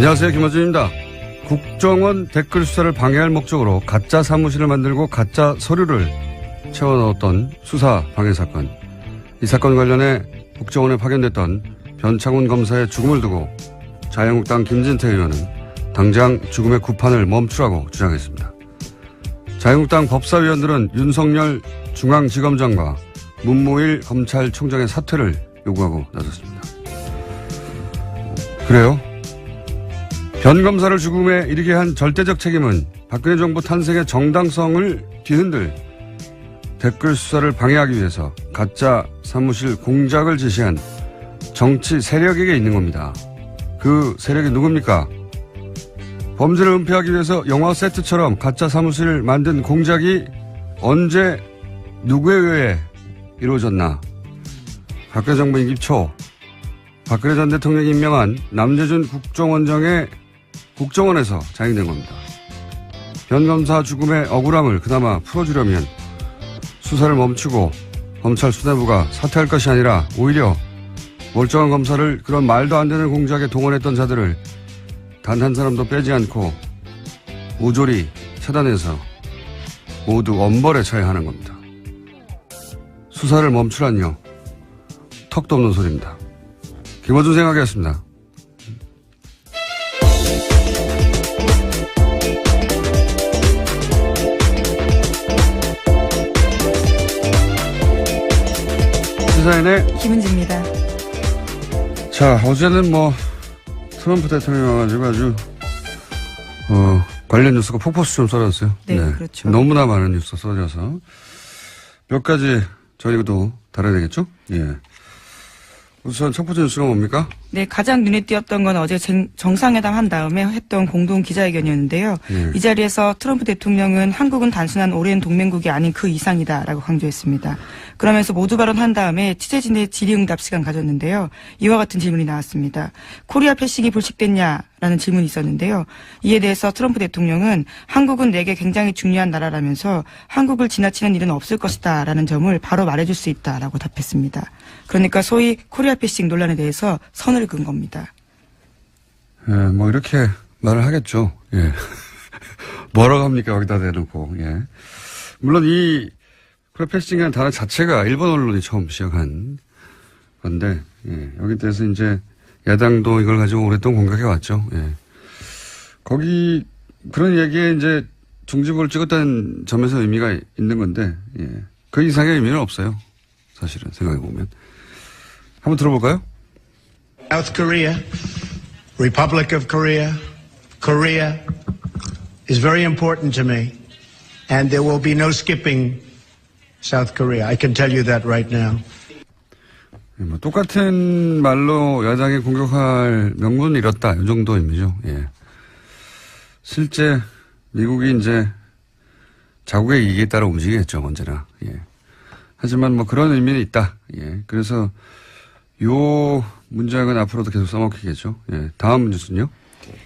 안녕하세요. 김어준입니다. 국정원 댓글 수사를 방해할 목적으로 가짜 사무실을 만들고 가짜 서류를 채워넣었던 수사 방해 사건. 이 사건 관련해 국정원에 파견됐던 변창훈 검사의 죽음을 두고 자유한국당 김진태 의원은 당장 죽음의 구판을 멈추라고 주장했습니다. 자유한국당 법사위원들은 윤석열 중앙지검장과 문무일 검찰총장의 사퇴를 요구하고 나섰습니다. 그래요? 변 검사를 죽음에 이르게 한 절대적 책임은 박근혜 정부 탄생의 정당성을 뒤흔들 댓글 수사를 방해하기 위해서 가짜 사무실 공작을 지시한 정치 세력에게 있는 겁니다. 그 세력이 누굽니까? 범죄를 은폐하기 위해서 영화 세트처럼 가짜 사무실을 만든 공작이 언제 누구에 의해 이루어졌나? 박근혜 정부 임기 초 박근혜 전 대통령이 임명한 남재준 국정원장의 국정원에서 자행된 겁니다. 변 검사 죽음의 억울함을 그나마 풀어주려면 수사를 멈추고 검찰 수뇌부가 사퇴할 것이 아니라 오히려 멀쩡한 검사를 그런 말도 안 되는 공작에 동원했던 자들을 단 한 사람도 빼지 않고 모조리 차단해서 모두 엄벌에 처해야 하는 겁니다. 수사를 멈추란요. 턱도 없는 소리입니다. 김어준 생각이었습니다. 시사인의 김은지입니다. 자, 어제는 트럼프 대통령이 와가지고 아주 관련 뉴스가 폭포수 좀 쏟았어요. 네, 그렇죠. 너무나 많은 뉴스가 쏟아져서 몇 가지 저희도 다뤄야 되겠죠? 예. 우선 첫 번째 뉴스가 뭡니까? 네, 가장 눈에 띄었던 건 어제 정상회담 한 다음에 했던 공동 기자회견이었는데요. 이 자리에서 트럼프 대통령은 한국은 단순한 오랜 동맹국이 아닌 그 이상이다라고 강조했습니다. 그러면서 모두 발언한 다음에 취재진의 질의응답 시간 가졌는데요. 이와 같은 질문이 나왔습니다. 코리아 패싱이 불식됐냐라는 질문이 있었는데요. 이에 대해서 트럼프 대통령은 한국은 내게 굉장히 중요한 나라라면서 한국을 지나치는 일은 없을 것이다라는 점을 바로 말해줄 수 있다라고 답했습니다. 그러니까 소위 코리아 패싱 논란에 대해서 선을 그은 겁니다. 예, 이렇게 말을 하겠죠. 예. 뭐라고 합니까? 여기다 대놓고. 예. 물론 이 코리아 패싱이라는 단어 자체가 일본 언론이 처음 시작한 건데, 예. 여기 대해서 이제 야당도 이걸 가지고 오랫동안 공격해 왔죠. 예. 거기 그런 얘기에 이제 중지부를 찍었다는 점에서 의미가 있는 건데, 예. 그 이상의 의미는 없어요. 사실은 생각해 보면. 한번 들어볼까요? South Korea, Republic of Korea, Korea is very important to me, and there will be no skipping South Korea. I can tell you that right now. 똑같은 말로 야당이 공격할 명분을 잃었다. 이 정도 의미죠. 예. 실제 미국이 이제 자국의 이익에 따라 움직이겠죠. 언제나. 예. 하지만 그런 의미는 있다. 예. 그래서 요 문장은 앞으로도 계속 써먹히겠죠. 예. 다음 뉴스는요?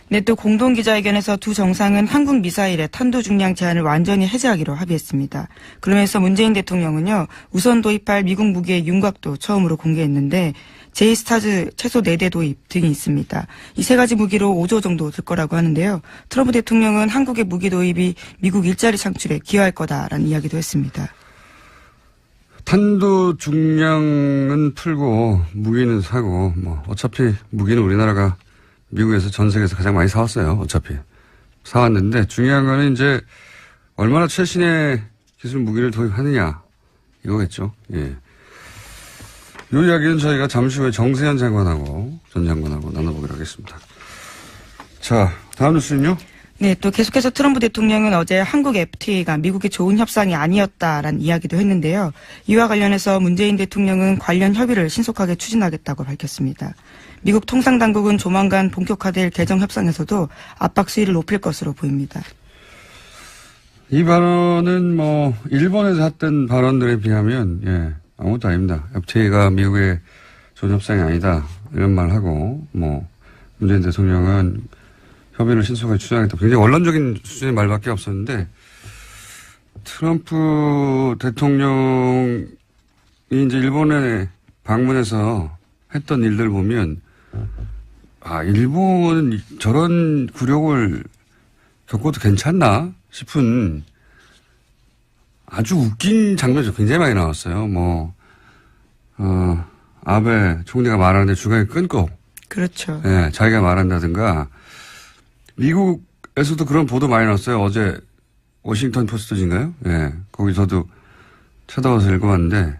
네, 또 공동기자회견에서 두 정상은 한국 미사일의 탄도 중량 제한을 완전히 해제하기로 합의했습니다. 그러면서 문재인 대통령은요, 우선 도입할 미국 무기의 윤곽도 처음으로 공개했는데 제이스타즈 최소 4대 도입 등이 있습니다. 이 세 가지 무기로 5조 정도 들 거라고 하는데요. 트럼프 대통령은 한국의 무기 도입이 미국 일자리 창출에 기여할 거다라는 이야기도 했습니다. 탄도 중량은 풀고 무기는 사고 어차피 무기는 우리나라가 미국에서 전 세계에서 가장 많이 사왔어요. 어차피 사왔는데 중요한 거는 이제 얼마나 최신의 기술 무기를 도입하느냐 이거겠죠. 예. 이 이야기는 저희가 잠시 후에 정세현 장관하고 전 장관하고 나눠보기로 하겠습니다. 자, 다음 뉴스는요? 네, 또 계속해서 트럼프 대통령은 어제 한국 FTA가 미국의 좋은 협상이 아니었다라는 이야기도 했는데요. 이와 관련해서 문재인 대통령은 관련 협의를 신속하게 추진하겠다고 밝혔습니다. 미국 통상당국은 조만간 본격화될 개정 협상에서도 압박 수위를 높일 것으로 보입니다. 이 발언은 일본에서 했던 발언들에 비하면 아무것도 아닙니다. FTA가 미국의 좋은 협상이 아니다 이런 말을 하고 문재인 대통령은 협의를 신속하게 추진하겠다. 굉장히 원론적인 수준의 말밖에 없었는데 트럼프 대통령이 이제 일본에 방문해서 했던 일들 보면 일본은 저런 굴욕을 겪어도 괜찮나 싶은 아주 웃긴 장면이 굉장히 많이 나왔어요. 아베 총리가 말하는데 중간에 끊고. 그렇죠. 예, 자기가 말한다든가. 미국에서도 그런 보도 많이 나왔어요. 어제 워싱턴 포스트인가요? 예, 거기 저도 찾아와서 읽어봤는데,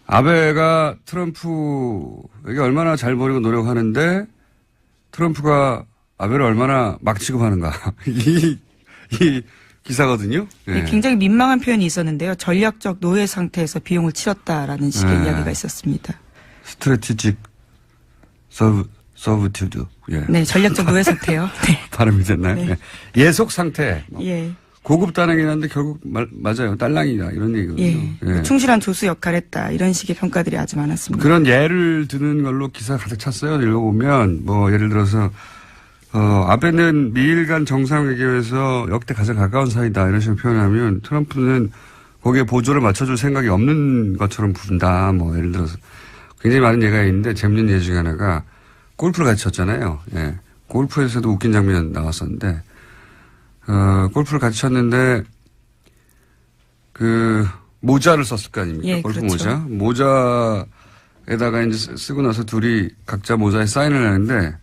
아베가 트럼프에게 얼마나 잘 보이고 노력하는데 트럼프가 아베를 얼마나 막 취급하는가. 이 기사거든요. 예. 굉장히 민망한 표현이 있었는데요. 전략적 노예 상태에서 비용을 치렀다라는 식의 이야기가 있었습니다. 스트래티직 서브튜드. 예. 네, 전략적 노예 상태요. 네. 발음이 됐나요? 네. 예. 예속 상태. 예. 고급 단행이긴 한데 결국 맞아요. 딸랑이다 이런 얘기거든요. 예. 예. 충실한 조수 역할을 했다. 이런 식의 평가들이 아주 많았습니다. 그런 예를 드는 걸로 기사 가득 찼어요. 읽어보면 예를 들어서 아베는 미일 간 정상회담에서 역대 가장 가까운 사이다 이런 식으로 표현하면 트럼프는 거기에 보조를 맞춰줄 생각이 없는 것처럼 부른다. 예를 들어서 굉장히 많은 예가 있는데 재밌는 예 중에 하나가 골프를 같이 쳤잖아요. 예. 골프에서도 웃긴 장면 나왔었는데 골프를 같이 쳤는데 모자를 썼을 거 아닙니까? 예, 골프 그렇죠. 모자에다가 이제 쓰고 나서 둘이 각자 모자에 사인을 하는데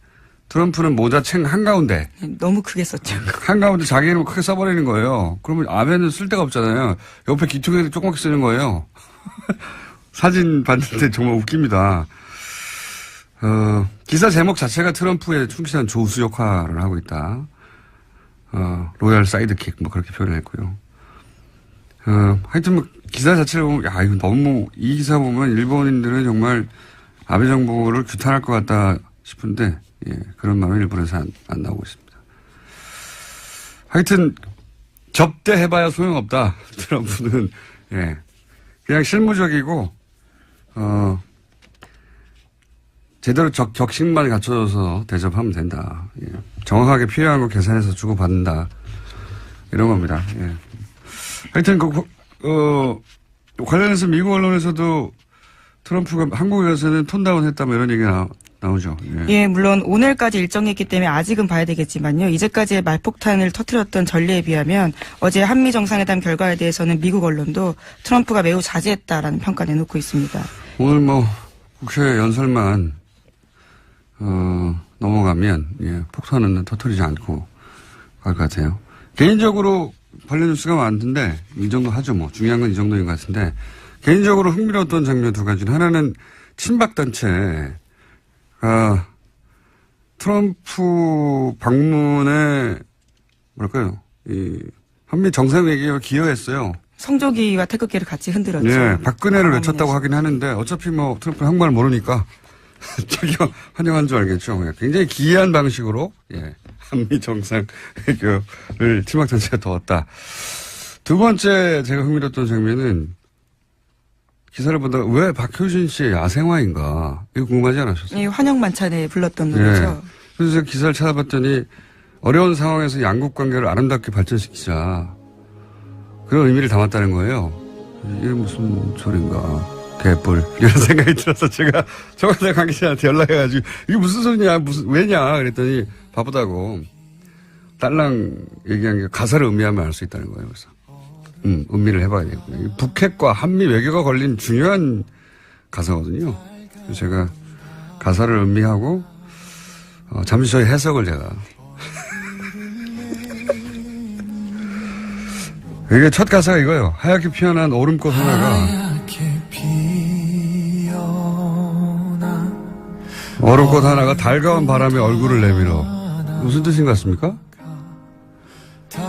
트럼프는 모자 챙 한가운데. 너무 크게 썼죠. 한가운데 자기 이름을 크게 써버리는 거예요. 그러면 아베는 쓸 데가 없잖아요. 옆에 귀퉁이를 조그맣게 쓰는 거예요. 사진 봤는데 정말 웃깁니다. 기사 제목 자체가 트럼프의 충실한 조수 역할을 하고 있다. 로얄 사이드킥 그렇게 표현을 했고요. 하여튼 기사 자체를 보면 이거 너무 이 기사 보면 일본인들은 정말 아베 정부를 규탄할 것 같다 싶은데 그런 마음이 일본에서 안 나오고 있습니다. 하여튼 접대해봐야 소용없다. 트럼프는 그냥 실무적이고 제대로 격식만 갖춰져서 대접하면 된다. 정확하게 필요한 거 계산해서 주고받는다. 이런 겁니다. 하여튼 관련해서 미국 언론에서도 트럼프가 한국에 가서는 톤다운 했다 이런 얘기가 나오죠. 예, 물론 오늘까지 일정이 있기 때문에 아직은 봐야 되겠지만요. 이제까지의 말폭탄을 터뜨렸던 전례에 비하면 어제 한미 정상회담 결과에 대해서는 미국 언론도 트럼프가 매우 자제했다라는 평가 내놓고 있습니다. 오늘 국회 연설만 넘어가면 폭탄은 터뜨리지 않고 갈 것 같아요. 개인적으로 관련 뉴스가 많은데 이 정도 하죠. 중요한 건 이 정도인 것 같은데 개인적으로 흥미로웠던 장면 두 가지는 하나는 친박단체 트럼프 방문에 이 한미 정상회담에 기여했어요. 성조기와 태극기를 같이 흔들었죠. 네, 박근혜를 외쳤다고 하긴 하는데 어차피 트럼프 한국말 모르니까 자기 환영한 줄 알겠죠. 굉장히 기이한 방식으로 한미 정상회담을 친박단체가 도왔다. 두 번째 제가 흥미로웠던 장면은 기사를 보다가 왜 박효신 씨의 야생화인가 이거 궁금하지 않으셨어요? 이 환영 만찬에 불렀던 노래죠. 그래서 제가 기사를 찾아봤더니 어려운 상황에서 양국 관계를 아름답게 발전시키자 그런 의미를 담았다는 거예요. 이게 무슨 소린가. 개뿔 이런 생각이 들어서 제가 정관장 관계자한테 연락해가지고 이게 무슨 소리냐 왜냐 그랬더니 바쁘다고 딸랑 얘기한 게 가사를 음미하면 알 수 있다는 거예요. 그래서 음미를 해봐야 되겠군요. 북핵과 한미 외교가 걸린 중요한 가사거든요. 그래서 제가 가사를 음미하고 잠시 저희 해석을 제가 이게 첫 가사가 이거예요. 하얗게 피어난 오름꽃 하나가 얼음꽃 하나가 달가운 바람에 얼굴을 내밀어. 무슨 뜻인 것 같습니까?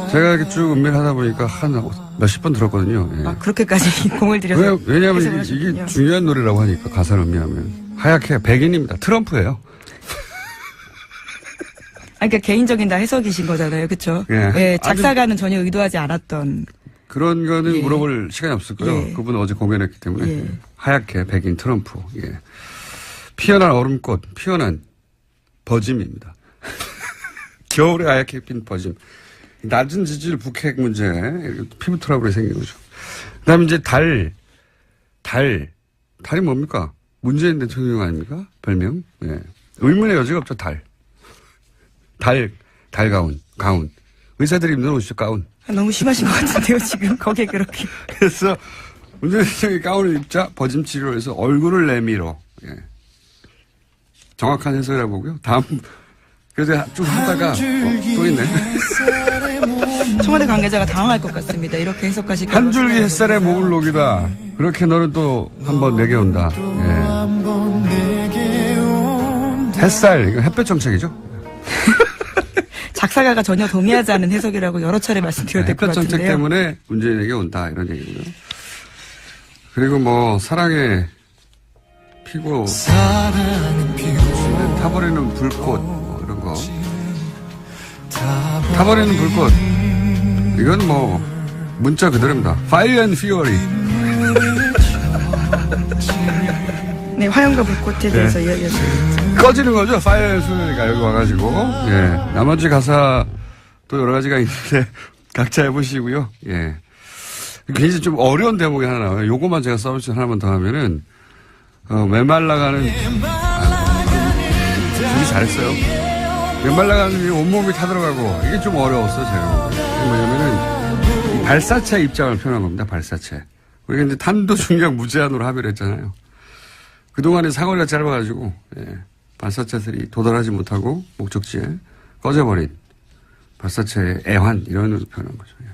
제가 이렇게 쭉 음미를 하다 보니까 한 몇십 번 들었거든요. 그렇게까지 공을 들여서. 왜냐하면 이게 중요한 노래라고 하니까 가사를 음미하면. 하얗게 백인입니다. 트럼프예요. 그러니까 개인적인 다 해석이신 거잖아요. 그렇죠? 작사가는 전혀 의도하지 않았던. 그런 거는 물어볼 시간이 없을 거예요. 그분은 어제 공연했기 때문에. 하얗게 백인 트럼프. 피어난 얼음꽃, 피어난 버짐입니다. 겨울에 하얗게 핀 버짐. 낮은 지질 북핵 문제, 피부 트러블이 생긴 거죠. 그 다음에 이제 달이 뭡니까? 문재인 대통령 아닙니까? 별명? 예. 의문의 여지가 없죠, 달. 가운. 의사들이 입는 옷이죠, 가운. 너무 심하신 것 같은데요, 지금. 거기에 그렇게. 그래서 문재인 대통령이 가운을 입자 버짐 치료를 해서 얼굴을 내밀어. 예. 정확한 해석이라고 보고요. 다음, 그래서 쭉 하다가, 또 있네. 청와대 관계자가 당황할 것 같습니다. 이렇게 해석하시고. 한 줄기 햇살에 몸을 녹이다. 그렇게 너는 또 한번 내게 온다. 예. 햇살, 이거 햇볕 정책이죠? 작사가가 전혀 동의하지 않은 해석이라고 여러 차례 말씀드려야 될 것 햇볕 정책 같은데요. 때문에 문재인에게 온다. 이런 얘기고요. 그리고 뭐, 사랑의 피고, 타버리는 불꽃, 뭐 이런 거. 타버리는 불꽃. 이건 뭐, 문자 그대로입니다. Fire and Fury. 네, 화염과 불꽃에 대해서 이야기했습니다. 꺼지는 거죠. Fire and Fury가 여기 와가지고. 예. 나머지 가사 또 여러 가지가 있는데, 각자 해보시고요. 예. 굉장히 좀 어려운 대목이 하나 나와요. 요거만 제가 서비스 하나만 더 하면은, 메말라가는, 준비 잘했어요. 메말라가는 온몸이 타들어가고, 이게 좀 어려웠어요, 제가. 이게 뭐냐면은, 이 발사체 입장을 표현한 겁니다, 발사체. 우리가 이제 탄도 중량 무제한으로 합의를 했잖아요. 그동안에 사거리가 짧아가지고, 예, 발사체들이 도달하지 못하고, 목적지에 꺼져버린 발사체의 애환, 이런 으로 표현한 거죠. 예.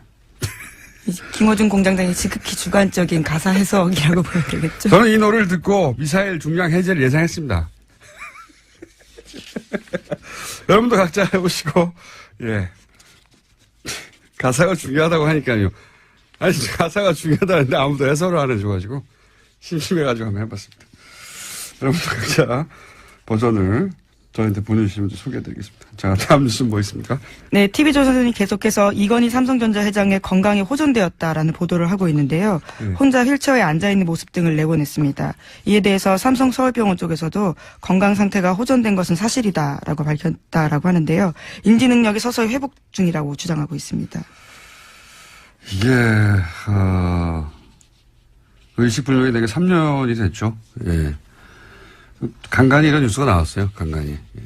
김어준 공장장이 지극히 주관적인 가사 해석이라고 보여야 되겠죠. 저는 이 노래를 듣고 미사일 중량 해제를 예상했습니다. 여러분도 각자 해보시고, 예. 가사가 중요하다고 하니까요. 아니, 가사가 중요하다는데 아무도 해설을 안 해줘가지고, 심심해가지고 한번 해봤습니다. 여러분도 각자 버전을 저희한테 보내주시면 소개해드리겠습니다. 자, 다음 뉴스는 뭐 있습니까? 네, TV조선이 계속해서 이건희 삼성전자 회장의 건강이 호전되었다라는 보도를 하고 있는데요. 혼자 휠체어에 앉아있는 모습 등을 내보냈습니다. 이에 대해서 삼성 서울병원 쪽에서도 건강 상태가 호전된 것은 사실이다라고 밝혔다라고 하는데요. 인지 능력이 서서히 회복 중이라고 주장하고 있습니다. 이게, 의식불명이 되게 3년이 됐죠. 예. 간간히 이런 뉴스가 나왔어요. 간간히. 예.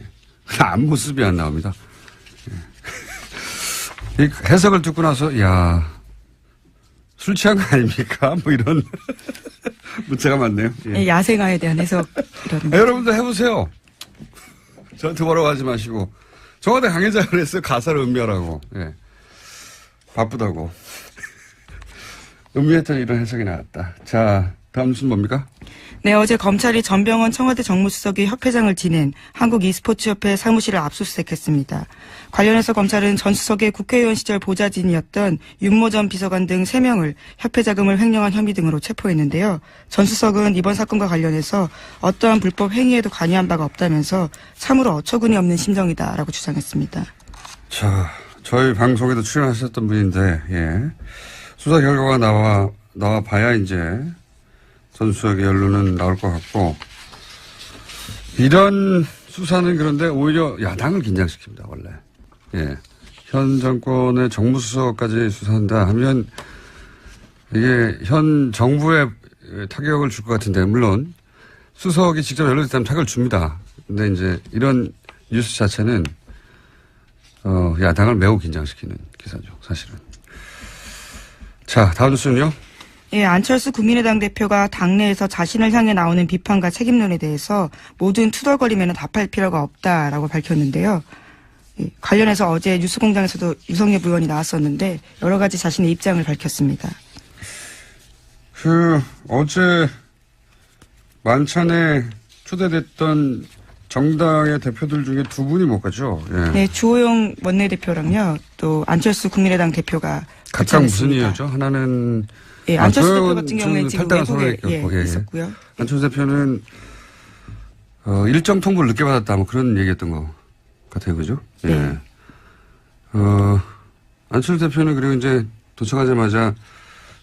앞모습이 안 나옵니다. 예. 이 해석을 듣고 나서 야, 술 취한 거 아닙니까? 뭐 이런 문자가 많네요. 예. 네, 야생화에 대한 해석이라는. 여러분도 해보세요. 저한테 뭐라고 하지 마시고. 청와대 관계자가 그랬어요. 가사를 음미하라고. 예. 바쁘다고. 음미했더니 이런 해석이 나왔다. 자, 다음 뉴스는 뭡니까? 네, 어제 검찰이 전병헌 청와대 정무수석이 협회장을 지낸 한국e스포츠협회 사무실을 압수수색했습니다. 관련해서 검찰은 전 수석의 국회의원 시절 보좌진이었던 윤모 전 비서관 등 3명을 협회 자금을 횡령한 혐의 등으로 체포했는데요. 전 수석은 이번 사건과 관련해서 어떠한 불법 행위에도 관여한 바가 없다면서 참으로 어처구니 없는 심정이다라고 주장했습니다. 자, 저희 방송에도 출연하셨던 분인데, 예. 수사 결과가 나와 봐야 이제 전 수석의 연루는 나올 것 같고, 이런 수사는 그런데 오히려 야당을 긴장시킵니다, 원래. 예. 현 정권의 정무수석까지 수사한다 하면 이게 현 정부에 타격을 줄 것 같은데, 물론 수석이 직접 연루됐다면 타격을 줍니다. 근데 이제 이런 뉴스 자체는 야당을 매우 긴장시키는 기사죠, 사실은. 자, 다음 뉴스는요? 예, 안철수 국민의당 대표가 당내에서 자신을 향해 나오는 비판과 책임론에 대해서 모든 투덜거리면 답할 필요가 없다라고 밝혔는데요. 예, 관련해서 어제 뉴스공장에서도 유성엽 의원이 나왔었는데 여러 가지 자신의 입장을 밝혔습니다. 어제 만찬에 초대됐던 정당의 대표들 중에 두 분이 못 가죠. 예. 네, 주호영 원내대표랑요, 또 안철수 국민의당 대표가 각각 무슨 이유죠? 하나는 예, 안철수 대표 같은 경우는 지금 외국에 있었고요. 안철수 대표는 일정 통보를 늦게 받았다, 뭐 그런 얘기했던 것 같아요, 그죠? 네. 예. 안철수 대표는 그리고 이제 도착하자마자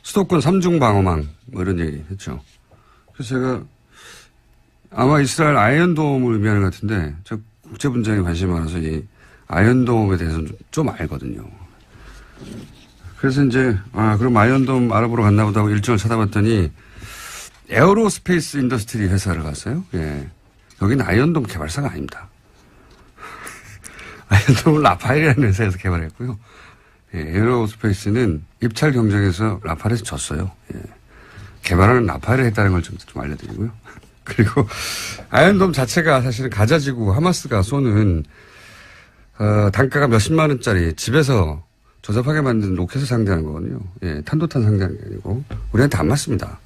수도권 3중 방어망 뭐 이런 얘기 했죠. 그래서 제가 아마 이스라엘 아이언돔을 의미하는 것 같은데, 저 국제 분쟁에 관심이 많아서 이 아이언돔에 대해서는 좀 알거든요. 그래서 이제 그럼 아이언돔 알아보러 갔나 보다 하고 일정을 찾아봤더니 에어로스페이스 인더스트리 회사를 갔어요. 예. 여기는 아이언돔 개발사가 아닙니다. 아이언돔은 라파엘이라는 회사에서 개발했고요. 예, 에어로스페이스는 입찰 경쟁에서 라파엘에서 졌어요. 예. 개발하는 라파엘이 했다는 걸 좀 알려드리고요. 그리고 아이언돔 자체가 사실은 가자지구 하마스가 쏘는 단가가 몇십만 원짜리 집에서 조잡하게 만든 로켓을 상대하는 거거든요. 예, 탄도탄 상대하는 게 아니고 우리한테 안 맞습니다.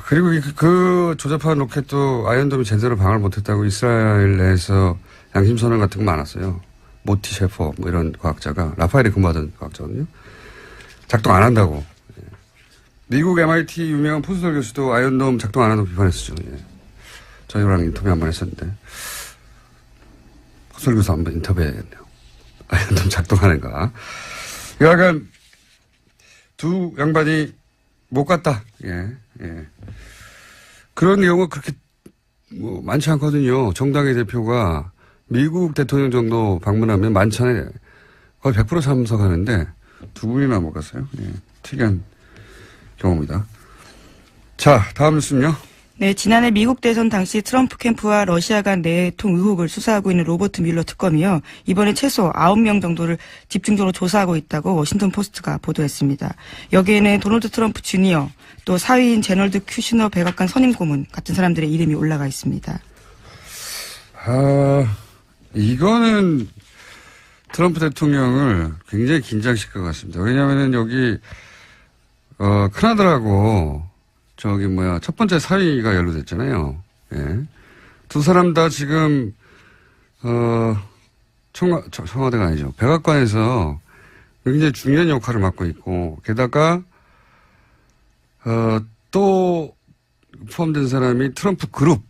그리고 그 조잡한 로켓도 아이언돔이 제대로 방어를 못했다고 이스라엘 내에서 양심선언 같은 거 많았어요. 모티 셰퍼 뭐 이런 과학자가 라파엘에 근무하던 과학자거든요. 작동 안 한다고. 예. 미국 MIT 유명한 포스덜 교수도 아이언돔 작동 안 한다고 비판했었죠. 예. 저희랑 인터뷰 한번 했었는데 포스덜 교수 한번 인터뷰해야겠네요. 아이언돔 작동하는가. 여하간 두 양반이 못 갔다. 예, 예. 그런 경우가 그렇게 뭐 많지 않거든요. 정당의 대표가 미국 대통령 정도 방문하면 만찬에 거의 100% 참석하는데 두 분이나 못 갔어요. 예, 특이한 경우입니다. 자, 다음 뉴스는요. 네, 지난해 미국 대선 당시 트럼프 캠프와 러시아 간 내통 의혹을 수사하고 있는 로버트 뮬러 특검이요. 이번에 최소 9명 정도를 집중적으로 조사하고 있다고 워싱턴 포스트가 보도했습니다. 여기에는 도널드 트럼프 주니어, 또 사위인 제널드 큐시너 백악관 선임 고문 같은 사람들의 이름이 올라가 있습니다. 이거는 트럼프 대통령을 굉장히 긴장시킬 것 같습니다. 왜냐하면 여기 큰아들하고 첫 번째 사위가 연루됐잖아요. 예. 두 사람 다 지금, 청와대가 아니죠. 백악관에서 굉장히 중요한 역할을 맡고 있고, 게다가, 또 포함된 사람이 트럼프 그룹,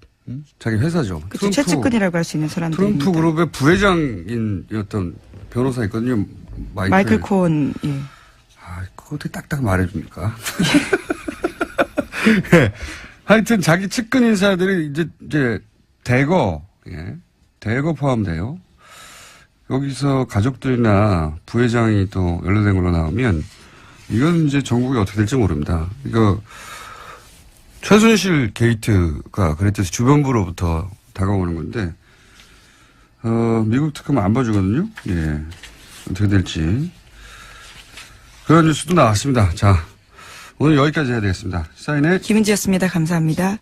자기 회사죠. 그렇죠. 최측근이라고 할 수 있는 사람들입니다. 트럼프 그룹의 부회장이었던 변호사 있거든요. 마이클 코언, 예. 그거 어떻게 딱딱 말해줍니까? 예. 하여튼 자기 측근 인사들이 이제 대거 포함돼요. 여기서 가족들이나 부회장이 또 연루된 걸로 나오면 이건 이제 전국이 어떻게 될지 모릅니다. 이거 최순실 게이트가 그랬듯이 주변부로부터 다가오는 건데 미국 특검은 안 봐주거든요. 예. 어떻게 될지 그런 뉴스도 나왔습니다. 자. 오늘 여기까지 해야 되겠습니다. 사인의 김은지였습니다. 감사합니다.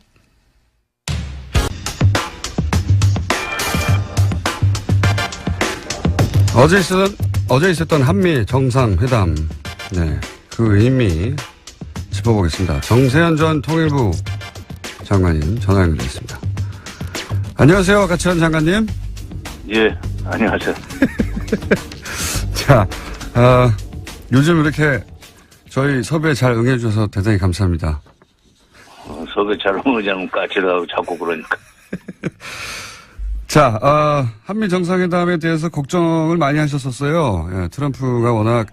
어제 있었던 한미 정상회담, 네, 그 의미 짚어보겠습니다. 정세현 전 통일부 장관님 전화 연결됐습니다. 안녕하세요, 가치환 장관님. 예, 안녕하세요. 자, 요즘 이렇게 저희 섭외 잘 응해주셔서 대단히 감사합니다. 섭외 잘 응하자면 까칠하고 자꾸 그러니까. 자, 한미 정상회담에 대해서 걱정을 많이 하셨었어요. 예, 트럼프가 워낙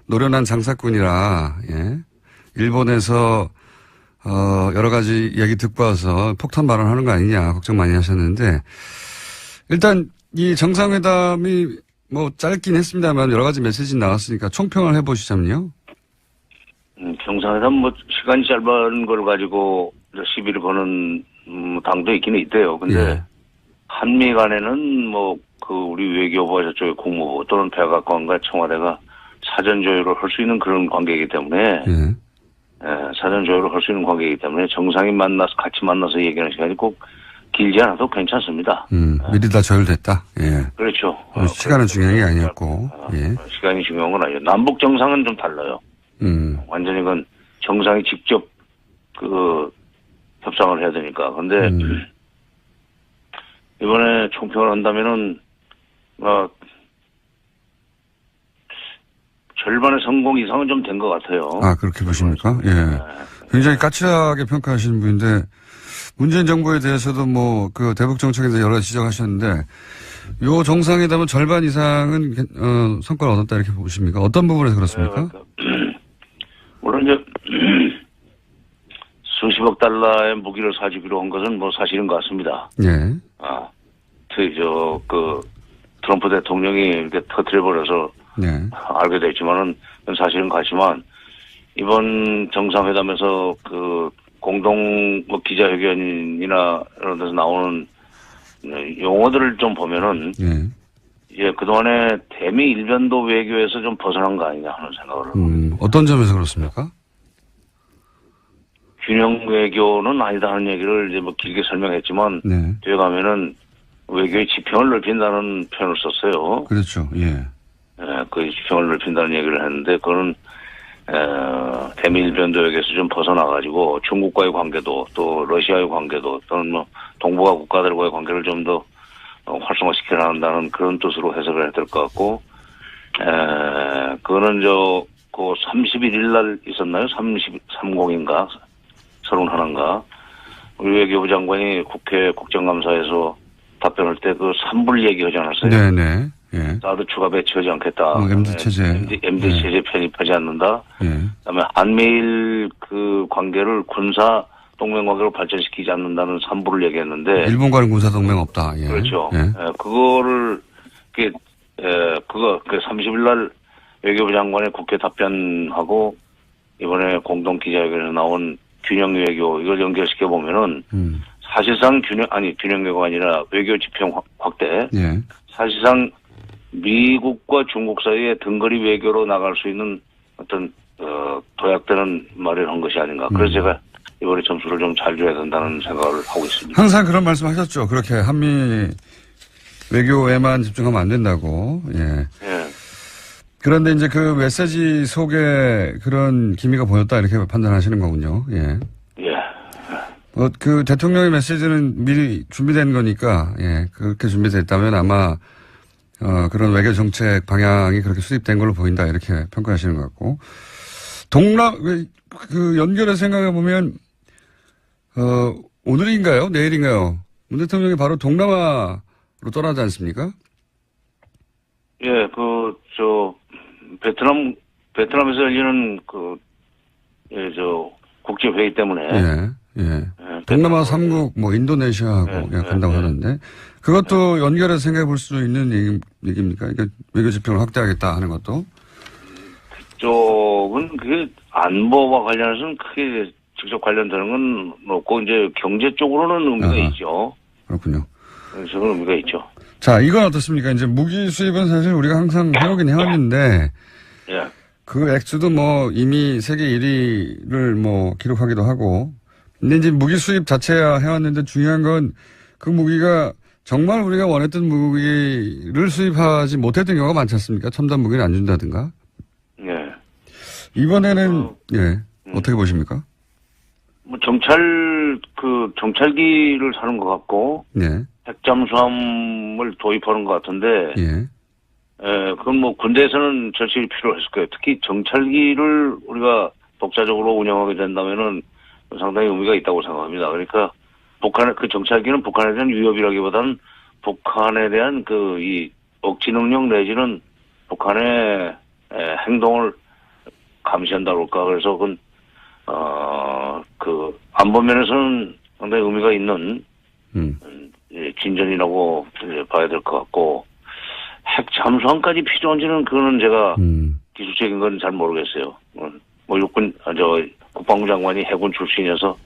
노련한 장사꾼이라, 예, 일본에서, 여러 가지 얘기 듣고 와서 폭탄 발언하는 거 아니냐 걱정 많이 하셨는데, 일단 이 정상회담이 뭐 짧긴 했습니다만 여러 가지 메시지 나왔으니까 총평을 해보시자면요. 정상회담 시간이 짧은 걸 가지고 시비를 거는 당도 있기는 있대요. 근데 예. 한미 간에는 우리 외교부와 저쪽의 국무부 또는 백악관과 청와대가 사전 조율을 할 수 있는 그런 관계이기 때문에 예. 사전 조율을 할 수 있는 관계이기 때문에 정상이 같이 만나서 얘기하는 시간이 꼭 길지 않아도 괜찮습니다. 미리 다 조율됐다. 예. 그렇죠. 시간은 중요한 게 아니었고. 예. 시간이 중요한 건 아니에요. 남북 정상은 좀 달라요. 완전히 그건 정상이 직접 협상을 해야 되니까. 근데 이번에 총평을 한다면은 절반의 성공 이상은 좀 된 것 같아요. 아, 그렇게 보십니까? 예. 굉장히 까칠하게 평가하시는 분인데 문재인 정부에 대해서도 대북 정책에 대해서 여러 가지 지적하셨는데 요 정상회담은 절반 이상은 성과를 얻었다 이렇게 보십니까? 어떤 부분에서 그렇습니까? 물론 이제 수십억 달러의 무기를 사주기로 한 것은 사실인 것 같습니다. 예. 트럼프 대통령이 이렇게 터뜨려버려서 네. 알게 됐지만은 사실은 같지만 이번 정상회담에서 그 공동 뭐 기자회견이나 이런 데서 나오는 용어들을 좀 보면은 예, 그동안에 대미 일변도 외교에서 좀 벗어난 거 아니냐 하는 생각을 합니다. 어떤 점에서 그렇습니까? 균형 외교는 아니다 하는 얘기를 이제 뭐 길게 설명했지만 네. 뒤에 가면은 외교의 지평을 넓힌다는 표현을 썼어요. 그렇죠. 예. 예, 그 지평을 넓힌다는 얘기를 했는데 그거는 대미 일변도에서 좀 벗어나가지고 중국과의 관계도 또 러시아의 관계도 또는 뭐 동북아 국가들과의 관계를 좀 더 활성화시켜야 한다는 그런 뜻으로 해석을 해야 될 것 같고, 그거는 그 31일 날 있었나요? 30인가? 31인가? 우리 외교부 장관이 국회 국정감사에서 답변할 때 그 산불 얘기하지 않았어요? 네네. 예. 나도 추가 배치하지 않겠다. MD 체제. MD 예. 체제 편입하지 않는다. 예. 그다음에 한미일 그 관계를 군사 동맹 관계로 발전시키지 않는다는 산불을 얘기했는데. 일본과는 군사 동맹 없다. 예. 그렇죠. 예. 그거를 그 30일 날 외교부 장관의 국회 답변하고 이번에 공동 기자회견에 나온 균형 외교 이걸 연결시켜 보면은 사실상 균형 외교가 아니라 외교 지평 확대. 예. 사실상 미국과 중국 사이에 등거리 외교로 나갈 수 있는 어떤 도약되는 말을 한 것이 아닌가. 그래서 제가 이번에 점수를 좀 잘 줘야 된다는 생각을 하고 있습니다. 항상 그런 말씀 하셨죠. 그렇게 한미 외교에만 집중하면 안 된다고. 예. 예. 그런데 이제 그 메시지 속에 그런 기미가 보였다 이렇게 판단하시는 거군요. 예. 예. 그 대통령의 메시지는 미리 준비된 거니까, 예. 그렇게 준비됐다면 아마, 그런 외교 정책 방향이 그렇게 수립된 걸로 보인다 이렇게 평가하시는 것 같고. 그 연결해서 생각해 보면, 오늘인가요? 내일인가요? 문 대통령이 바로 동남아로 떠나지 않습니까? 예, 베트남에서 열리는 국제회의 때문에. 예, 예. 동남아 3국, 뭐, 인도네시아하고 간다고 하는데, 그것도 연결해서 생각해 볼 수 있는 얘기입니까? 그러니까 외교 지평을 확대하겠다 하는 것도? 그쪽은 그게 안보와 관련해서는 크게 직접 관련되는 건 없고, 이제 경제 쪽으로는 의미가 있죠. 그렇군요. 저는 의미가 있죠. 자, 이건 어떻습니까? 이제 무기 수입은 사실 우리가 항상 해오긴 해왔는데, 예. 그 액수도 뭐 이미 세계 1위를 뭐 기록하기도 하고, 근데 이제 무기 수입 자체야 해왔는데 중요한 건 그 무기가 정말 우리가 원했던 무기를 수입하지 못했던 경우가 많지 않습니까? 첨단 무기를 안 준다든가. 예. 이번에는, 어떻게 보십니까? 뭐 정찰기를 사는 것 같고, 예. 핵잠수함을 도입하는 것 같은데, 예. 그건 뭐 군대에서는 절실히 필요했을 거예요. 특히 정찰기를 우리가 독자적으로 운영하게 된다면은 상당히 의미가 있다고 생각합니다. 그러니까 그 정찰기는 북한에 대한 위협이라기보다는 북한에 대한 이 억지 능력 내지는 북한의 행동을 감시한다 그럴까. 그래서 그건 안보면에서는 상당히 의미가 있는 진전이라고 봐야 될 것 같고, 핵 잠수함까지 필요한지는 그거는 제가 기술적인 건 잘 모르겠어요. 뭐 국방부 장관이 해군 출신이어서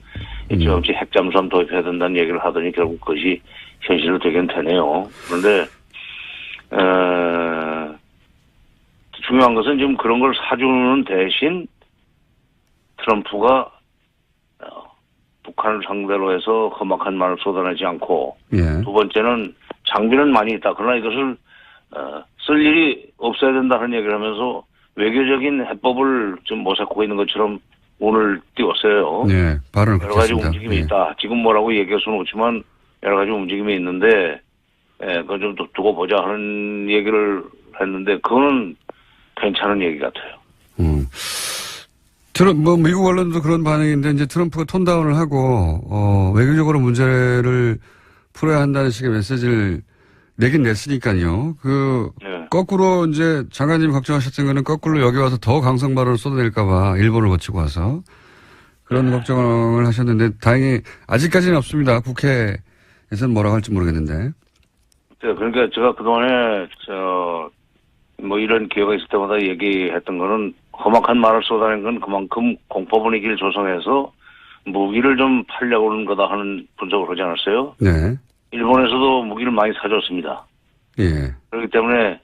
일찌감치 핵 잠수함 도입해야 된다는 얘기를 하더니 결국 그것이 현실로 되긴 되네요. 그런데 중요한 것은 지금 그런 걸 사주는 대신 트럼프가 북한을 상대로 해서 험악한 말을 쏟아내지 않고, 예. 두 번째는 장비는 많이 있다. 그러나 이것을 쓸 일이 없어야 된다는 얘기를 하면서 외교적인 해법을 좀 모색하고 있는 것처럼 오늘 띄웠어요. 네, 발언을 여러 가지 그렇게 움직임이 했습니다. 있다. 지금 뭐라고 얘기할 수는 없지만 여러 가지 움직임이 있는데, 그건 좀 두고 보자 하는 얘기를 했는데, 그거는 괜찮은 얘기 같아요. 미국 언론도 그런 반응인데, 이제 트럼프가 톤다운을 하고, 외교적으로 문제를 풀어야 한다는 식의 메시지를 내긴 냈으니까요. 네. 거꾸로 이제 장관님 걱정하셨던 거는 거꾸로 여기 와서 더 강성 발언을 쏟아낼까봐 일본을 거치고 와서 그런 걱정을 하셨는데, 다행히 아직까지는 없습니다. 국회에서는 뭐라고 할지 모르겠는데. 네, 그러니까 제가 그동안에, 이런 기회가 있을 때마다 얘기했던 거는 험악한 말을 쏟아낸 건 그만큼 공포 분위기를 조성해서 무기를 좀 팔려고 하는 거다 하는 분석을 하지 않았어요? 네. 일본에서도 무기를 많이 사줬습니다. 예. 그렇기 때문에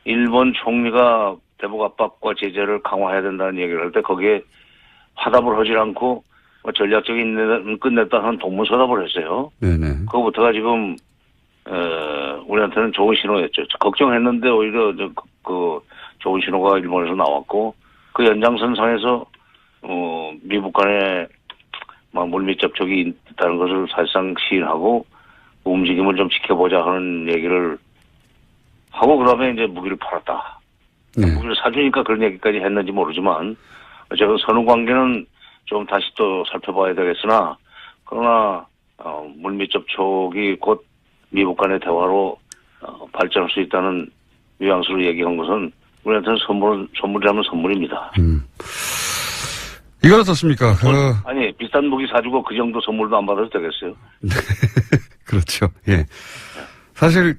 일본 총리가 대북 압박과 제재를 강화해야 된다는 얘기를 할 때 거기에 화답을 하지 않고 전략적인 끝냈다 하는 동문서답을 했어요. 네네. 그거부터가 지금 우리한테는 좋은 신호였죠. 걱정했는데 오히려 그 좋은 신호가 일본에서 나왔고 그 연장선상에서 미국 간에 물밑 접촉이 있다는 것을 사실상 시인하고 움직임을 좀 지켜보자 하는 얘기를 하고 그다음에 이제 무기를 팔았다. 네. 무기를 사주니까 그런 얘기까지 했는지 모르지만 어쨌든 선후 관계는 좀 다시 또 살펴봐야 되겠으나 그러나 물밑 접촉이 곧 미국 간의 대화로 발전할 수 있다는 뉘앙스로 얘기한 것은 우리한테는 선물이라면 선물입니다. 이건 어떻습니까? 아니 비싼 무기 사주고 그 정도 선물도 안 받아도 되겠어요? 그렇죠. 예. 사실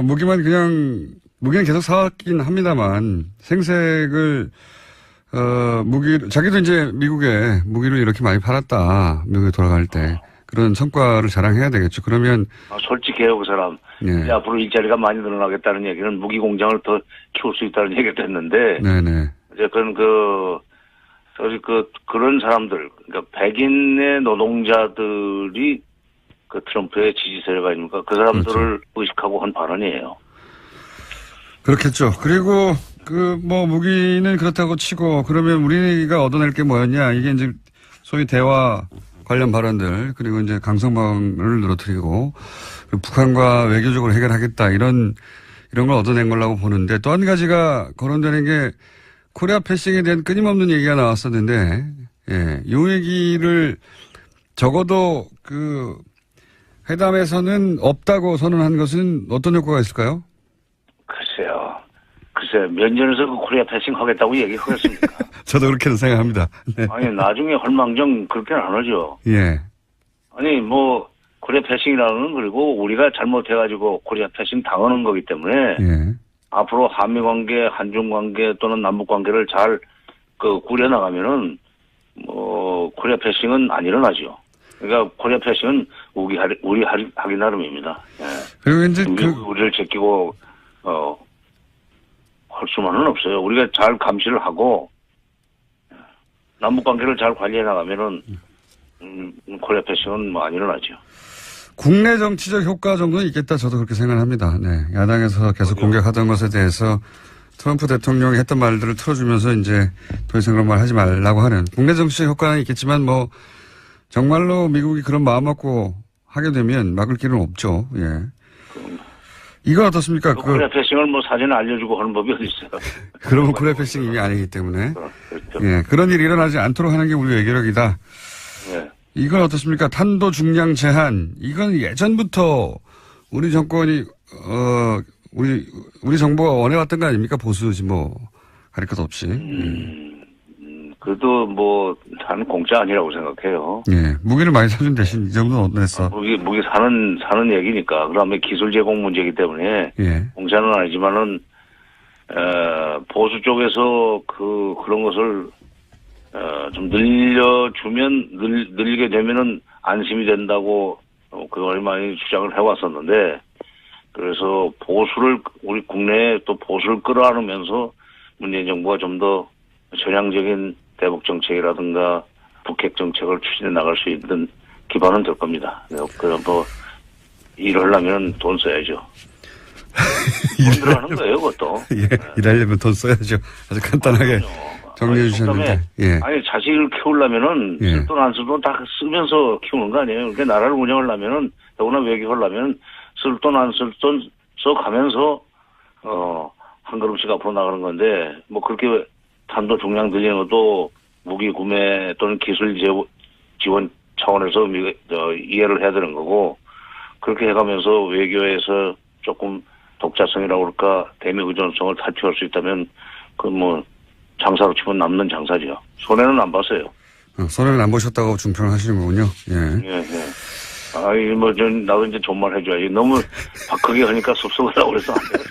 무기는 계속 사왔긴 합니다만 생색을 자기도 이제 미국에 무기를 이렇게 많이 팔았다. 미국에 돌아갈 때 그런 성과를 자랑해야 되겠죠. 그러면 솔직해요, 그 사람. 예. 이제 앞으로 일자리가 많이 늘어나겠다는 얘기는 무기 공장을 더 키울 수 있다는 얘기도 했는데 네네. 어쨌든 그런 사람들, 그러니까 백인의 노동자들이 그 트럼프의 지지 세력 아닙니까? 그 사람들을 그렇죠. 의식하고 한 발언이에요. 그렇겠죠. 그리고 무기는 그렇다고 치고 그러면 우리가 얻어낼 게 뭐였냐? 이게 이제 소위 대화 관련 발언들 그리고 이제 강성방을 늘어뜨리고 북한과 외교적으로 해결하겠다 이런 걸 얻어낸 거라고 보는데 또 한 가지가 거론되는 게 코리아 패싱에 대한 끊임없는 얘기가 나왔었는데 예, 이 얘기를 적어도 그 회담에서는 없다고 선언한 것은 어떤 효과가 있을까요? 글쎄 면전에서 그 코리아 패싱 하겠다고 얘기하겠습니까? 저도 그렇게는 생각합니다. 네. 아니 나중에 헐망정 그렇게는 안 하죠. 예. 아니 코리아 패싱이라는 건 그리고 우리가 잘못해가지고 코리아 패싱 당하는 거기 때문에 예. 앞으로 한미 관계, 한중 관계 또는 남북 관계를 잘 꾸려 나가면은 코리아 패싱은 안 일어나죠. 그러니까 코리아 패싱은 우리 하기 나름입니다. 예. 그리고 이제 우리를 제끼고 할 수만은 없어요. 우리가 잘 감시를 하고 남북 관계를 잘 관리해 나가면은 코리아 패싱은 안 일어나죠. 국내 정치적 효과 정도는 있겠다. 저도 그렇게 생각합니다. 네. 야당에서 계속 공격하던 것에 대해서 트럼프 대통령이 했던 말들을 틀어주면서 이제 더 이상 그런 말 하지 말라고 하는 국내 정치적 효과는 있겠지만 정말로 미국이 그런 마음 먹고 하게 되면 막을 길은 없죠. 예. 이건 어떻습니까? 코리아 패싱을 사전에 알려주고 하는 법이 어디 있어요? 그러면 코리아 패싱이 이미 아니기 때문에. 그렇죠. 예. 그런 일이 일어나지 않도록 하는 게 우리 외교력이다. 네. 이건 어떻습니까? 탄도 중량 제한. 이건 예전부터 우리 정권이, 우리 정부가 원해왔던 거 아닙니까? 보수지 가릴 것 없이. 그래도 단 공짜 아니라고 생각해요. 예. 무기를 많이 사준 대신 이 정도는 얻어냈어. 무기 사는 얘기니까. 그 다음에 기술 제공 문제이기 때문에. 예. 공짜는 아니지만은, 보수 쪽에서 그런 것을 좀 늘게 되면은 안심이 된다고 그걸 많이 주장을 해왔었는데 그래서 우리 국내에 또 보수를 끌어안으면서 문재인 정부가 좀 더 전향적인 대북 정책이라든가 북핵 정책을 추진해 나갈 수 있는 기반은 될 겁니다. 그럼 일하려면 돈 써야죠. 돈 들어가는 거예요, 그것도. 예. 일하려면 돈 써야죠. 아주 간단하게. 정리해 주셨는데. 예. 아니, 자식을 키우려면은, 예. 쓸 돈 안 쓸 돈 다 쓰면서 키우는 거 아니에요. 그러니까 나라를 운영하려면은, 더구나 외교하려면, 쓸 돈 안 쓸 돈 써가면서, 한 걸음씩 앞으로 나가는 건데, 그렇게 탄도 중량 늘리는 것도 무기 구매 또는 기술 지원 차원에서 이해를 해야 되는 거고, 그렇게 해가면서 외교에서 조금 독자성이라고 그럴까, 대미 의존성을 탈피할 수 있다면, 장사로 치면 남는 장사죠. 손해는 안 봤어요. 손해는 안 보셨다고 중평을 하시는 거군요. 예. 예, 예. 나도 이제 존말 해줘야지. 너무 박하게 하니까 섭섭하다고 그래서 안 돼요.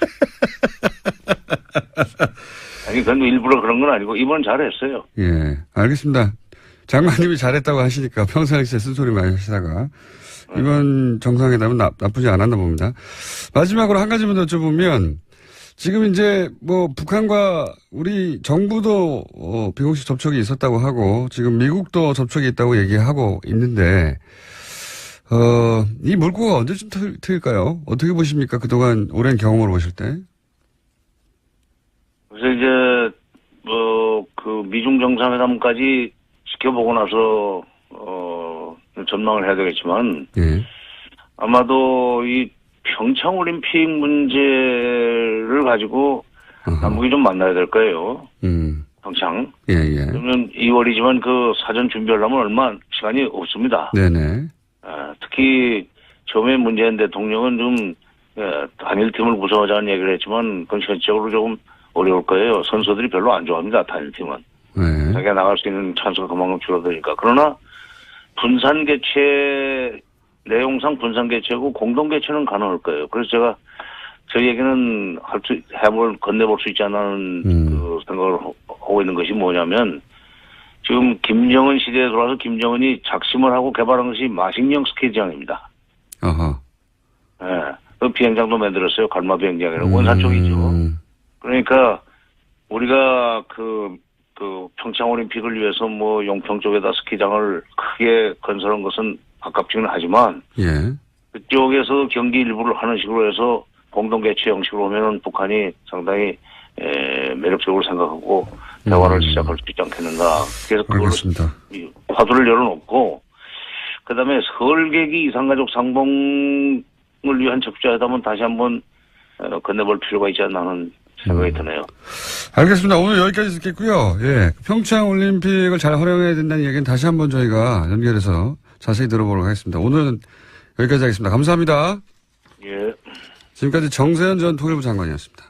아니, 그건 일부러 그런 건 아니고, 이번 잘했어요. 예, 알겠습니다. 장관님이 잘했다고 하시니까 평상시에 쓴소리 많이 하시다가 이번 정상회담은 나쁘지 않았나 봅니다. 마지막으로 한 가지만 더 여쭤보면 지금 이제 뭐 북한과 우리 정부도 비공식 접촉이 있었다고 하고 지금 미국도 접촉이 있다고 얘기하고 있는데 이 물꼬가 언제쯤 트일까요? 어떻게 보십니까? 그동안 오랜 경험을 보실 때. 그래서 이제 그 미중 정상회담까지 지켜보고 나서 전망을 해야 되겠지만 예. 아마도 이 평창 올림픽 문제를 가지고 남북이 좀 만나야 될 거예요. 평창. 예, 예. 그러면 2월이지만 그 사전 준비하려면 얼마 시간이 없습니다. 네네. 특히 처음에 문재인 대통령은 좀 단일팀을 구성하자는 얘기를 했지만 그건 현실적으로 조금 어려울 거예요. 선수들이 별로 안 좋아합니다. 단일팀은. 네. 자기가 나갈 수 있는 찬스가 그만큼 줄어드니까. 그러나 분산 개최 내용상 분산 개최고 공동 개최는 가능할 거예요. 그래서 제가 저희 얘기는 건네볼 수 있지 않는 그 생각을 하고 있는 것이 뭐냐면 지금 김정은 시대에 들어와서 김정은이 작심을 하고 개발한 것이 마식령 스키장입니다. 어허. 예. 그 비행장도 만들었어요. 갈마 비행장이라고 원산 쪽이죠. 그러니까 우리가 그 평창 올림픽을 위해서 뭐 용평 쪽에다 스키장을 크게 건설한 것은 아깝지는 하지만 예. 그쪽에서 경기 일부를 하는 식으로 해서 공동 개최 형식으로 오면은 북한이 상당히 매력적으로 생각하고 대화를 시작할 수 있지 않겠는가. 그래서 그걸로 알겠습니다. 화두를 열어놓고 그다음에 설계기 이산가족 상봉을 위한 적자회담은 다시 한번 건네볼 필요가 있지 않나 하는 생각이 드네요. 알겠습니다. 오늘 여기까지 듣겠고요. 예. 평창 올림픽을 잘 활용해야 된다는 얘기는 다시 한번 저희가 연결해서 자세히 들어보도록 하겠습니다. 오늘은 여기까지 하겠습니다. 감사합니다. 예. 지금까지 정세현 전 통일부 장관이었습니다.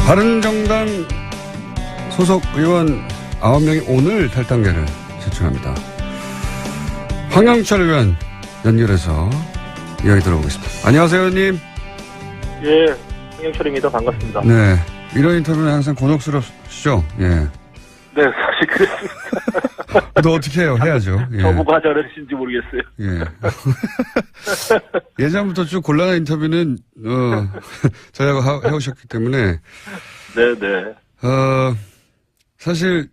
바른정당 소속 의원 9명이 오늘 탈당계를 제출합니다. 황영철 의원 연결해서 이야기 들어보겠습니다. 안녕하세요, 의원님. 예, 황영철입니다. 반갑습니다. 네. 이런 인터뷰는 항상 곤혹스럽시죠? 예. 네, 사실 그랬습니다. 또 어떻게 해요? 해야죠. 예. 저보고 하자는지 모르겠어요. 예. 예전부터 쭉 곤란한 인터뷰는, 저희하고 해오셨기 때문에. 네네. 사실,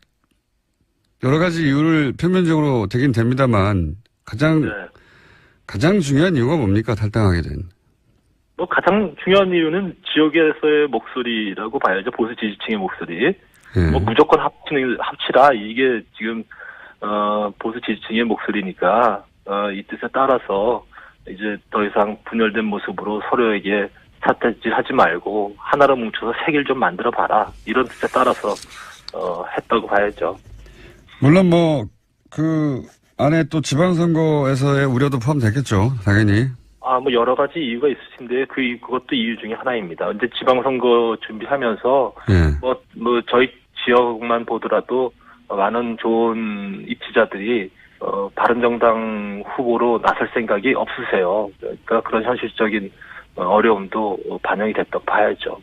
여러 가지 이유를 표면적으로 되긴 됩니다만, 가장 중요한 이유가 뭡니까? 탈당하게 된. 뭐 가장 중요한 이유는 지역에서의 목소리라고 봐야죠. 보수 지지층의 목소리. 예. 뭐 무조건 합치라. 이게 지금, 보수 지지층의 목소리니까, 이 뜻에 따라서 이제 더 이상 분열된 모습으로 서로에게 삿대질 하지 말고 하나로 뭉쳐서 색을 좀 만들어 봐라. 이런 뜻에 따라서, 했다고 봐야죠. 물론 그 안에 또 지방선거에서의 우려도 포함되겠죠. 당연히. 뭐 여러 가지 이유가 있으신데 그것도 이유 중에 하나입니다. 근데 지방선거 준비하면서 예. 저희 지역만 보더라도 많은 좋은 입지자들이 바른정당 후보로 나설 생각이 없으세요. 그러니까 그런 현실적인 어려움도 반영이 됐다고 봐야죠.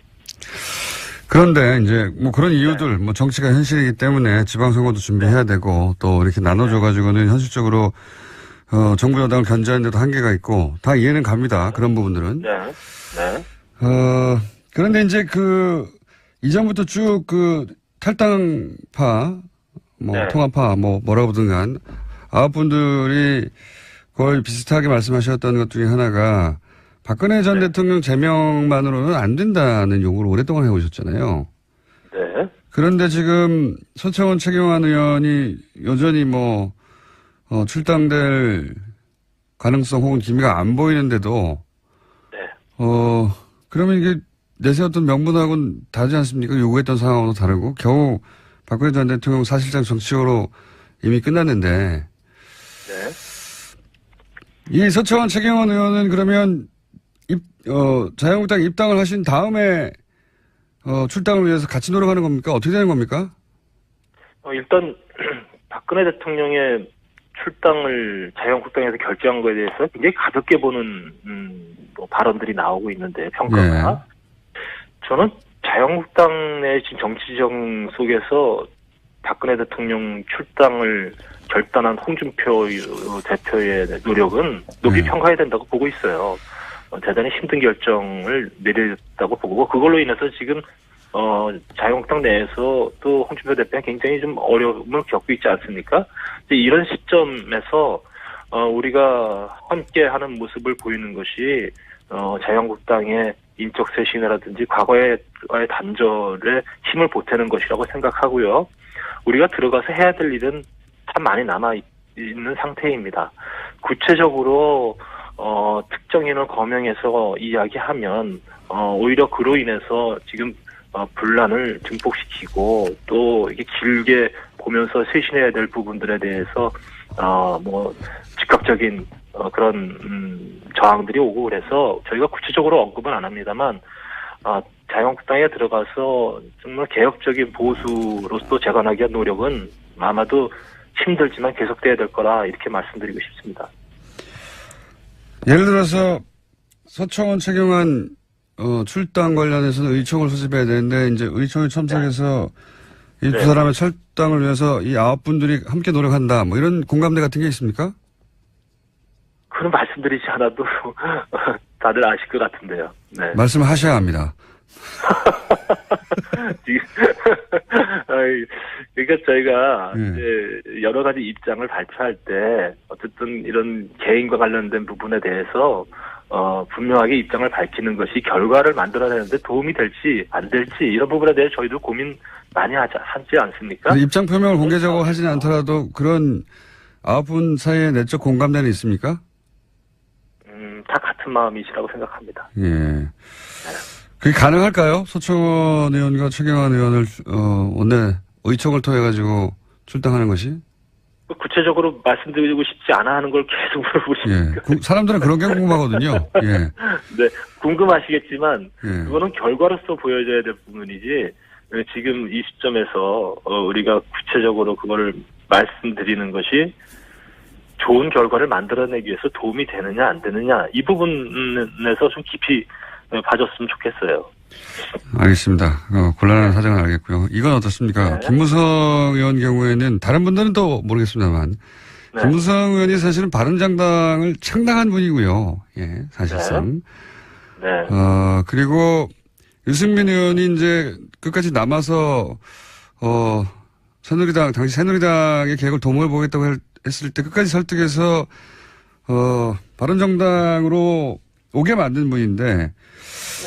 그런데 이제 그런 이유들 정치가 현실이기 때문에 지방선거도 준비해야 되고 또 이렇게 나눠줘가지고는 현실적으로 정부 여당을 견제하는데도 한계가 있고 다 이해는 갑니다. 그런 부분들은. 네. 네. 그런데 이제 이전부터 쭉 탈당파, 네. 통합파, 뭐라고 보든 간 9분들이 거의 비슷하게 말씀하셨던 것 중에 하나가 박근혜 전 대통령 제명만으로는 안 된다는 요구를 오랫동안 해오셨잖아요. 네. 그런데 지금 서청원 최경환 의원이 여전히 출당될 가능성 혹은 기미가 안 보이는데도, 네. 그러면 이게 내세웠던 명분하고는 다르지 않습니까? 요구했던 상황하고도 다르고, 겨우 박근혜 전 대통령 사실상 정치적으로 이미 끝났는데, 네. 이 서청원 최경환 의원은 그러면 자유한국당 입당을 하신 다음에, 출당을 위해서 같이 노력하는 겁니까? 어떻게 되는 겁니까? 일단, 박근혜 대통령의 출당을 자유한국당에서 결정한 거에 대해서 굉장히 가볍게 보는 뭐 발언들이 나오고 있는데 평가가 저는 자유한국당 내 지금 정치정 속에서 박근혜 대통령 출당을 결단한 홍준표 대표의 노력은 높이 평가해야 된다고 보고 있어요. 대단히 힘든 결정을 내렸다고 보고 그걸로 인해서 지금 자유한국당 내에서 또 홍준표 대표는 굉장히 좀 어려움을 겪고 있지 않습니까? 이런 시점에서 우리가 함께하는 모습을 보이는 것이 자유한국당의 인적 쇄신이라든지 과거의 단절에 힘을 보태는 것이라고 생각하고요. 우리가 들어가서 해야 될 일은 참 많이 남아있는 상태입니다. 구체적으로 특정인을 거명해서 이야기하면 오히려 그로 인해서 지금 분란을 증폭시키고 또 이게 길게 보면서 쇄신해야 될 부분들에 대해서 뭐 즉각적인 그런 저항들이 오고 그래서 저희가 구체적으로 언급은 안 합니다만 자유한국당에 들어가서 정말 개혁적인 보수로서 재건하기 위한 노력은 아마도 힘들지만 계속돼야 될 거라 이렇게 말씀드리고 싶습니다. 예를 들어서 서청원 최경환 출당 관련해서는 의총을 소집해야 되는데 이제 의총에 참석해서 이 두 사람의 철당을 위해서 이 9분들이 함께 노력한다 뭐 이런 공감대 같은 게 있습니까? 그런 말씀드리지 않아도 다들 아실 것 같은데요. 네. 말씀하셔야 합니다. 그러니까 저희가 이제 여러 가지 입장을 발표할 때 어쨌든 이런 개인과 관련된 부분에 대해서 분명하게 입장을 밝히는 것이 결과를 만들어내는데 도움이 될지 안 될지 이런 부분에 대해 저희도 고민 많이 하지 않습니까? 입장 표명을 공개적으로 하지는 않더라도 그런 9분 사이에 내적 공감대는 있습니까? 다 같은 마음이시라고 생각합니다. 예. 그게 가능할까요? 서청원 의원과 최경환 의원을 원내 의총을 통해 가지고 출당하는 것이? 구체적으로 말씀드리고 싶지 않아 하는 걸 계속 물어보시니까. 예. 사람들은 그런 게 궁금하거든요. 예. 네, 궁금하시겠지만 예. 그거는 결과로서 보여져야 될 부분이지 지금 이 시점에서 우리가 구체적으로 그거를 말씀드리는 것이 좋은 결과를 만들어내기 위해서 도움이 되느냐 안 되느냐 이 부분에서 좀 깊이 봐줬으면 좋겠어요. 알겠습니다. 곤란한 사정은 알겠고요. 이건 어떻습니까? 네. 김무성 의원 경우에는 다른 분들은 또 모르겠습니다만 네. 김무성 의원이 사실은 바른정당을 창당한 분이고요. 예, 사실상. 네. 그리고 유승민 의원이 이제 끝까지 남아서 당시 새누리당의 계획을 도모해 보겠다고 했을 때 끝까지 설득해서 바른정당으로 오게 만든 분인데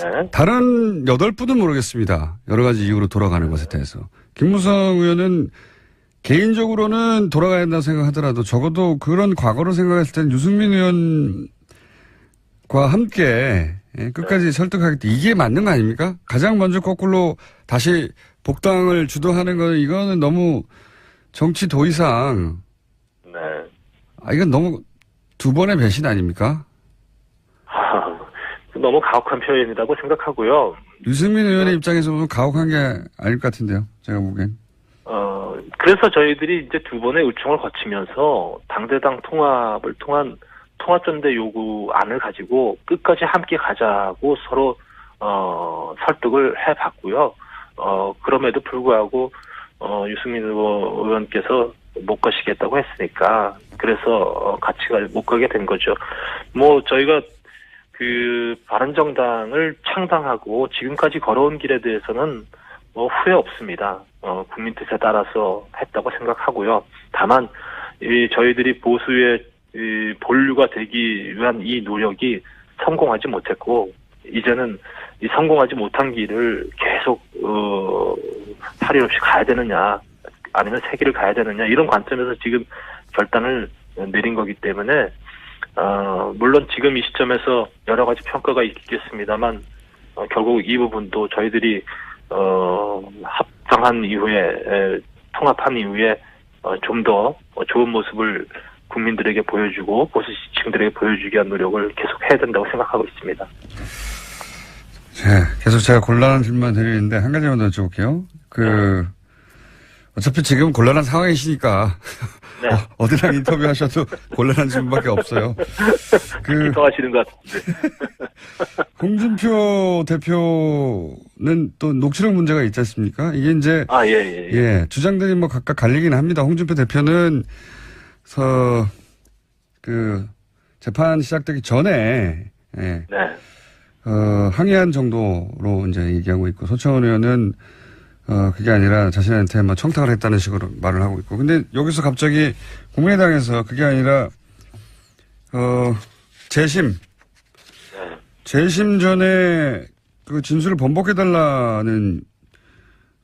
네. 다른 8분은 모르겠습니다. 여러 가지 이유로 돌아가는 것에 대해서. 김무성 의원은 개인적으로는 돌아가야 한다고 생각하더라도 적어도 그런 과거로 생각했을 때는 유승민 의원과 함께 끝까지 설득하겠다. 이게 맞는 거 아닙니까? 가장 먼저 거꾸로 다시 복당을 주도하는 거는 이거는 너무 정치 도의상 이건 너무 두 번의 배신 아닙니까? 너무 가혹한 표현이라고 생각하고요. 유승민 의원의 입장에서 보면 가혹한 게 아닐 것 같은데요. 제가 보기엔. 그래서 저희들이 이제 두 번의 의총을 거치면서 당대당 통합을 통한 통합전대 요구안을 가지고 끝까지 함께 가자고 서로 설득을 해봤고요. 그럼에도 불구하고 유승민 의원께서 못 가시겠다고 했으니까 그래서 같이 못 가게 된 거죠. 뭐 저희가 그 바른정당을 창당하고 지금까지 걸어온 길에 대해서는 뭐 후회 없습니다. 국민 뜻에 따라서 했다고 생각하고요. 다만 저희들이 보수의 본류가 되기 위한 이 노력이 성공하지 못했고 이제는 이 성공하지 못한 길을 계속 탈일 없이 가야 되느냐 아니면 새 길을 가야 되느냐 이런 관점에서 지금 결단을 내린 거기 때문에 물론 지금 이 시점에서 여러 가지 평가가 있겠습니다만 결국 이 부분도 저희들이 합당한 이후에 통합한 이후에 좀 더 좋은 모습을 국민들에게 보여주고 보수 지층들에게 보여주기 위한 노력을 계속 해야 된다고 생각하고 있습니다. 네, 계속 제가 곤란한 질문만 드리는데 한 가지만 더 여쭤볼게요. 어차피 지금 곤란한 상황이시니까. 네. 어디랑 인터뷰하셔도 곤란한 질문밖에 없어요. 기뻐하시는 것 같은데. 홍준표 대표는 또 녹취록 문제가 있지 않습니까? 이게 이제. 예. 주장들이 뭐 각각 갈리긴 합니다. 홍준표 대표는, 재판 시작되기 전에, 예. 네. 항의한 정도로 이제 얘기하고 있고, 소청원 의원은, 그게 아니라 자신한테 뭐 청탁을 했다는 식으로 말을 하고 있고. 근데 여기서 갑자기 국민의당에서 그게 아니라, 재심 전에 그 진술을 번복해달라는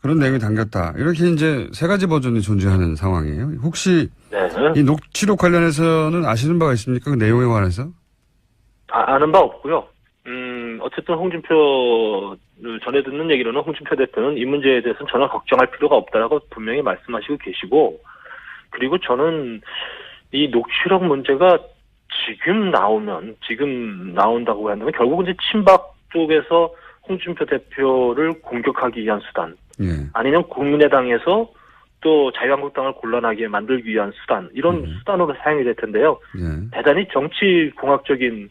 그런 내용이 담겼다. 이렇게 이제 세 가지 버전이 존재하는 상황이에요. 혹시 네. 이 녹취록 관련해서는 아시는 바가 있습니까? 그 내용에 관해서? 아는 바 없고요. 어쨌든 홍준표 전에 듣는 얘기로는 홍준표 대표는 이 문제에 대해서는 전혀 걱정할 필요가 없다라고 분명히 말씀하시고 계시고, 그리고 저는 이 녹취록 문제가 지금 나온다고 한다면 결국은 이제 친박 쪽에서 홍준표 대표를 공격하기 위한 수단, 예. 아니면 국민의당에서 또 자유한국당을 곤란하게 만들기 위한 수단, 이런 수단으로 사용이 될 텐데요. 예. 대단히 정치공학적인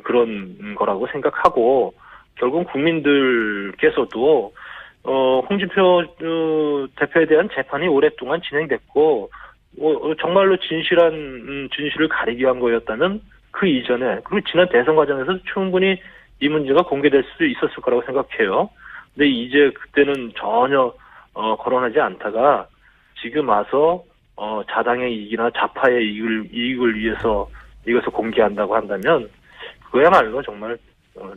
그런 거라고 생각하고, 결국 국민들께서도 홍준표 대표에 대한 재판이 오랫동안 진행됐고, 정말로 진실을 가리기 위한 거였다면 그 이전에, 그리고 지난 대선 과정에서 충분히 이 문제가 공개될 수 있었을 거라고 생각해요. 근데 이제 그때는 전혀 거론하지 않다가 지금 와서 자당의 이익이나 좌파의 이익을 위해서 이것을 공개한다고 한다면 그야말로 정말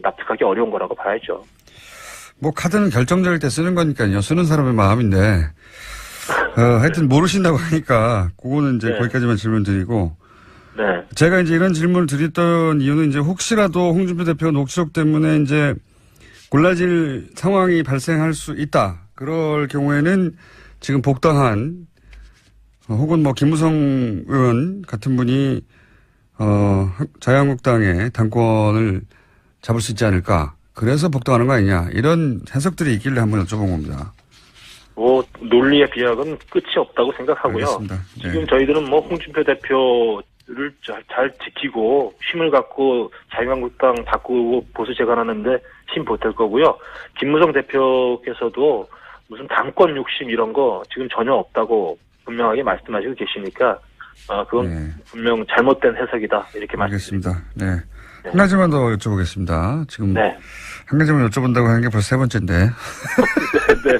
납득하기 어려운 거라고 봐야죠. 뭐 카드는 결정적일 때 쓰는 거니까요. 쓰는 사람의 마음인데 하여튼 모르신다고 하니까 그거는 이제 네. 거기까지만 질문 드리고, 네. 제가 이제 이런 질문을 드렸던 이유는 이제 혹시라도 홍준표 대표 녹취록 때문에 이제 골라질 상황이 발생할 수 있다. 그럴 경우에는 지금 복당한 혹은 뭐 김무성 의원 같은 분이 자유한국당의 당권을 잡을 수 있지 않을까. 그래서 복당하는 거 아니냐. 이런 해석들이 있길래 한번 여쭤본 겁니다. 논리의 비약은 끝이 없다고 생각하고요. 알겠습니다. 네. 지금 저희들은 뭐 홍준표 대표를 잘 지키고 힘을 갖고 자유한국당 바꾸고 보수 재건하는데 힘 보탤 거고요. 김무성 대표께서도 무슨 당권 욕심 이런 거 지금 전혀 없다고 분명하게 말씀하시고 계시니까 그건 네. 분명 잘못된 해석이다 이렇게 말씀드립니다. 알겠습니다. 네. 한 가지만 더 여쭤보겠습니다. 지금 네. 한 가지만 여쭤본다고 하는 게 벌써 세 번째인데. 네.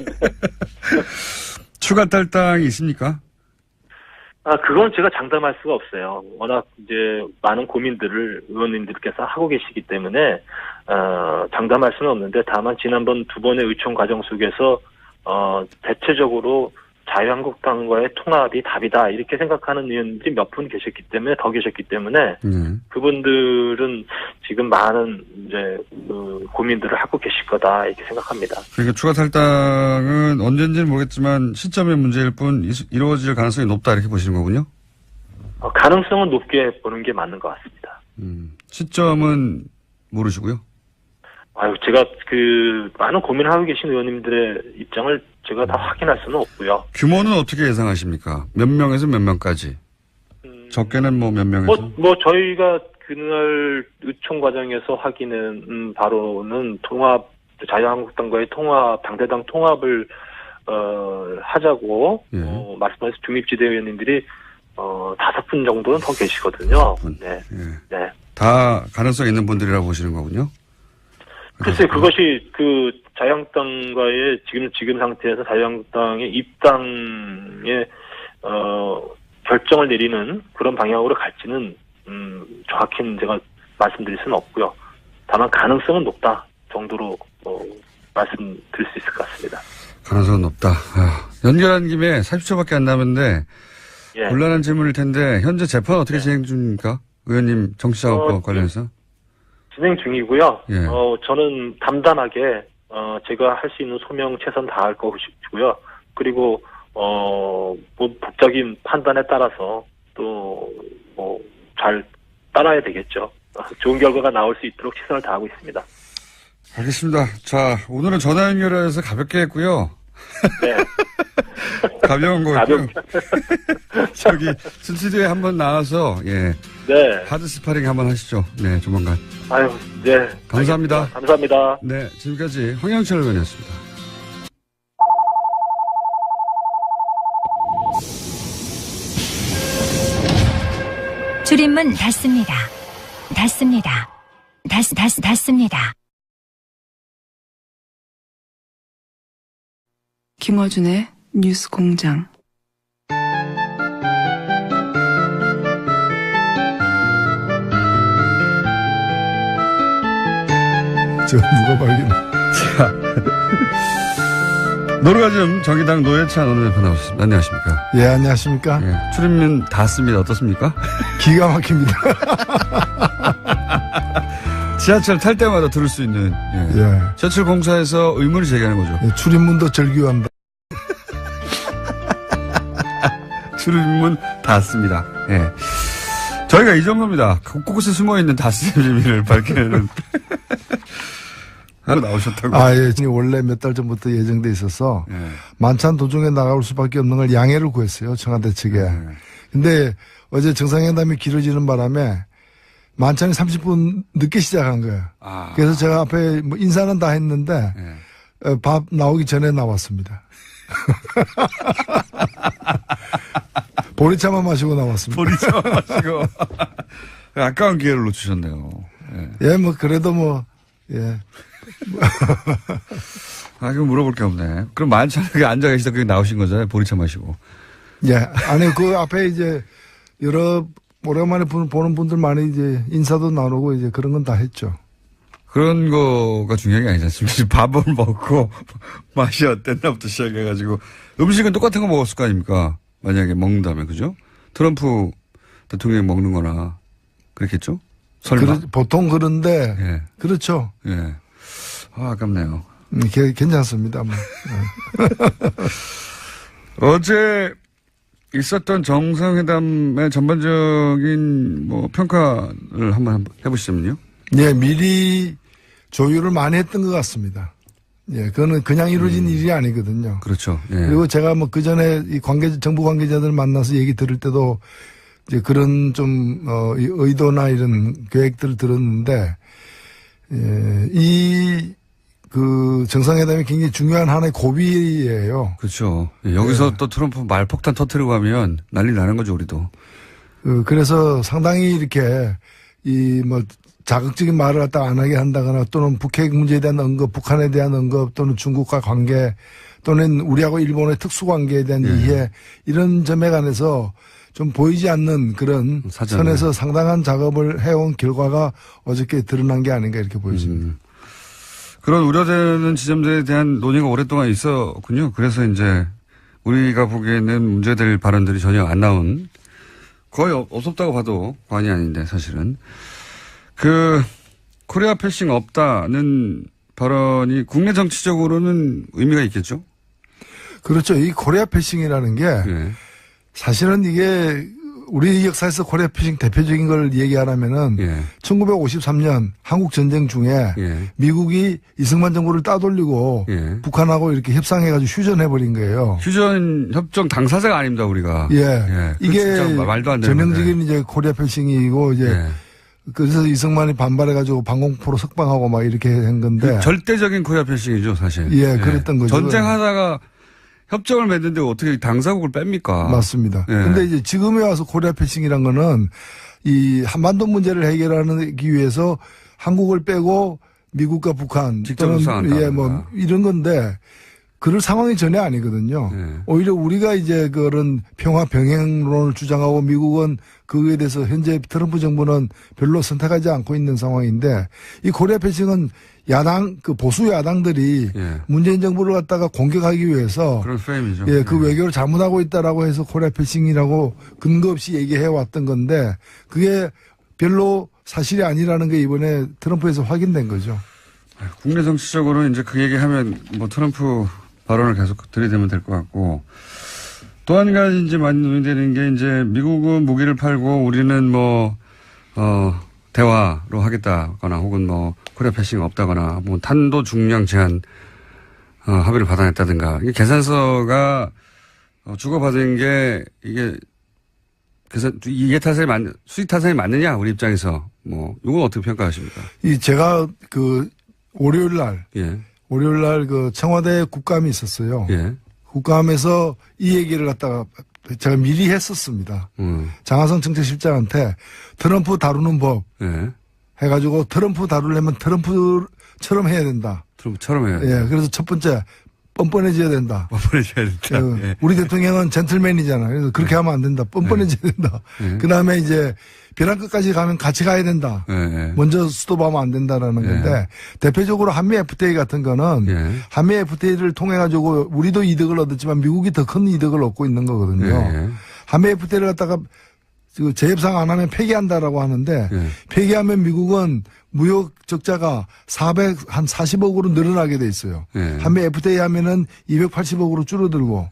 추가 탈당이 있습니까? 그건 제가 장담할 수가 없어요. 워낙 이제 많은 고민들을 의원님들께서 하고 계시기 때문에 장담할 수는 없는데, 다만 지난번 두 번의 의총 과정 속에서 대체적으로 자유한국당과의 통합이 답이다 이렇게 생각하는 의원들이 몇 분 계셨기 때문에 그분들은 지금 많은 이제 고민들을 하고 계실 거다 이렇게 생각합니다. 그러니까 추가 탈당은 언제인지는 모르겠지만 시점의 문제일 뿐 이루어질 가능성이 높다 이렇게 보시는 거군요. 가능성은 높게 보는 게 맞는 것 같습니다. 시점은 모르시고요. 제가 많은 고민을 하고 계신 의원님들의 입장을 제가 다 확인할 수는 없고요. 규모는 어떻게 예상하십니까? 몇 명에서 몇 명까지? 적게는 뭐 몇 명에서? 저희가 그날 의총 과정에서 확인은 바로는 자유한국당과의 당대당 통합을 하자고 예. 말씀하신 중립지대 의원님들이 5분 정도는 더 계시거든요. 5분. 네. 예. 네. 다 가능성 있는 분들이라고 보시는 거군요. 글쎄, 그것이 자유한국당과의 지금 상태에서 자유한국당의 입당의 결정을 내리는 그런 방향으로 갈지는 정확히는 제가 말씀드릴 수는 없고요. 다만 가능성은 높다 정도로 말씀드릴 수 있을 것 같습니다. 가능성은 높다. 연결한 김에 40초밖에 안 남았는데 예. 곤란한 질문일 텐데 현재 재판 어떻게 진행 중입니까? 의원님 정치자금법 관련해서. 진행 중이고요. 예. 저는 담담하게 제가 할 수 있는 소명 최선 다할 것이고요. 그리고 뭐 법적인 판단에 따라서 또 잘 따라야 되겠죠. 좋은 결과가 나올 수 있도록 최선을 다하고 있습니다. 알겠습니다. 자, 오늘은 전화 연결해서 가볍게 했고요. 네. 가벼운 거였고요. 저기 스튜디오에 한번 나와서 예. 네. 하드 스파링 한번 하시죠. 네, 조만간. 아유, 네. 감사합니다. 알겠습니다. 감사합니다. 네, 지금까지 황영철 의원이었습니다. 줄임문 닫습니다. 닫습니다. 닫습니다. 김어준의 뉴스 공장. 저 누가 발견? 자, 노르가즘 정의당 노회찬 원내대표 나오셨습니다. 안녕하십니까? 예, 안녕하십니까? 예, 출입문 닫습니다. 어떻습니까? 기가 막힙니다. 지하철 탈 때마다 들을 수 있는 예. 예. 지하철 공사에서 의문을 제기하는 거죠. 예, 출입문도 절규한다. 출입문 닫습니다. 예. 저희가 이 정도입니다. 곳곳에 숨어있는 닫습 비밀을 밝히는 하고 나오셨다고. 아, 예. 원래 몇 달 전부터 예정돼 있어서 예. 만찬 도중에 나갈 수밖에 없는 걸 양해를 구했어요. 청와대 측에. 근데 어제 정상회담이 길어지는 바람에 만찬이 30분 늦게 시작한 거예요. 아. 그래서 제가 앞에 뭐 인사는 다 했는데 예. 밥 나오기 전에 나왔습니다. 보리차만 마시고 나왔습니다. 보리차 마시고. 아까운 기회를 놓치셨네요. 예. 예, 뭐 그래도 뭐 예. 아, 그럼 물어볼 게 없네. 그럼 만찬에 앉아 계시다 그게 나오신 거잖아요. 보리차 마시고. 예. 아니, 그 앞에 이제 여러 오랜만에 보는 분들 많이 이제 인사도 나누고 이제 그런 건 다 했죠. 그런 거가 중요한 게 아니지 않습니까? 밥을 먹고 맛이 어땠나부터 시작해가지고 음식은 똑같은 거 먹었을 거 아닙니까? 만약에 먹는다면, 그죠? 트럼프 대통령이 먹는 거나 그랬겠죠? 설마? 보통 그런데 예. 그렇죠. 예. 아, 아깝네요. 괜찮습니다. 뭐. 어제 있었던 정상회담의 전반적인 뭐 평가를 한번 해보시면요. 예, 미리 조율을 많이 했던 것 같습니다. 예, 그거는 그냥 이루어진 일이 아니거든요. 그렇죠. 예. 그리고 제가 뭐 그 전에 이 정부 관계자들 만나서 얘기 들을 때도 이제 그런 좀, 이 의도나 이런 계획들을 들었는데, 예, 그 정상회담이 굉장히 중요한 하나의 고비예요. 그렇죠. 예, 여기서 또 트럼프 말폭탄 터뜨리고 하면 난리 나는 거죠, 우리도. 그래서 상당히 이렇게 이 뭐 자극적인 말을 갖다 안 하게 한다거나 또는 북핵 문제에 대한 언급, 북한에 대한 언급 또는 중국과 관계 또는 우리하고 일본의 특수관계에 대한 이해 이런 점에 관해서 좀 보이지 않는 그런 사전에. 선에서 상당한 작업을 해온 결과가 어저께 드러난 게 아닌가 이렇게 보여집니다. 그런 우려되는 지점들에 대한 논의가 오랫동안 있었군요. 그래서 이제 우리가 보기에는 문제될 발언들이 전혀 안 나온 거의 없었다고 봐도 과언이 아닌데 사실은 그 코리아 패싱 없다는 발언이 국내 정치적으로는 의미가 있겠죠? 그렇죠. 이 코리아 패싱이라는 게 예. 사실은 이게 우리 역사에서 코리아 패싱 대표적인 걸 얘기하라면은 예. 1953년 한국 전쟁 중에 예. 미국이 이승만 정부를 따돌리고 예. 북한하고 이렇게 협상해가지고 휴전해버린 거예요. 휴전 협정 당사자가 아닙니다, 우리가. 예. 이게 진짜 말도 안 되는 전형적인 건데. 이제 코리아 패싱이고 이제 예. 그래서 이승만이 반발해가지고 방공포로 석방하고 막 이렇게 한 건데. 그 절대적인 코리아 패싱이죠, 사실. 예, 그랬던 거죠. 전쟁하다가 협정을 맺는데 어떻게 당사국을 뺍니까? 맞습니다. 예. 근데 이제 지금에 와서 코리아 패싱이란 거는 이 한반도 문제를 해결하기 위해서 한국을 빼고 미국과 북한 직접 또는 협상한다. 예, 뭐 이런 건데 그럴 상황이 전혀 아니거든요. 예. 오히려 우리가 이제 그런 평화 병행론을 주장하고 미국은 그거에 대해서 현재 트럼프 정부는 별로 선택하지 않고 있는 상황인데 이 코리아 패싱은 야당 그 보수 야당들이 예. 문재인 정부를 갖다가 공격하기 위해서 그런 프레임이죠. 예, 그 외교를 잘못하고 있다라고 해서 코리아 패싱이라고 근거 없이 얘기해 왔던 건데 그게 별로 사실이 아니라는 게 이번에 트럼프에서 확인된 거죠. 국내 정치적으로는 이제 그 얘기하면 뭐 트럼프 발언을 계속 들이대면 될 것 같고 또 한 가지 이제 많이 논의되는 게 이제 미국은 무기를 팔고 우리는 뭐 대화로 하겠다거나 혹은 뭐 코리아 패싱 없다거나 뭐 탄도 중량 제한 합의를 받아냈다든가 이게 계산서가 주고받은 게 그래서 이게 수익 타산이 맞느냐 우리 입장에서 뭐 이건 어떻게 평가하십니까? 제가 월요일 날 예. 그 청와대 국감이 있었어요. 예. 국감에서 이 얘기를 갖다가 제가 미리 했었습니다. 장하성 정책실장한테 트럼프 다루는 법 예. 해가지고 트럼프 다루려면 트럼프처럼 해야 된다. 트럼프처럼 해야 된다. 예. 그래서 첫 번째 뻔뻔해져야 된다. 뻔뻔해져야 된다. 예. 우리 대통령은 젠틀맨이잖아요. 그래서 그렇게 하면 안 된다. 뻔뻔해져야 된다. 그 다음에 이제 벼랑 끝까지 가면 같이 가야 된다. 먼저 스톱하면 안 된다라는 건데 대표적으로 한미 FTA 같은 거는 한미 FTA를 통해 가지고 우리도 이득을 얻었지만 미국이 더 큰 이득을 얻고 있는 거거든요. 한미 FTA를 갖다가 재협상 안 하면 폐기한다라고 하는데 폐기하면 미국은 무역 적자가 40억으로 늘어나게 돼 있어요. 한미 FTA 하면은 280억으로 줄어들고.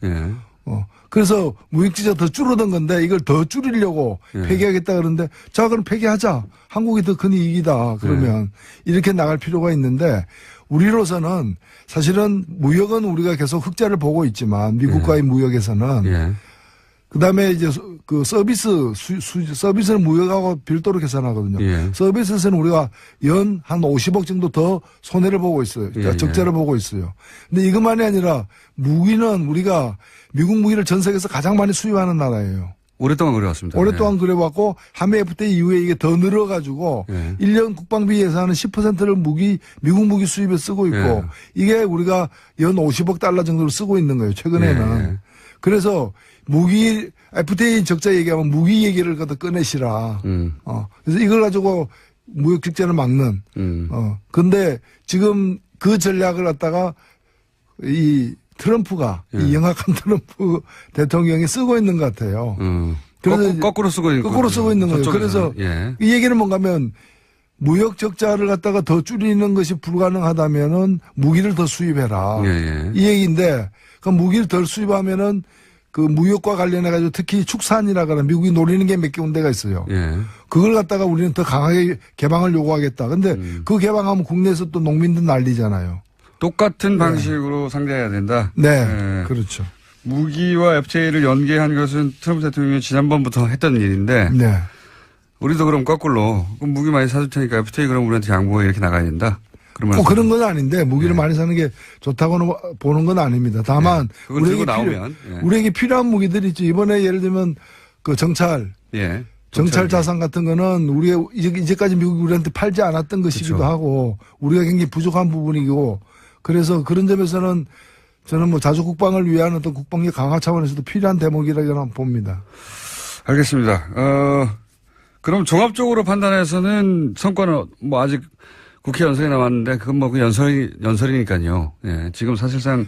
그래서 무역지가 더 줄어든 건데 이걸 더 줄이려고 폐기하겠다 그러는데 자 그럼 폐기하자. 한국이 더 큰 이익이다. 그러면 이렇게 나갈 필요가 있는데 우리로서는 사실은 무역은 우리가 계속 흑자를 보고 있지만 미국과의 무역에서는 그다음에 이제 그 서비스는 무역하고 별도로 계산하거든요. 서비스에서는 우리가 연 한 50억 정도 더 손해를 보고 있어요. 그러니까 적자를 보고 있어요. 근데 이것만이 아니라 무기는 우리가 미국 무기를 전 세계에서 가장 많이 수입하는 나라예요. 오랫동안 그래왔습니다. 오랫동안 그래왔고 한미 FTA 이후에 이게 더 늘어가지고 1년 국방비 예산은 10%를 미국 무기 수입에 쓰고 있고 이게 우리가 연 50억 달러 정도를 쓰고 있는 거예요. 최근에는. 그래서 무기 FTA 적자 얘기하면 무기 얘기를 갖다 꺼내시라. 그래서 이걸 가지고 무역 적자를 막는. 근데 지금 그 전략을 갖다가 이 트럼프가 이 영악한 트럼프 대통령이 쓰고 있는 것 같아요. 그래서 거꾸로 쓰고 있는 거예요. 그래서 이 얘기는 뭔가면 무역 적자를 갖다가 더 줄이는 것이 불가능하다면은 무기를 더 수입해라. 이 얘기인데 그 무기를 덜 수입하면은 그 무역과 관련해 가지고 특히 축산이라거나 미국이 노리는 게 몇 개 군데가 있어요. 그걸 갖다가 우리는 더 강하게 개방을 요구하겠다. 근데 그 개방하면 국내에서 또 농민들 난리잖아요. 똑같은 방식으로 상대해야 된다. 네. 그렇죠. 무기와 FTA를 연계한 것은 트럼프 대통령이 지난번부터 했던 일인데 우리도 그럼 거꾸로 그럼 무기 많이 사줄 테니까 FTA 그럼 우리한테 양보해 이렇게 나가야 된다. 그런 건 아닌데 무기를 많이 사는 게 좋다고 보는 건 아닙니다. 다만 우리에게 필요한 무기들이 있죠. 이번에 예를 들면 그 정찰 자산 같은 거는 우리가 이제까지 미국이 우리한테 팔지 않았던 것이기도 하고 우리가 굉장히 부족한 부분이고 그래서 그런 점에서는 저는 뭐 자주 국방을 위한 어떤 국방력 강화 차원에서도 필요한 대목이라고 봅니다. 알겠습니다. 그럼 종합적으로 판단해서는 성과는 뭐 아직 국회 연설이 남았는데 그건 뭐 그 연설이니까요. 지금 사실상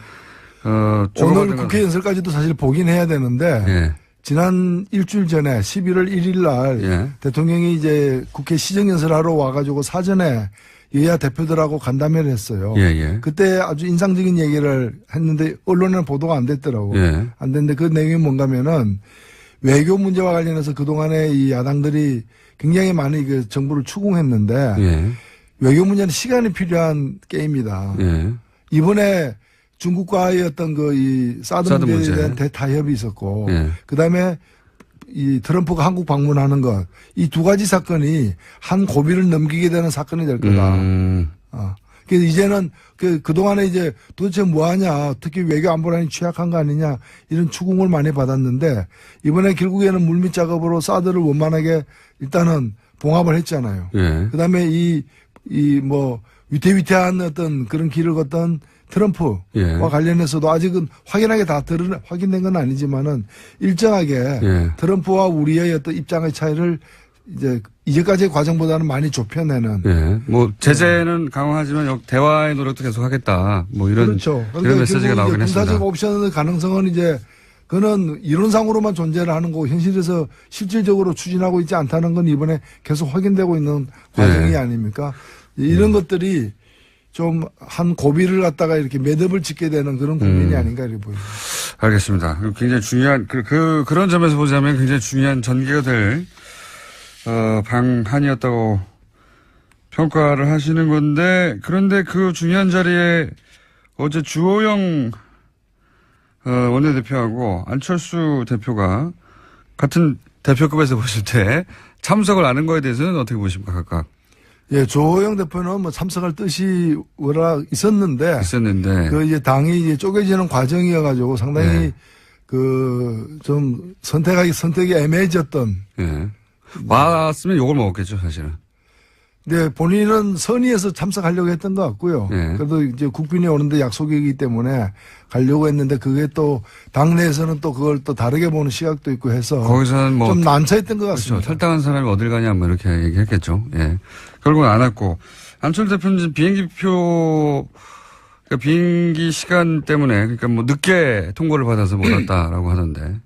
오늘 국회 연설까지도 사실 보긴 해야 되는데 지난 일주일 전에 11월 1일 날 대통령이 이제 국회 시정연설하러 와가지고 사전에 여야 대표들하고 간담회를 했어요. 그때 아주 인상적인 얘기를 했는데 언론에는 보도가 안 됐더라고요. 안 됐는데 그 내용이 뭔가면은 외교 문제와 관련해서 그동안에 이 야당들이 굉장히 많이 그 정부를 추궁했는데 외교 문제는 시간이 필요한 게임이다. 이번에 중국과의 어떤 이 사드 문제에 대한 대타협이 있었고, 그 다음에 이 트럼프가 한국 방문하는 것, 이 두 가지 사건이 한 고비를 넘기게 되는 사건이 될 거다. 그래서 이제는 그동안에 이제 도대체 뭐 하냐, 특히 외교 안보란이 취약한 거 아니냐, 이런 추궁을 많이 받았는데, 이번에 결국에는 물밑 작업으로 사드를 원만하게 일단은 봉합을 했잖아요. 그 다음에 뭐, 위태위태한 어떤 그런 길을 걷던 트럼프와 관련해서도 아직은 확연하게 다 확인된 건 아니지만은 일정하게 트럼프와 우리의 어떤 입장의 차이를 이제까지의 과정보다는 많이 좁혀내는. 뭐 제재는 강화하지만 대화의 노력도 계속 하겠다. 뭐 이런 그렇죠. 이런 메시지가 나오긴 했습니다. 군사적 옵션의 가능성은 그는 이론상으로만 존재를 하는 거고 현실에서 실질적으로 추진하고 있지 않다는 건 이번에 계속 확인되고 있는 과정이 아닙니까? 이런 것들이 좀 한 고비를 갖다가 이렇게 매듭을 짓게 되는 그런 국면이 아닌가 이렇게 보입니다. 알겠습니다. 굉장히 중요한 그런 점에서 보자면 굉장히 중요한 전개가 될 방한이었다고 평가를 하시는 건데 그런데 그 중요한 자리에 어제 주호영 원내대표하고 안철수 대표가 같은 대표급에서 보실 때 참석을 안 한 거에 대해서는 어떻게 보십니까, 각각? 예, 조호영 대표는 뭐 참석할 뜻이 워낙 있었는데. 그 이제 당이 이제 쪼개지는 과정이어가지고 상당히 네. 좀 선택이 애매해졌던. 예. 왔으면 욕을 먹었겠죠, 사실은. 네, 본인은 선의에서 참석하려고 했던 것 같고요. 네. 그래도 이제 국빈이 오는데 약속이기 때문에 가려고 했는데 그게 또 당내에서는 또 그걸 또 다르게 보는 시각도 있고 해서 거기서는 뭐 좀 난처했던 것 그렇죠. 같습니다. 탈당한 사람이 어딜 가냐 뭐 이렇게 얘기했겠죠. 예. 결국은 안 왔고 안철수 대표는 비행기표 그러니까 비행기 시간 때문에 그러니까 뭐 늦게 통보를 받아서 못 왔다라고 하던데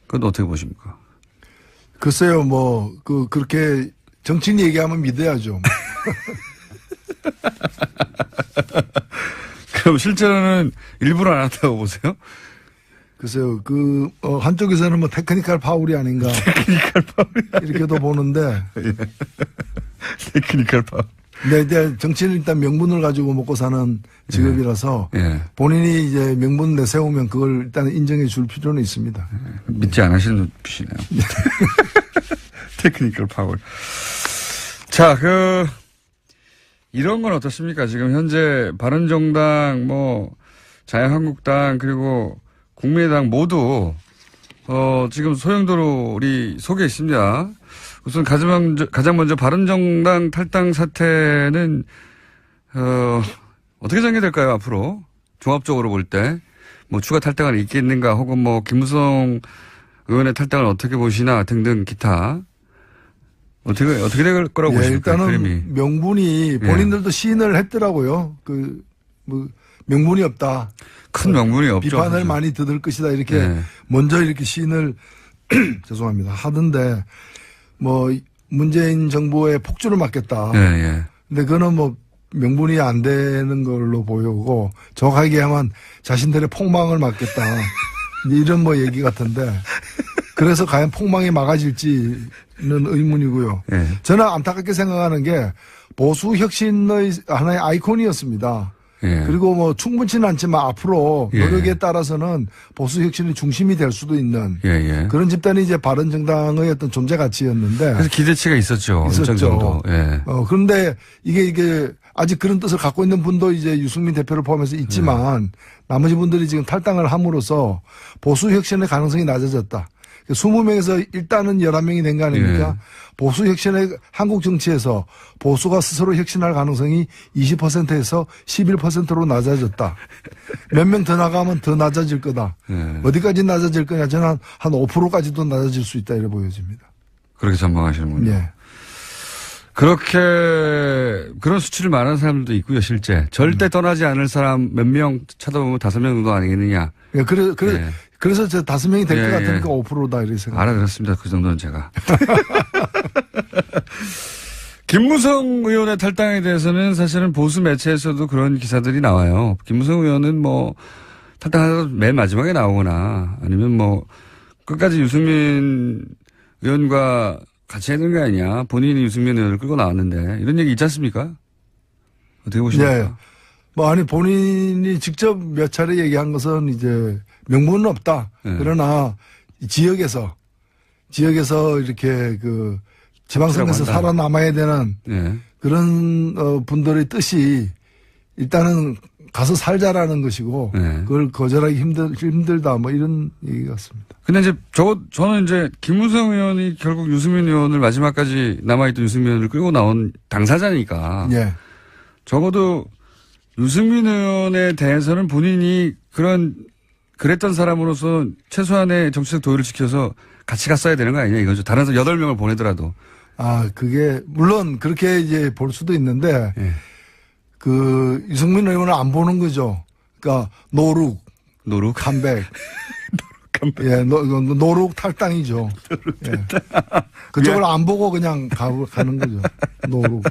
그건 어떻게 보십니까? 글쎄요, 그렇게 정치인 얘기하면 믿어야죠. 그럼 실제로는 일부러 안 왔다고 보세요? 글쎄요, 한쪽에서는 뭐 테크니컬 파울이 아닌가. 테크니컬 파울. 이렇게도 보는데. 예. 테크니컬 파울. 네, 이제 정치는 일단 명분을 가지고 먹고 사는 직업이라서. 예. 본인이 이제 명분 내세우면 그걸 일단 인정해 줄 필요는 있습니다. 믿지 않으시는 눈빛이네요. 테크니컬 파울. 자, 이런 건 어떻습니까? 지금 현재 바른정당, 자유한국당, 그리고 국민의당 모두, 지금 소용돌이 속에 있습니다. 우선 가장 먼저 바른정당 탈당 사태는, 어떻게 전개될까요, 앞으로? 종합적으로 볼 때. 추가 탈당은 있겠는가, 혹은 김무성 의원의 탈당을 어떻게 보시나 등등 기타. 어떻게 될 거라고 보십니까? 일단은 그림이. 명분이 본인들도 시인을 했더라고요. 명분이 없다. 큰 명분이 없죠. 비판을 사실. 많이 듣을 것이다. 이렇게 먼저 이렇게 시인을 죄송합니다. 하던데 문재인 정부의 폭주를 막겠다. 근데 그거는 명분이 안 되는 걸로 보이고 정확하게 하면 자신들의 폭망을 막겠다. 이런 얘기 같은데 그래서 과연 폭망이 막아질지는 의문이고요. 저는 안타깝게 생각하는 게 보수 혁신의 하나의 아이콘이었습니다. 그리고 충분치는 않지만 앞으로 노력에 따라서는 보수 혁신의 중심이 될 수도 있는 그런 집단이 이제 바른정당의 어떤 존재 가치였는데. 그래서 기대치가 있었죠. 있었죠. 그런데 이게 아직 그런 뜻을 갖고 있는 분도 이제 유승민 대표를 포함해서 있지만 나머지 분들이 지금 탈당을 함으로써 보수 혁신의 가능성이 낮아졌다. 20명에서 일단은 11명이 된 거 아닙니까? 보수 혁신의 한국 정치에서 보수가 스스로 혁신할 가능성이 20%에서 11%로 낮아졌다. 몇 명 더 나가면 더 낮아질 거다. 어디까지 낮아질 거냐? 저는 한 5%까지도 낮아질 수 있다. 이래 보여집니다. 그렇게 전망하시는군요. 예. 그런 수치를 말하는 사람들도 있고요, 실제. 절대 떠나지 않을 사람 몇 명 쳐다보면 5명 정도 아니겠느냐. 그래서 저 5명이 될 것 같으니까 5%다 이렇게 생각합니다. 알아들었습니다. 그 정도는 제가. 김무성 의원의 탈당에 대해서는 사실은 보수 매체에서도 그런 기사들이 나와요. 김무성 의원은 탈당하다가 맨 마지막에 나오거나 아니면 끝까지 유승민 의원과 같이 해야 되는 게 아니냐. 본인이 유승민 의원을 끌고 나왔는데 이런 얘기 있지 않습니까? 어떻게 보십니까? 본인이 직접 몇 차례 얘기한 것은 이제 명분은 없다. 그러나 지역에서 이렇게 지방선거에서 살아남아야 되는 그런 분들의 뜻이 일단은 가서 살자라는 것이고 그걸 거절하기 힘들다 이런 얘기 같습니다. 근데 이제 저는 이제 김무성 의원이 결국 유승민 의원을 마지막까지 남아있던 유승민 의원을 끌고 나온 당사자니까 적어도 유승민 의원에 대해서는 본인이 그랬던 사람으로서 최소한의 정치적 도의를 지켜서 같이 갔어야 되는 거 아니냐 이거죠. 다른 사람 8명을 보내더라도. 그게 물론 그렇게 이제 볼 수도 있는데 유승민 의원을 안 보는 거죠. 그러니까 노룩 컴백. 노룩 탈당이죠. 그쪽을 안 보고 그냥 가는 거죠. 노룩.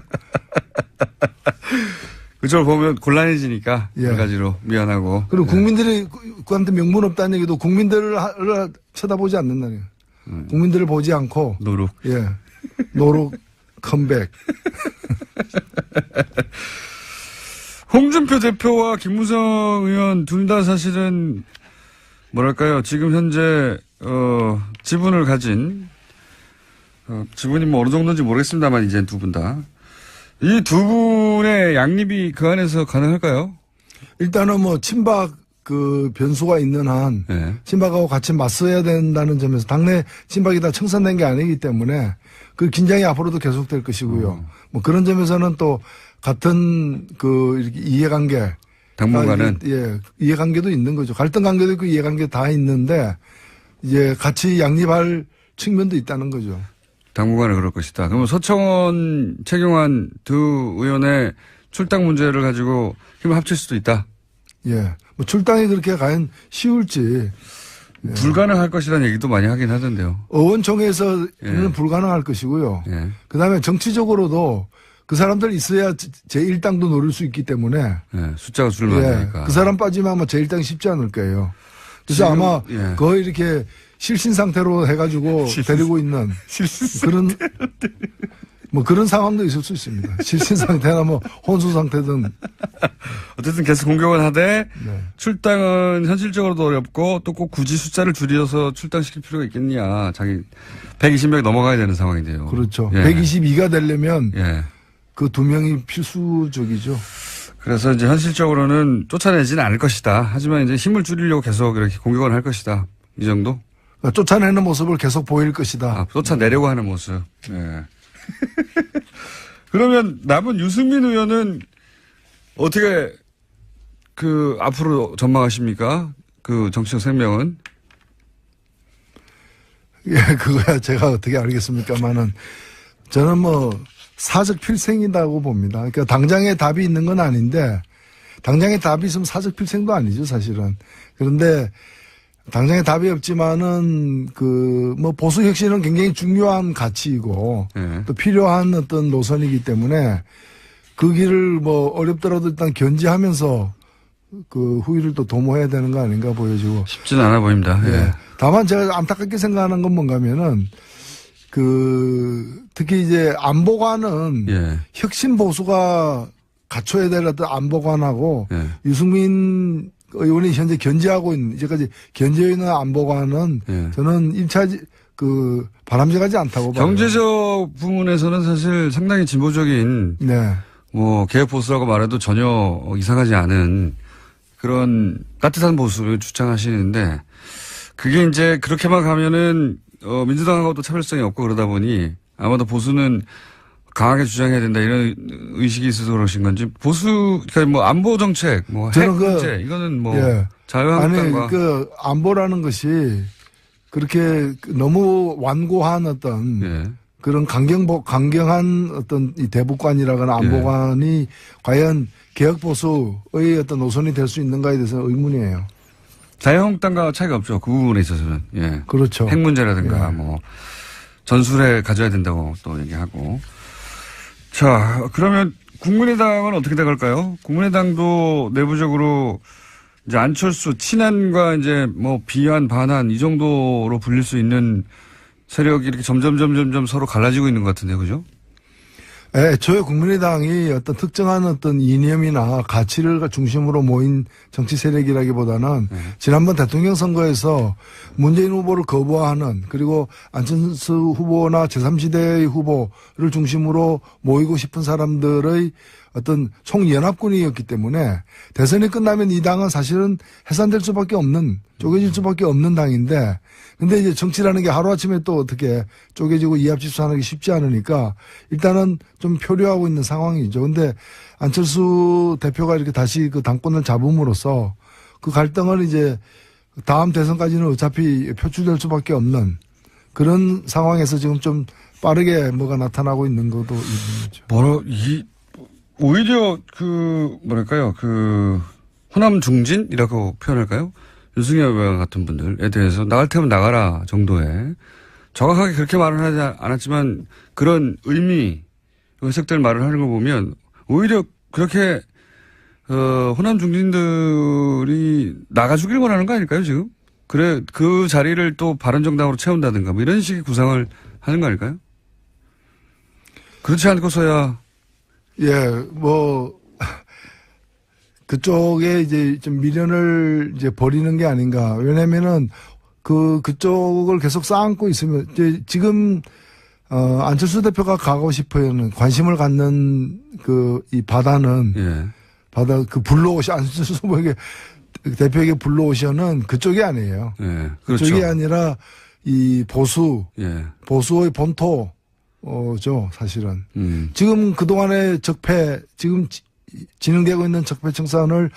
그쪽을 보면 곤란해지니까 여러 가지로 미안하고. 그리고 국민들이 그한테 명분 없다는 얘기도 국민들을 쳐다보지 않는다는 거예요. 국민들을 보지 않고 노룩. 노룩 컴백. 홍준표 대표와 김무성 의원 둘 다 사실은 뭐랄까요. 지금 현재, 지분을 가진, 지분이 뭐 어느 정도인지 모르겠습니다만, 이제 두 분 다. 이 두 분의 양립이 그 안에서 가능할까요? 일단은 뭐 친박 그 변수가 있는 한 네. 친박하고 같이 맞서야 된다는 점에서 당내 친박이 다 청산된 게 아니기 때문에 그 긴장이 앞으로도 계속될 것이고요. 뭐 그런 점에서는 또 같은 그 이렇게 이해관계 당분간은 예, 이해관계도 있는 거죠. 갈등 관계도 있고 이해관계 다 있는데 이제 같이 양립할 측면도 있다는 거죠. 당분간은 그럴 것이다. 그러면 서청원, 최경환 두 의원의 출당 문제를 가지고 힘을 합칠 수도 있다. 예. 뭐 출당이 그렇게 과연 쉬울지. 불가능할 것이라는 얘기도 많이 하긴 하던데요. 의원총회에서는 예. 불가능할 것이고요. 예. 그 다음에 정치적으로도 그 사람들 있어야 제1당도 노릴 수 있기 때문에. 예. 숫자가 줄면 안 예. 되니까. 그 사람 빠지면 아마 제1당이 쉽지 않을 거예요. 그래서 지금, 아마 예. 거의 이렇게 실신 상태로 해가지고 데리고 있는 그런 뭐 그런 상황도 있을 수 있습니다. 실신 상태나 뭐 혼수 상태든. 어쨌든 계속 공격을 하되 네. 출당은 현실적으로도 어렵고 또 꼭 굳이 숫자를 줄여서 출당시킬 필요가 있겠냐. 자기 120명 넘어가야 되는 상황인데요. 그렇죠. 예. 122가 되려면 예. 그 두 명이 필수적이죠. 그래서 이제 현실적으로는 쫓아내지는 않을 것이다. 하지만 이제 힘을 줄이려고 계속 이렇게 공격을 할 것이다. 이 정도? 그러니까 쫓아내는 모습을 계속 보일 것이다. 아, 쫓아내려고 하는 모습. 예. 그러면 남은 유승민 의원은 어떻게 그 앞으로 전망하십니까? 그 정치적 생명은? 예, 그거야 제가 어떻게 알겠습니까만은 저는 뭐 사적 필생이라고 봅니다. 그러니까 당장에 답이 있는 건 아닌데 당장에 답이 있으면 사적 필생도 아니죠, 사실은. 그런데 당장에 답이 없지만은 그 뭐 보수 혁신은 굉장히 중요한 가치이고 예. 또 필요한 어떤 노선이기 때문에 그 길을 뭐 어렵더라도 일단 견지하면서 그 후위를 또 도모해야 되는 거 아닌가 보여지고. 쉽지는 않아 보입니다. 예. 예. 다만 제가 안타깝게 생각하는 건 뭔가면은 그 특히 이제 안보관은 예. 혁신 보수가 갖춰야 될 어떤 안보관하고 예. 유승민 의원이 현재 견제하고 있는 이제까지 견제해 있는 안보관은 예. 저는 그 바람직하지 않다고 봐요. 경제적 부분에서는 사실 상당히 진보적인 네. 뭐 개혁 보수라고 말해도 전혀 이상하지 않은 그런 따뜻한 보수를 주장하시는데 그게 이제 그렇게만 가면은 민주당하고도 차별성이 없고 그러다 보니 아마도 보수는 강하게 주장해야 된다 이런 의식이 있어서 그러신 건지 보수 그러니까 뭐 안보 정책 뭐 핵 문제 이거는 뭐 예. 자유한국당과 아니 그 안보라는 것이 그렇게 너무 완고한 어떤 예. 그런 강경한 어떤 이 대북관이라거나 안보관이 과연 개혁 보수의 어떤 노선이 될 수 있는가에 대해서는 의문이에요. 자유한국당과 차이가 없죠. 그 부분에 있어서는. 예. 그렇죠. 핵 문제라든가 예. 뭐 전술에 가져야 된다고 또 얘기하고. 자, 그러면 국민의당은 어떻게 돼갈까요? 국민의당도 내부적으로 이제 안철수 친한과 이제 뭐 비한 반한 이 정도로 불릴 수 있는 세력이 이렇게 점점 서로 갈라지고 있는 것 같은데, 그죠? 애초에 국민의당이 어떤 특정한 어떤 이념이나 가치를 중심으로 모인 정치 세력이라기보다는 지난번 대통령 선거에서 문재인 후보를 거부하는 그리고 안철수 후보나 제3지대의 후보를 중심으로 모이고 싶은 사람들의 어떤 총연합군이었기 때문에 대선이 끝나면 이 당은 사실은 해산될 수밖에 없는 쪼개질 수밖에 없는 당인데 근데 이제 정치라는 게 하루아침에 또 어떻게 쪼개지고 이합집산하기 쉽지 않으니까 일단은 좀 표류하고 있는 상황이죠. 근데 안철수 대표가 이렇게 다시 그 당권을 잡음으로써 그 갈등은 이제 다음 대선까지는 어차피 표출될 수밖에 없는 그런 상황에서 지금 좀 빠르게 뭐가 나타나고 있는 것도 있는 거죠. 오히려 뭐랄까요, 호남 중진이라고 표현할까요? 유승열 의원 같은 분들에 대해서 나갈 테면 나가라 정도의 정확하게 그렇게 말은 하지 않았지만 그런 의미, 해석될 말을 하는 거 보면 오히려 그렇게, 호남 중진들이 나가주길 원하는 거 아닐까요, 지금? 그래, 그 자리를 또 바른정당으로 채운다든가 뭐 이런 식의 구상을 하는 거 아닐까요? 그렇지 않고서야 예, 그쪽에 이제 좀 미련을 이제 버리는 게 아닌가. 왜냐면은 그쪽을 계속 쌓고 있으면 이제 지금 안철수 대표가 가고 싶어하는 관심을 갖는 이 바다는 예. 바다 불러오시 안철수 후보에게 대표에게 불러오시는 그쪽이 아니에요. 예. 그렇죠. 그쪽이 아니라 이 예. 보수의 본토 죠 사실은. 지금 그동안의 지금 진행되고 있는 적폐 청산을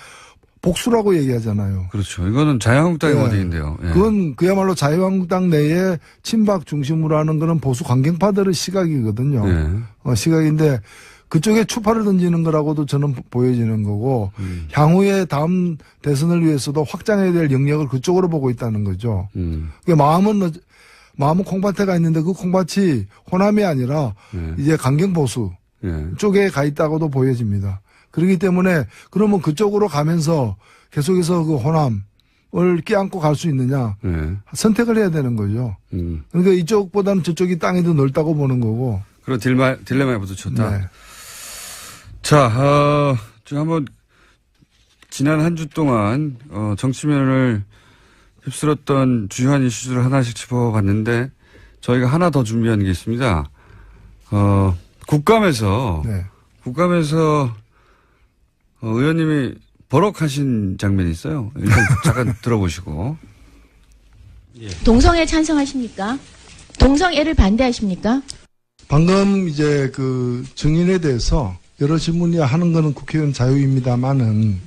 복수라고 얘기하잖아요. 그렇죠. 이거는 자유한국당의 워딩인데요. 예. 그건 그야말로 자유한국당 내에 친박 중심으로 하는 거는 보수 강경파들의 시각이거든요. 예. 시각인데 그쪽에 추파를 던지는 거라고도 저는 보여지는 거고 향후에 다음 대선을 위해서도 확장해야 될 영역을 그쪽으로 보고 있다는 거죠. 그러니까 마음은 콩밭에가 있는데 그 콩밭이 호남이 아니라 이제 강경보수 쪽에 가 있다고도 보여집니다. 그렇기 때문에 그러면 그쪽으로 가면서 계속해서 그 호남을 끼안고 갈 수 있느냐 선택을 해야 되는 거죠. 그러니까 이쪽보다는 저쪽이 땅이 더 넓다고 보는 거고. 그런 딜레마에 부딪혔다. 네. 자, 지금 한번 지난 한 주 동안 정치면을 휩쓸었던 주요한 이슈들을 하나씩 짚어봤는데 저희가 하나 더 준비한 게 있습니다. 국감에서 의원님이 버럭하신 장면이 있어요. 일단 잠깐 들어보시고. 동성애 찬성하십니까? 동성애를 반대하십니까? 방금 이제 그 증인에 대해서 여러 질문이 하는 거는 국회의원 자유입니다만은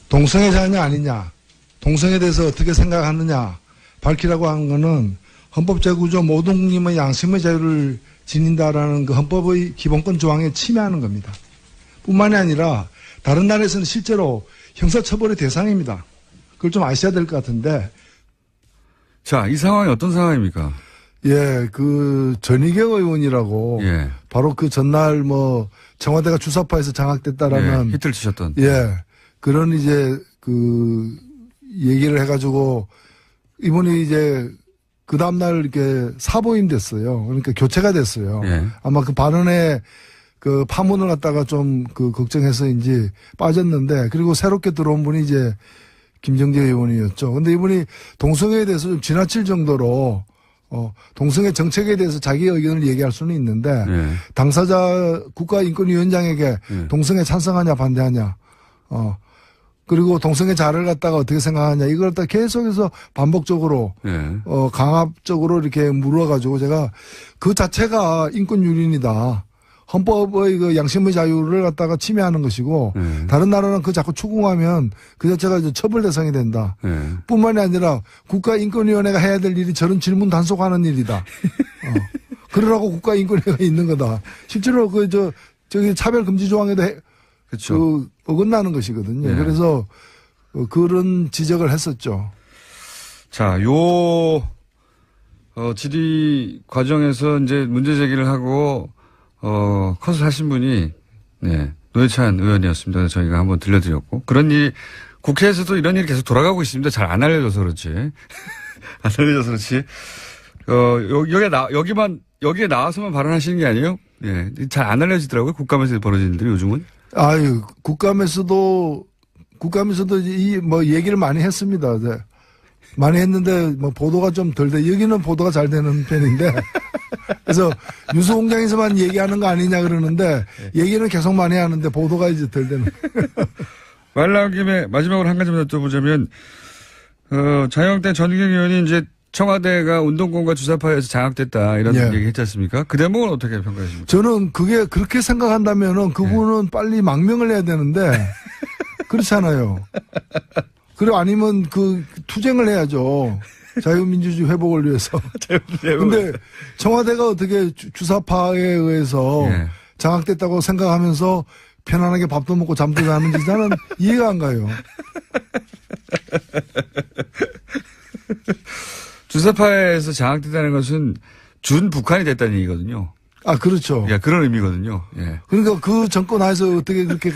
동성애자냐 아니냐, 동성애에 대해서 어떻게 생각하느냐 밝히라고 한 거는 헌법제구조 모든 국민의 양심의 자유를 지닌다라는 그 헌법의 기본권 조항에 침해하는 겁니다. 뿐만이 아니라 다른 나라에서는 실제로 형사처벌의 대상입니다. 그걸 좀 아셔야 될 것 같은데. 자, 이 상황이 어떤 상황입니까? 예, 그 전희경 의원이라고 예. 바로 그 전날 청와대가 주사파에서 장악됐다라는 히트를 치셨던. 예, 그런 이제 그 얘기를 해가지고 이분이 이제 그 다음날 이렇게 사보임 됐어요. 그러니까 교체가 됐어요. 예. 아마 그 발언에 그 파문을 갖다가 좀 그 걱정해서인지 빠졌는데 그리고 새롭게 들어온 분이 이제 김정재 의원이었죠. 근데 이분이 동성애에 대해서 좀 지나칠 정도로 동성애 정책에 대해서 자기 의견을 얘기할 수는 있는데 당사자 국가인권위원장에게 동성애 찬성하냐 반대하냐 그리고 동성애 자를 갖다가 어떻게 생각하냐 이걸 갖다 계속해서 반복적으로 강압적으로 이렇게 물어가지고 제가 그 자체가 인권 유린이다. 헌법의 그 양심의 자유를 갖다가 침해하는 것이고 다른 나라는 그 자꾸 추궁하면 그 자체가 이제 처벌 대상이 된다. 뿐만이 아니라 국가인권위원회가 해야 될 일이 저런 질문 단속하는 일이다. 그러라고 국가인권위가 있는 거다. 실제로 저기 차별금지 조항에도 그렇죠. 어긋나는 것이거든요. 그래서 그런 지적을 했었죠. 자, 질의 과정에서 이제 문제 제기를 하고 컷을 하신 분이, 노회찬 의원이었습니다. 저희가 한번 들려드렸고. 그런 일이, 국회에서도 이런 일이 계속 돌아가고 있습니다. 잘 안 알려져서 그렇지. 안 알려져서 그렇지. 여기에 나와서만 발언하시는 게 아니에요? 예. 잘 안 알려지더라고요. 국감에서 벌어지는 일들이 요즘은. 아유, 국감에서도 얘기를 많이 했습니다. 네. 많이 했는데, 보도가 좀 덜 돼. 여기는 보도가 잘 되는 편인데. 그래서 뉴스 공장에서만 얘기하는 거 아니냐 그러는데, 얘기는 계속 많이 하는데, 보도가 이제 덜 되는. 말 나온 김에 마지막으로 한 가지만 더 보자면, 자유한국당 전희경 의원이 이제 청와대가 운동권과 주사파에서 장악됐다, 이런 얘기 했지 않습니까? 그 대목은 어떻게 평가하십니까? 저는 그게 그렇게 생각한다면은 그분은 빨리 망명을 해야 되는데, 그렇잖아요. 그리고 아니면 투쟁을 해야죠. 자유민주주의 회복을 위해서. 근데 청와대가 어떻게 주사파에 의해서 장악됐다고 생각하면서 편안하게 밥도 먹고 잠도 자는지 나는 이해가 안 가요. 주사파에서 장악됐다는 것은 준 북한이 됐다는 얘기거든요. 아, 그렇죠. 예, 그런 의미거든요. 예. 그러니까 그 정권 하에서 어떻게 그렇게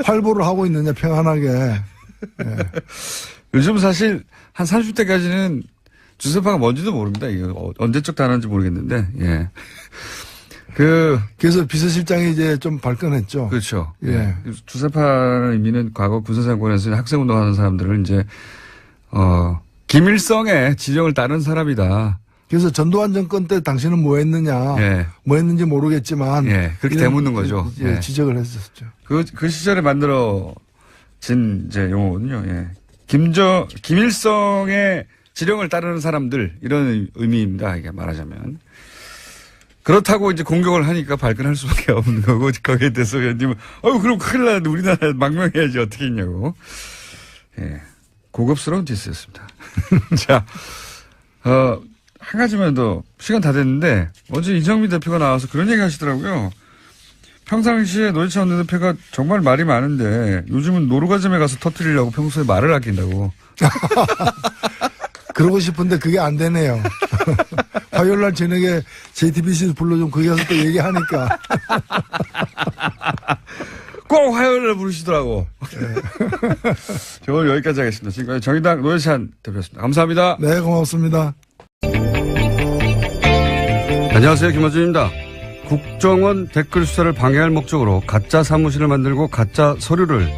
활보를 하고 있느냐, 평안하게. 예. 요즘 사실 한 30대까지는 주사파가 뭔지도 모릅니다. 이거 언제적 단어인지 모르겠는데, 예. 그래서 비서실장이 이제 좀 발끈했죠. 그렇죠. 예. 주사파라는 의미는 과거 군사정권에서 학생운동하는 사람들을 이제, 김일성의 지령을 따른 사람이다. 그래서 전두환 정권 때 당신은 뭐 했느냐. 예. 뭐 했는지 모르겠지만. 예. 그렇게 이런 되묻는 거죠. 예. 예. 지적을 했었죠. 그 시절에 만들어진 이제 용어거든요. 예. 김일성의 지령을 따르는 사람들, 이런 의미입니다. 이게 말하자면. 그렇다고 이제 공격을 하니까 발끈할 수밖에 없는 거고, 거기에 대해서 의원님은, 그럼 큰일 나는데 우리나라 망명해야지 어떻게 했냐고. 예. 고급스러운 디스였습니다. 자, 한 가지만 더, 시간 다 됐는데, 어제 이정미 대표가 나와서 그런 얘기 하시더라고요. 평상시에 노회찬 원내대표가 정말 말이 많은데, 요즘은 노루가즘에 가서 터뜨리려고 평소에 말을 아낀다고. 그러고 싶은데 그게 안 되네요. 화요일 날 저녁에 JTBC에서 불러좀 거기 가서 또 얘기하니까. 꼭 화요일에 부르시더라고. 저 오늘 여기까지 하겠습니다. 지금까지 정의당 노회찬 대표였습니다. 감사합니다. 네, 고맙습니다. 안녕하세요. 김어준입니다. 국정원 댓글 수사를 방해할 목적으로 가짜 사무실을 만들고 가짜 서류를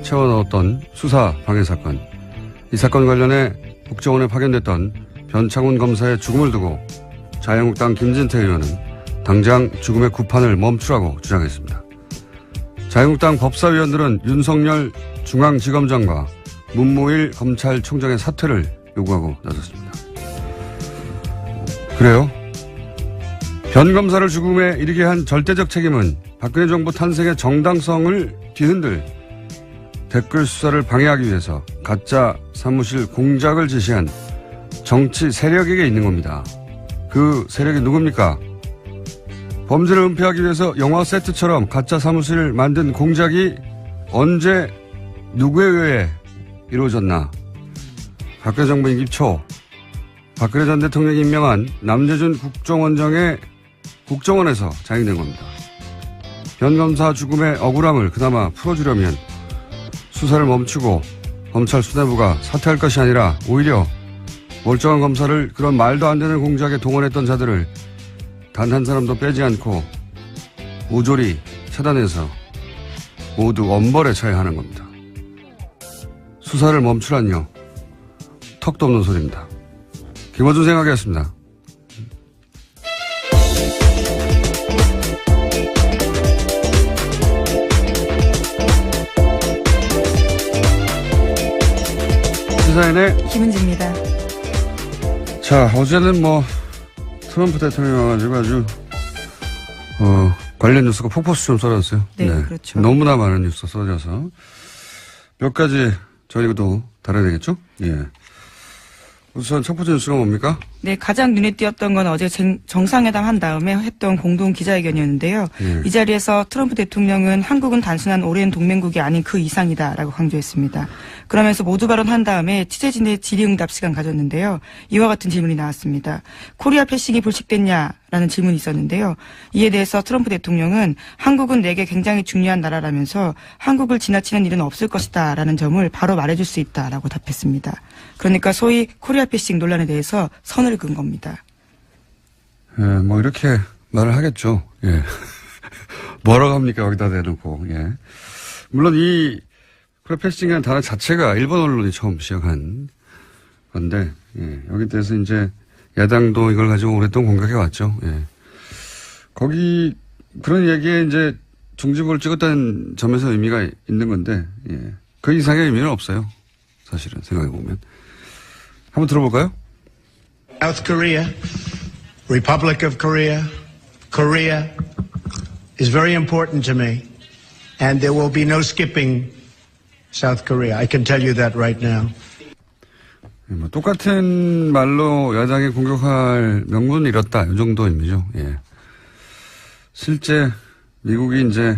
채워 넣었던 수사 방해 사건. 이 사건 관련해 국정원에 파견됐던 변창훈 검사의 죽음을 두고 자유한국당 김진태 의원은 당장 죽음의 구판을 멈추라고 주장했습니다. 자유한국당 법사위원들은 윤석열 중앙지검장과 문무일 검찰총장의 사퇴를 요구하고 나섰습니다. 그래요? 변 검사를 죽음에 이르게 한 절대적 책임은 박근혜 정부 탄생의 정당성을 뒤흔들 댓글 수사를 방해하기 위해서 가짜 사무실 공작을 지시한 정치 세력에게 있는 겁니다. 그 세력이 누굽니까? 범죄를 은폐하기 위해서 영화 세트처럼 가짜 사무실을 만든 공작이 언제 누구에 의해 이루어졌나? 박근혜 정부 임기 초 박근혜 전 대통령이 임명한 남재준 국정원장의 국정원에서 자행된 겁니다. 변 검사 죽음의 억울함을 그나마 풀어주려면 수사를 멈추고 검찰 수뇌부가 사퇴할 것이 아니라 오히려 멀쩡한 검사를 그런 말도 안 되는 공작에 동원했던 자들을 단 한 사람도 빼지 않고 모조리 차단해서 모두 엄벌에 처해야 하는 겁니다. 수사를 멈추란요. 턱도 없는 소리입니다. 김어준 생각이었습니다. 시사인의 김은지입니다. 자, 어제는 트럼프 대통령이 와가지고 아주, 관련 뉴스가 폭포수처럼 쏟아졌어요. 네, 그렇죠. 너무나 많은 뉴스가 쏟아져서 몇 가지 저희도 다뤄야 되겠죠? 예. 우선 첫 번째 뉴스가 뭡니까? 네, 가장 눈에 띄었던 건 어제 정상회담 한 다음에 했던 공동 기자회견이었는데요. 이 자리에서 트럼프 대통령은 한국은 단순한 오랜 동맹국이 아닌 그 이상이다라고 강조했습니다. 그러면서 모두 발언한 다음에 취재진의 질의응답 시간 가졌는데요. 이와 같은 질문이 나왔습니다. 코리아 패싱이 불식됐냐라는 질문이 있었는데요. 이에 대해서 트럼프 대통령은 한국은 내게 굉장히 중요한 나라라면서 한국을 지나치는 일은 없을 것이다라는 점을 바로 말해줄 수 있다라고 답했습니다. 그러니까 소위 코리아 패싱 논란에 대해서 선을 그은 겁니다. 예, 이렇게 말을 하겠죠. 예. 뭐라고 합니까? 여기다 대놓고. 예. 물론 이 코리아 패싱이라는 단어 자체가 일본 언론이 처음 시작한 건데, 예. 여기 대해서 이제 야당도 이걸 가지고 오랫동안 공격해 왔죠. 예. 거기 그런 얘기에 이제 중지부를 찍었다는 점에서 의미가 있는 건데, 예. 그 이상의 의미는 없어요. 사실은 생각해 보면. 한번 들어볼까요? South Korea, Republic of Korea, Korea is very important to me, and there will be no skipping South Korea. I can tell you that right now. 똑같은 말로 야당이 공격할 명분은 잃었다. 이 정도 의미죠. 예. 실제 미국이 이제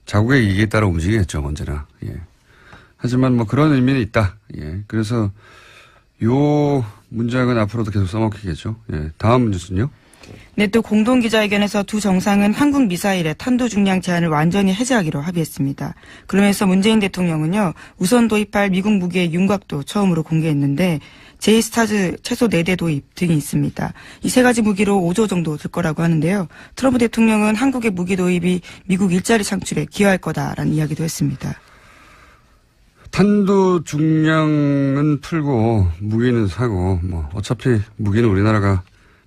자국의 이익에 따라 움직이겠죠. 언제나. 예. 하지만 그런 의미는 있다. 예. 그래서 요 문장은 앞으로도 계속 써먹히겠죠. 예. 다음 뉴스는요? 네, 또 공동기자회견에서 두 정상은 한국 미사일의 탄도 중량 제한을 완전히 해제하기로 합의했습니다. 그러면서 문재인 대통령은요, 우선 도입할 미국 무기의 윤곽도 처음으로 공개했는데 제이스타즈 최소 4대 도입 등이 있습니다. 이 세 가지 무기로 5조 정도 들 거라고 하는데요. 트럼프 대통령은 한국의 무기 도입이 미국 일자리 창출에 기여할 거다라는 이야기도 했습니다. 탄도 중량은 풀고 무기는 사고 뭐 어차피 무기는 우리나라가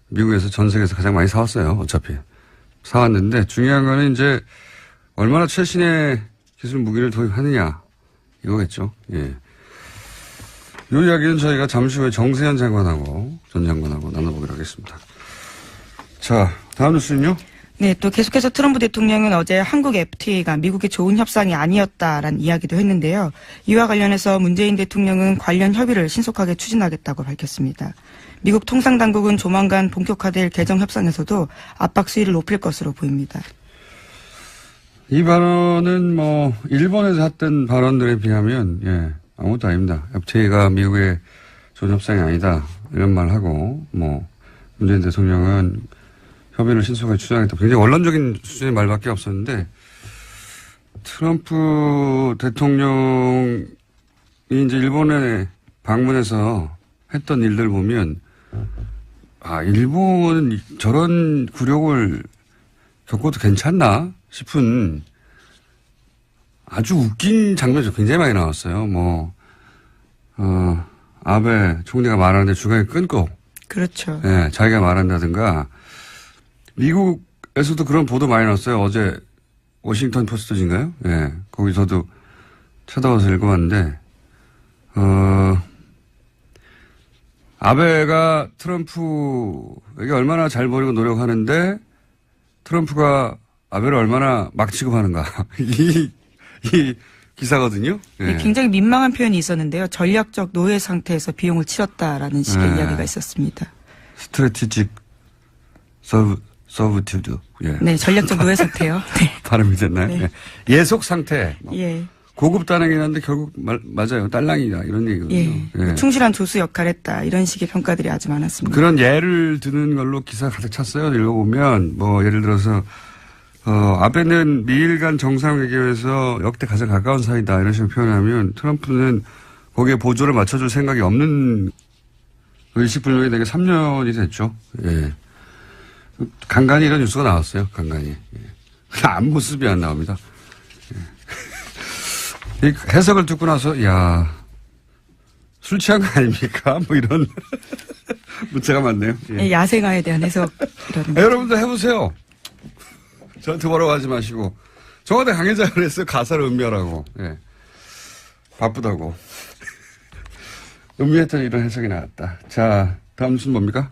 미국에서 전 세계에서 가장 많이 사왔어요. 어차피 사왔는데 중요한 거는 이제 얼마나 최신의 기술 무기를 도입하느냐 이거겠죠. 예. 이 이야기는 저희가 잠시 후에 정세현 장관하고 전 장관하고 나눠보기로 하겠습니다. 자, 다음 뉴스는요? 네, 또 계속해서 트럼프 대통령은 어제 한국 FTA가 미국의 좋은 협상이 아니었다라는 이야기도 했는데요. 이와 관련해서 문재인 대통령은 관련 협의를 신속하게 추진하겠다고 밝혔습니다. 미국 통상당국은 조만간 본격화될 개정 협상에서도 압박 수위를 높일 것으로 보입니다. 이 발언은 뭐 일본에서 했던 발언들에 비하면 예, 아무것도 아닙니다. FTA가 미국의 좋은 협상이 아니다 이런 말 하고 뭐 문재인 대통령은 협의를 신속하게 추진하겠다. 굉장히 원론적인 수준의 말밖에 없었는데 트럼프 대통령이 이제 일본에 방문해서 했던 일들 보면 아 일본은 저런 굴욕을 겪어도 괜찮나 싶은 아주 웃긴 장면이 굉장히 많이 나왔어요. 뭐 아베 총리가 말하는데 중간에 끊고 그렇죠. 예, 자기가 말한다든가 미국에서도 그런 보도 많이 나왔어요. 어제 워싱턴 포스트인가요? 예, 거기서도 찾아와서 읽어봤는데 아베가 트럼프에게 얼마나 잘 보이고 노력하는데 트럼프가 아베를 얼마나 막 취급하는가. 이 기사거든요. 예. 네, 굉장히 민망한 표현이 있었는데요. 전략적 노예 상태에서 비용을 치렀다라는 식의 이야기가 있었습니다. 스트래티직 서브튜드. 예. 네, 전략적 노예 상태요. 네. 발음이 됐나요? 네. 예. 예속 상태. 예. 고급 단행이긴 한데 결국 맞아요. 딸랑이다 이런 얘기거든요. 예. 예. 충실한 조수 역할을 했다. 이런 식의 평가들이 아주 많았습니다. 그런 예를 드는 걸로 기사 가득 찼어요. 읽어보면 뭐 예를 들어서 아베는 미일 간 정상회담에서 역대 가장 가까운 사이다 이런 식으로 표현하면 트럼프는 거기에 보조를 맞춰줄 생각이 없는 의식불명이 되게 3년이 됐죠. 예. 간간히 이런 뉴스가 나왔어요. 간간히. 예. 앞모습이 안 나옵니다. 예. 이 해석을 듣고 나서 야 술 취한 거 아닙니까? 뭐 이런 문자가 많네요. 예. 야생화에 대한 해석 이런. 여러분도 해보세요. 저한테 뭐라고 하지 마시고. 저한테 강혜자가 그랬어요. 가사를 음미하라고. 예. 바쁘다고. 음미했더니 이런 해석이 나왔다. 자, 다음 뉴스는 뭡니까?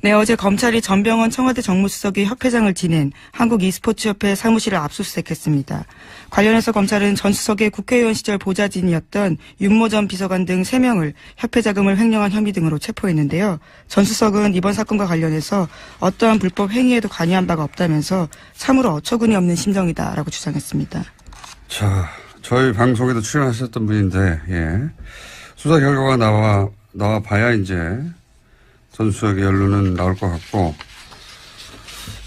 네, 어제 검찰이 전병헌 청와대 정무수석이 협회장을 지낸 한국 e스포츠협회 사무실을 압수수색했습니다. 관련해서 검찰은 전 수석의 국회의원 시절 보좌진이었던 윤모 전 비서관 등 3명을 협회 자금을 횡령한 혐의 등으로 체포했는데요. 전 수석은 이번 사건과 관련해서 어떠한 불법 행위에도 관여한 바가 없다면서 참으로 어처구니 없는 심정이다라고 주장했습니다. 자, 저희 방송에도 출연하셨던 분인데, 예. 수사 결과가 나와 봐야 이제 전 수석의 연루는 나올 것 같고,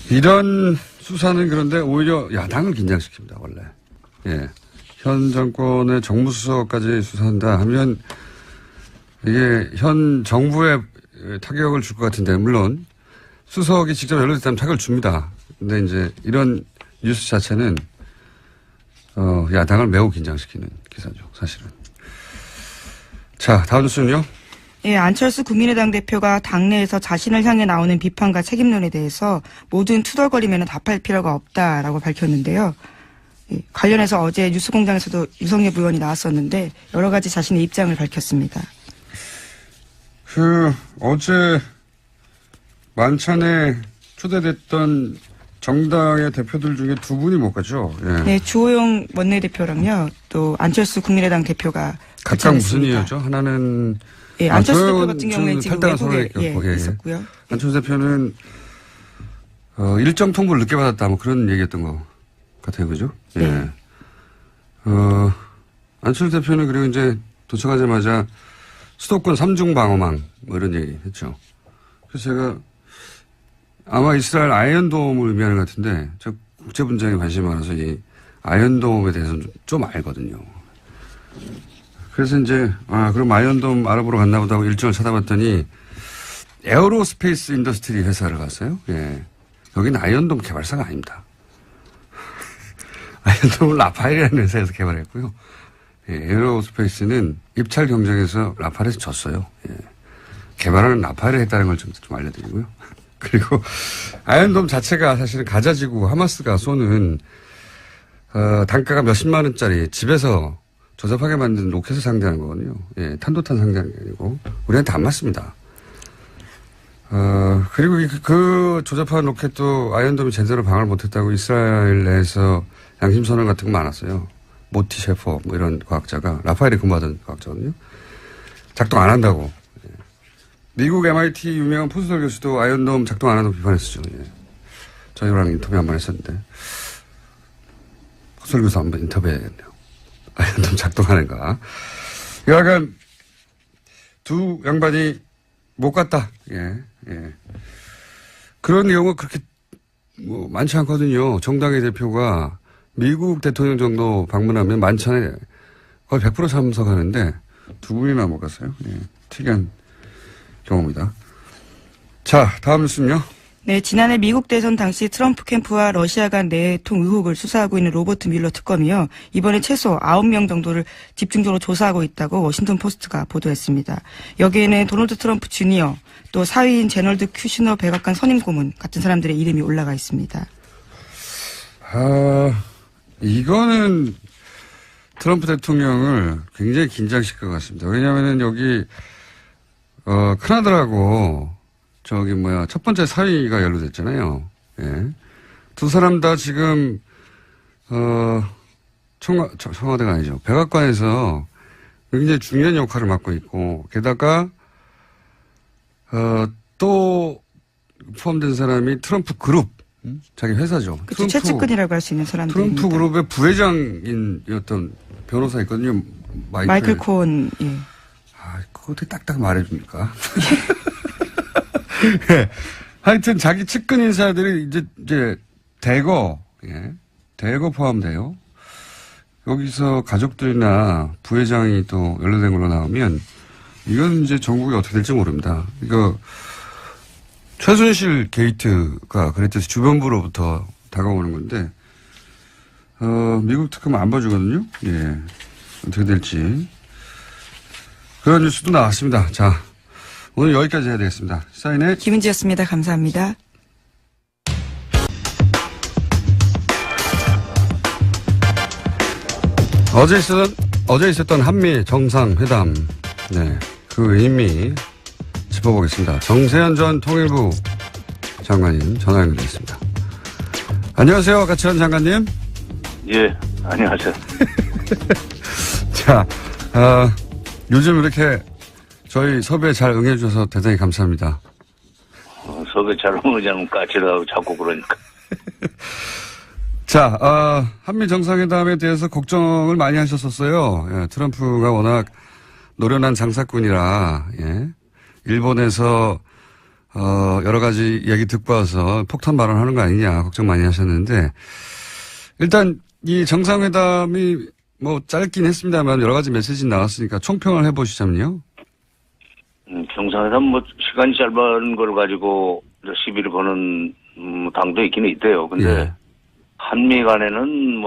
이런 수사는 그런데 오히려 야당을 긴장시킵니다, 원래. 예. 현 정권의 정무수석까지 수사한다 하면 이게 현 정부에 타격을 줄 것 같은데, 물론 수석이 직접 연루됐다면 타격을 줍니다. 근데 이제 이런 뉴스 자체는 야당을 매우 긴장시키는 기사죠, 사실은. 자, 다음 뉴스는요? 예, 안철수 국민의당 대표가 당내에서 자신을 향해 나오는 비판과 책임론에 대해서 모든 투덜거리면 답할 필요가 없다라고 밝혔는데요. 예, 관련해서 어제 뉴스공장에서도 유성엽 의원이 나왔었는데 여러 가지 자신의 입장을 밝혔습니다. 어제 만찬에 초대됐던 정당의 대표들 중에 두 분이 못 갔죠? 예. 네, 주호영 원내대표랑요, 또 안철수 국민의당 대표가 각각 무슨 이유였죠? 하나는 예, 안철수 대표 같은 경우에 지금 외국에 있었고요. 안철수 대표는 일정 통보를 늦게 받았다 뭐 그런 얘기였던 것 같아요, 그죠? 네. 예. 안철수 대표는 그리고 이제 도착하자마자 수도권 3중 방어망 뭐 이런 얘기 했죠. 그래서 제가 아마 이스라엘 아이언돔을 의미하는 것 같은데, 저 국제분쟁에 관심이 많아서 이 아이언돔에 대해서는 좀 알거든요. 그래서 이제, 그럼 아이언돔 알아보러 갔나 보다 하고 일정을 찾아봤더니, 에어로스페이스 인더스트리 회사를 갔어요. 예. 여기는 아이언돔 개발사가 아닙니다. 아이언돔을 라파엘이라는 회사에서 개발했고요. 예, 에어로스페이스는 입찰 경쟁에서 라파엘에서 졌어요. 예. 개발하는 라파엘이 했다는 걸 좀 알려드리고요. 그리고 아이언돔 자체가 사실은 가자지구 하마스가 쏘는 단가가 몇십만 원짜리 집에서 조잡하게 만든 로켓을 상대하는 거거든요. 예, 탄도탄 상대하는 게 아니고 우리한테 안 맞습니다. 그리고 그 조잡한 로켓도 아이언돔이 제대로 방어를 못했다고 이스라엘 내에서 양심선언 같은 거 많았어요. 모티 셰퍼 뭐 이런 과학자가 라파엘에 근무하던 과학자거든요. 작동 안 한다고. 예. 미국 MIT 유명한 포스터 교수도 아이언돔 작동 안 한다고 비판했었죠. 예. 저희랑 인터뷰 한번 했었는데 포스터 교수 한번 인터뷰해야겠네요. 아이언돔 작동하는가. 여하간 두 양반이 못 갔다. 예, 예. 그런 경우가 그렇게 뭐 많지 않거든요. 정당의 대표가 미국 대통령 정도 방문하면 만찬에 거의 100% 참석하는데 두 분이나 못 갔어요. 예, 특이한 경우입니다. 자, 다음 뉴스는요. 네, 지난해 미국 대선 당시 트럼프 캠프와 러시아 간 내통 의혹을 수사하고 있는 로버트 뮬러 특검이요. 이번에 최소 9명 정도를 집중적으로 조사하고 있다고 워싱턴 포스트가 보도했습니다. 여기에는 도널드 트럼프 주니어, 또 사위인 제널드 큐시너 백악관 선임 고문 같은 사람들의 이름이 올라가 있습니다. 이거는 트럼프 대통령을 굉장히 긴장시킬 것 같습니다. 왜냐하면은 여기 큰아들하고 첫 번째 사위가 연루됐잖아요. 예. 두 사람 다 지금, 청와대가 아니죠. 백악관에서 굉장히 중요한 역할을 맡고 있고, 게다가, 또 포함된 사람이 트럼프 그룹, 자기 회사죠. 그렇죠. 최측근이라고 할 수 있는 사람들입니다. 트럼프 그룹의 부회장이었던 변호사 있거든요. 마이클 코온, 예. 그거 어떻게 딱딱 말해줍니까? 예. 하여튼 자기 측근 인사들이 이제 대거 포함돼요. 여기서 가족들이나 부회장이 또 연루된 걸로 나오면 이건 이제 전국이 어떻게 될지 모릅니다. 이거 최순실 게이트가 그랬듯이 주변부로부터 다가오는 건데 미국 특검 안 봐주거든요. 예. 어떻게 될지 그런 뉴스도 나왔습니다. 자. 오늘 여기까지 해야 되겠습니다. 시사인의 김은지였습니다. 감사합니다. 어제 있었던 한미 정상회담, 네, 그 의미 짚어보겠습니다. 정세현 전 통일부 장관님 전화 연결됐습니다. 안녕하세요, 가치환 장관님. 예, 안녕하세요. 자, 요즘 이렇게 저희 섭외 잘 응해주셔서 대단히 감사합니다. 섭외 잘 응하자면 까칠하고 자꾸 그러니까. 자, 한미 정상회담에 대해서 걱정을 많이 하셨었어요. 예, 트럼프가 워낙 노련한 장사꾼이라, 예. 일본에서, 여러 가지 얘기 듣고 와서 폭탄 발언하는 거 아니냐 걱정 많이 하셨는데, 일단 이 정상회담이 뭐 짧긴 했습니다만 여러 가지 메시지 나왔으니까 총평을 해보시자면요. 정상회담 시간이 짧은 걸 가지고 시비를 거는 당도 있기는 있대요. 근데 예. 한미 간에는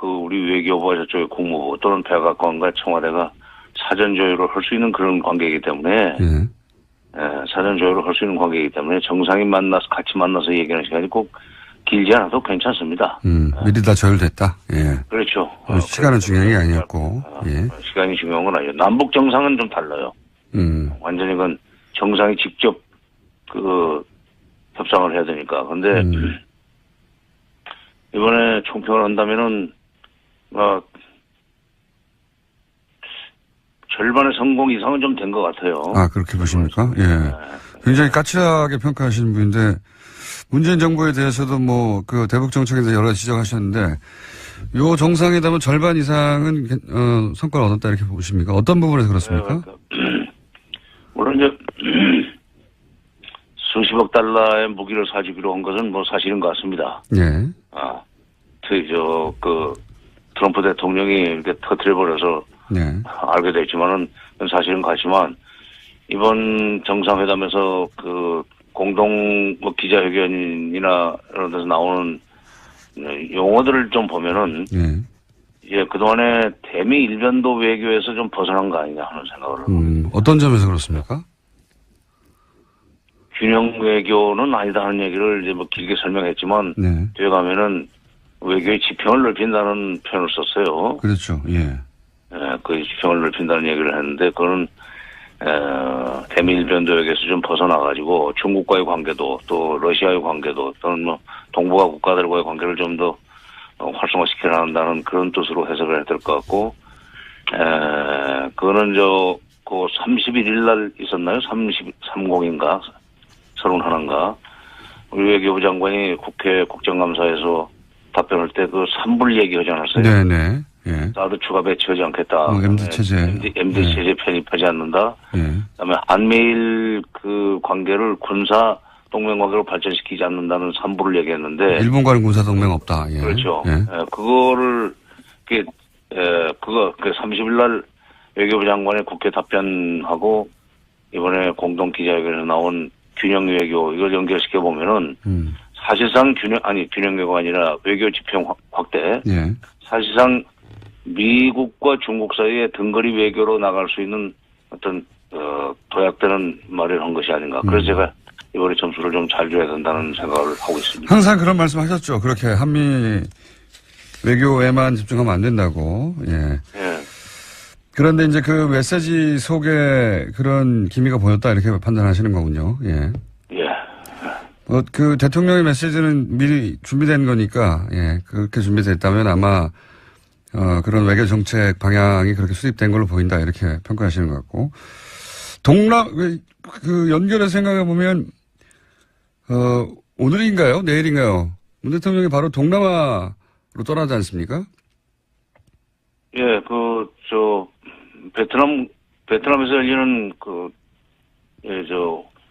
우리 외교부와 저쪽의 국무부 또는 백악관과 청와대가 사전 조율을 할 수 있는 그런 관계이기 때문에 사전 조율을 할 수 있는 관계이기 때문에 정상이 같이 만나서 얘기하는 시간이 꼭 길지 않아도 괜찮습니다. 미리 다 조율됐다. 예. 그렇죠. 시간은 중요한 게 아니었고. 예. 시간이 중요한 건 아니에요. 남북 정상은 좀 달라요. 완전히 그건 정상이 직접 협상을 해야 되니까. 근데 이번에 총평을 한다면은 절반의 성공 이상은 좀 된 것 같아요. 그렇게 보십니까? 예. 굉장히 까칠하게 평가하시는 분인데 문재인 정부에 대해서도 대북 정책에 대해서 여러 가지 지적하셨는데 요 정상회담은 절반 이상은 성과를 얻었다 이렇게 보십니까? 어떤 부분에서 그렇습니까? 물론 이제 수십억 달러의 무기를 사주기로 한 것은 뭐 사실인 것 같습니다. 예. 트럼프 대통령이 이렇게 터뜨려버려서 네. 알게 됐지만은 사실은 같지만 이번 정상회담에서 그 공동 뭐 기자회견이나 이런 데서 나오는 용어들을 좀 보면은 예, 그동안에 대미 일변도 외교에서 좀 벗어난 거 아니냐 하는 생각을 합니다. 어떤 점에서 그렇습니까? 균형 외교는 아니다 하는 얘기를 이제 뭐 길게 설명했지만 네. 뒤에 가면은 외교의 지평을 넓힌다는 표현을 썼어요. 그렇죠. 예. 그 지평을 넓힌다는 얘기를 했는데 그거는 대미일변도 외교에서 좀 벗어나가지고 중국과의 관계도 또 러시아의 관계도 또는 뭐 동북아 국가들과의 관계를 좀 더 활성화시켜 나간다는 그런 뜻으로 해석을 해야 될 것 같고 그거는 그 31일 날 있었나요? 30인가 31인가 우리 외교부 장관이 국회 국정감사에서 답변할 때 그 3불 얘기하지 않았어요? 네네. 예. 사드 추가 배치하지 않겠다. MD 체제. MD 네. 체제 편입하지 않는다. 예. 그다음에 한미일 그 관계를 군사 동맹 관계로 발전시키지 않는다는 3부를 얘기했는데. 일본과는 군사 동맹 없다. 예. 그렇죠. 예. 그거를 그 30일 날 외교부 장관의 국회 답변하고 이번에 공동 기자회견에 나온 균형 외교 이걸 연결시켜 보면은. 사실상 균형 외교가 아니라 외교 지평 확대. 예. 사실상 미국과 중국 사이에 등거리 외교로 나갈 수 있는 어떤 도약되는 말을 한 것이 아닌가. 그래서 제가 이번에 점수를 좀 잘 줘야 된다는 생각을 하고 있습니다. 항상 그런 말씀 하셨죠. 그렇게 한미 외교에만 집중하면 안 된다고. 예. 예. 그런데 이제 그 메시지 속에 그런 기미가 보였다 이렇게 판단하시는 거군요. 예. 예. 그 대통령의 메시지는 미리 준비된 거니까, 예, 그렇게 준비됐다면 아마, 그런 외교 정책 방향이 그렇게 수립된 걸로 보인다, 이렇게 평가하시는 것 같고. 연결해서 생각해 보면, 오늘인가요? 내일인가요? 문 대통령이 바로 동남아로 떠나지 않습니까? 예, 베트남에서 열리는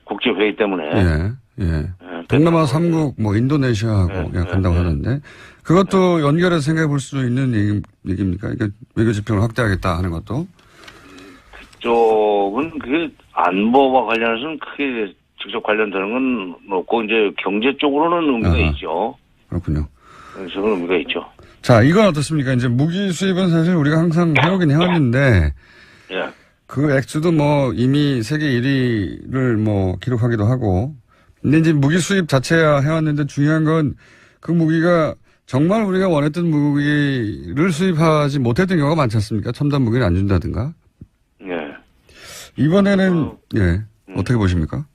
국제회의 때문에. 예. 예. 동남아 3국, 인도네시아하고 간다고 하는데, 그것도 연결해서 생각해 볼 수 있는 얘기입니까? 그러니까 외교 지평을 확대하겠다 하는 것도? 그쪽은 그게 안보와 관련해서는 크게 직접 관련되는 건 없고, 이제 경제 쪽으로는 의미가 있죠. 그렇군요. 저는 의미가 있죠. 자, 이건 어떻습니까? 이제 무기 수입은 사실 우리가 항상 해오긴 해왔는데, 예. 그 액수도 이미 세계 1위를 기록하기도 하고, 근데 이제 무기 수입 자체야 해왔는데 중요한 건 그 무기가 정말 우리가 원했던 무기를 수입하지 못했던 경우가 많지 않습니까? 첨단 무기를 안 준다든가. 예. 이번에는, 어떻게 보십니까?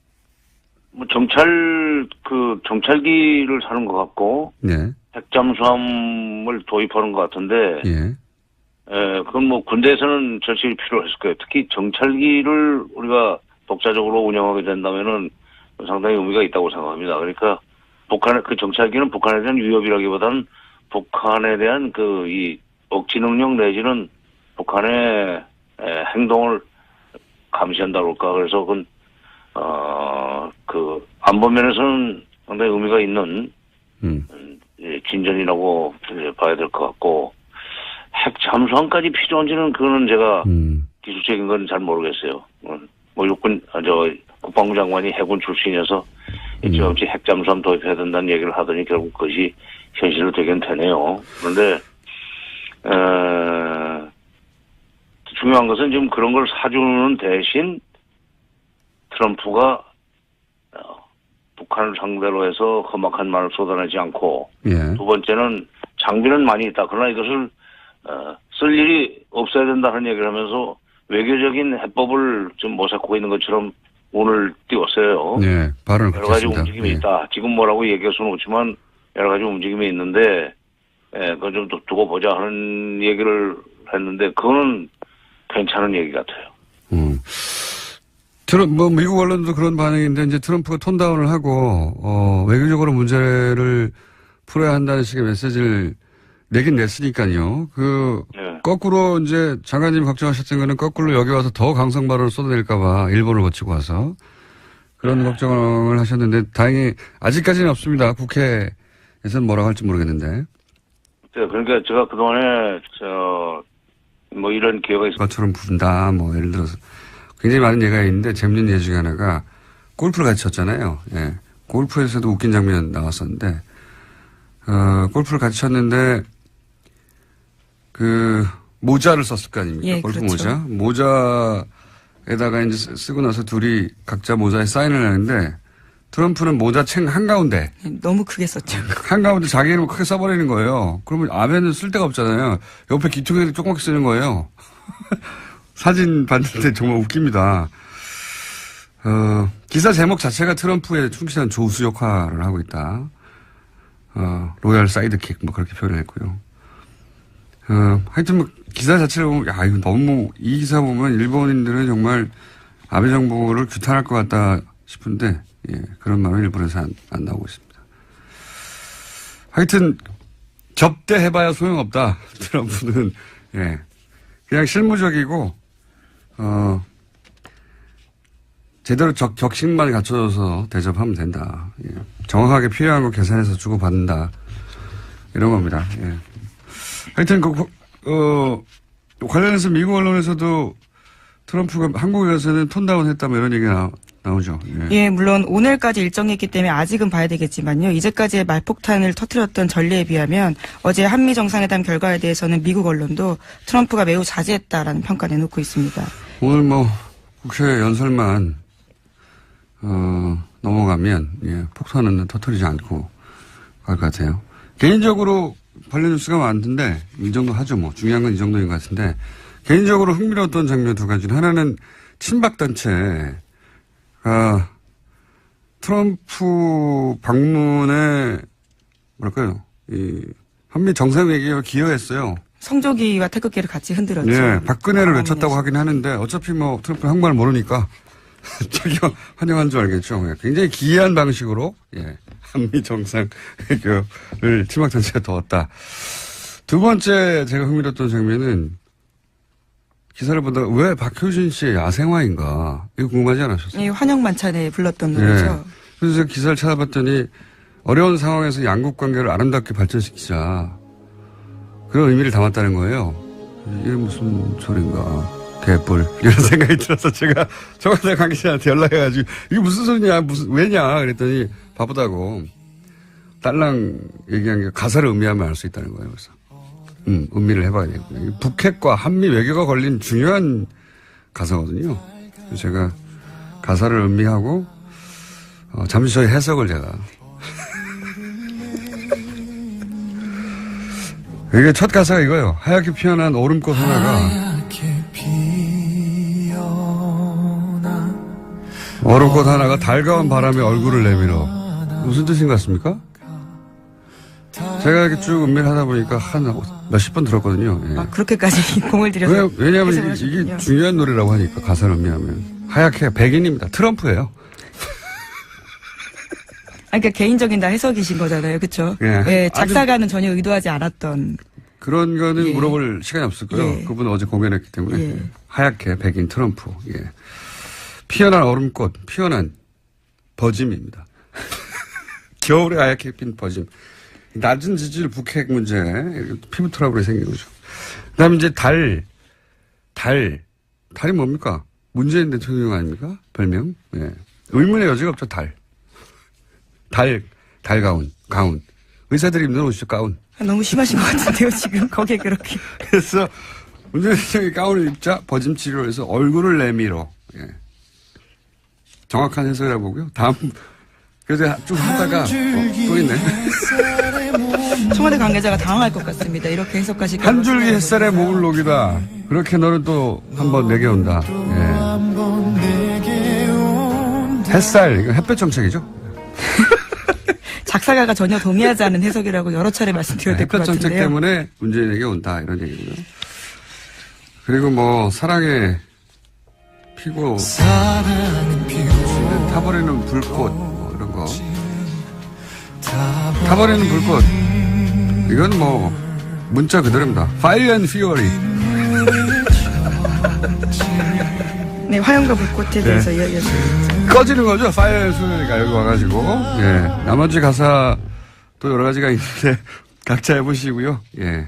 정찰기를 사는 것 같고, 예. 핵잠수함을 도입하는 것 같은데, 예. 그건 군대에서는 절실히 필요했을 거예요. 특히 정찰기를 우리가 독자적으로 운영하게 된다면은 상당히 의미가 있다고 생각합니다. 그러니까 그 정찰기는 북한에 대한 위협이라기보다는 북한에 대한 이 억지 능력 내지는 북한의 행동을 감시한다고 할까. 그래서 안보면에서는 상당히 의미가 있는 진전이라고 봐야 될 것 같고, 핵 잠수함까지 필요한지는 그거는 제가 기술적인 건 잘 모르겠어요. 국방부 장관이 해군 출신이어서 일찌감치 핵 잠수함 도입해야 된다는 얘기를 하더니 결국 그것이 현실로 되긴 되네요. 그런데 중요한 것은 지금 그런 걸 사주는 대신 트럼프가 북한을 상대로 해서 험악한 말을 쏟아내지 않고, 예. 두 번째는 장비는 많이 있다. 그러나 이것을 쓸 일이 없어야 된다는 얘기를 하면서 외교적인 해법을 좀 모색하고 있는 것처럼 오늘 띄웠어요. 네, 발언을 여러 가지 그렇게 했습니다. 움직임이 있다. 지금 뭐라고 얘기할 수는 없지만 여러 가지 움직임이 있는데, 그거 좀 두고 보자 하는 얘기를 했는데, 그거는 괜찮은 얘기 같아요. 미국 언론도 그런 반응인데, 이제 트럼프가 톤다운을 하고, 외교적으로 문제를 풀어야 한다는 식의 메시지를 내긴 냈으니까요. 네. 거꾸로 이제 장관님 걱정하셨던 거는 거꾸로 여기 와서 더 강성 발언을 쏟아낼까봐 일본을 거치고 와서 그런 걱정을 하셨는데 다행히 아직까지는 없습니다. 국회에서는 뭐라고 할지 모르겠는데. 그러니까 제가 그동안에 뭐 이런 기회가 있어. 것처럼 분다. 뭐 예를 들어서 굉장히 많은 예가 있는데 재밌는 예 중에 하나가 골프를 같이 쳤잖아요. 예. 골프에서도 웃긴 장면 나왔었는데 골프를 같이 쳤는데 그 모자를 썼을 거 아닙니까? 예, 골프 그렇죠. 모자에다가 이제 쓰고 나서 둘이 각자 모자에 사인을 하는데 트럼프는 모자 챙 한가운데 너무 크게 썼죠. 한가운데 자기 이름을 크게 써버리는 거예요. 그러면 앞에는 쓸 데가 없잖아요. 옆에 귀퉁이를 조그맣게 쓰는 거예요. 사진 봤는데 정말 웃깁니다. 기사 제목 자체가 트럼프의 충실한 조수 역할을 하고 있다. 로얄 사이드킥 뭐 그렇게 표현을 했고요. 하여튼 뭐 기사 자체를 보면 야 이거 너무 이 기사 보면 일본인들은 정말 아베 정부를 규탄할 것 같다 싶은데 예, 그런 말은 일본에서 안 나오고 있습니다. 하여튼 접대해봐야 소용없다. 트럼프는 예, 그냥 실무적이고 제대로 격식만 갖춰져서 대접하면 된다. 예. 정확하게 필요한 거 계산해서 주고받는다. 이런 겁니다. 예. 하여튼 관련해서 미국 언론에서도 트럼프가 한국에 가서는 톤다운 했다 뭐 이런 얘기가 나오죠. 예. 예, 물론 오늘까지 일정이 있기 때문에 아직은 봐야 되겠지만요. 이제까지의 말폭탄을 터뜨렸던 전례에 비하면 어제 한미 정상회담 결과에 대해서는 미국 언론도 트럼프가 매우 자제했다라는 평가 내놓고 있습니다. 오늘 뭐 국회 연설만 넘어가면 예, 폭탄은 터뜨리지 않고 갈 것 같아요. 개인적으로 관련 뉴스가 많은데 이 정도 하죠. 뭐 중요한 건 이 정도인 것 같은데 개인적으로 흥미로웠던 장면 두 가지는 하나는 친박단체가 트럼프 방문에 뭐랄까요 이 한미 정상회담에 기여했어요. 성조기와 태극기를 같이 흔들었죠. 네, 박근혜를 외쳤다고 하긴 하는데 어차피 뭐 트럼프 한국말 모르니까 자기 환영한 줄 알겠죠. 예, 굉장히 기이한 방식으로 예, 한미 정상회담을 친박단체가 도왔다. 두 번째 제가 흥미로웠던 장면은 기사를 보다가 왜 박효진 씨의 야생화인가 이거 궁금하지 않으셨어요? 이 환영 만찬에 불렀던 노래죠. 네. 그래서 제가 기사를 찾아봤더니 어려운 상황에서 양국 관계를 아름답게 발전시키자 그런 의미를 담았다는 거예요. 이게 무슨 소린가. 개뿔 이런 생각이 들어서 제가 정화대 관계자한테 연락해가지고 이게 무슨 소리냐 왜냐 그랬더니 바쁘다고 딸랑 얘기한 게 가사를 음미하면 알 수 있다는 거예요. 그래서 음미를 해봐야 되겠군요. 북핵과 한미 외교가 걸린 중요한 가사거든요. 그래서 제가 가사를 음미하고 잠시 저희 해석을 제가 이게 첫 가사가 이거예요. 하얗게 피어난 오름꽃 하나가 얼음꽃 하나가 달가운 바람에 얼굴을 내밀어. 무슨 뜻인 것 같습니까? 제가 이렇게 쭉 음미를 하다 보니까 한 몇십 번 들었거든요. 예. 아, 그렇게까지 공을 들여서. 왜냐하면 이게 중요한 노래라고 하니까 가사를 음미하면. 하얗게 백인입니다. 트럼프예요. 그러니까 개인적인 다 해석이신 거잖아요. 그렇죠? 예. 예, 작사가는 전혀 의도하지 않았던. 그런 거는 예. 물어볼 시간이 없을 거예요. 예. 그분은 어제 공연했기 때문에. 예. 하얗게 백인 트럼프. 예. 피어난 얼음꽃, 피어난 버짐입니다. 겨울에 하얗게 핀 버짐. 낮은 지질 북핵 문제, 피부 트러블이 생긴 거죠. 그 다음에 이제 달이 뭡니까? 문재인 대통령 아닙니까? 별명? 예. 의문의 여지가 없죠, 가운. 의사들이 입는 옷이죠, 가운. 너무 심하신 것 같은데요, 지금. 거기에 그렇게. 그래서 문재인 대통령이 가운을 입자 버짐 치료를 해서 얼굴을 내밀어. 예. 정확한 해석이라고 보고요. 다음, 그래서 쭉 하다가, 또 있네. 청와대 관계자가 당황할 것 같습니다. 이렇게 해석하시고. 한 줄기 햇살에 몸을 녹이다. 그렇게 너는 또 한번 내게 온다. 예. 햇살, 이거 햇볕 정책이죠? 작사가가 전혀 동의하지 않은 해석이라고 여러 차례 말씀드려야 될 것 햇볕 정책 같은데요. 때문에 문재인에게 온다. 이런 얘기고요. 그리고 뭐, 사랑의 피고, 타버리는 불꽃, 뭐 이런 거. 타버리는 불꽃. 이건 뭐, 문자 그대로입니다. Fire and Fury. 네, 화염과 불꽃에 대해서 이야기했습니다. 꺼지는 거죠. 파이어 소리가 여기 와가지고. 예. 나머지 가사 또 여러 가지가 있는데 각자 해보시고요. 예.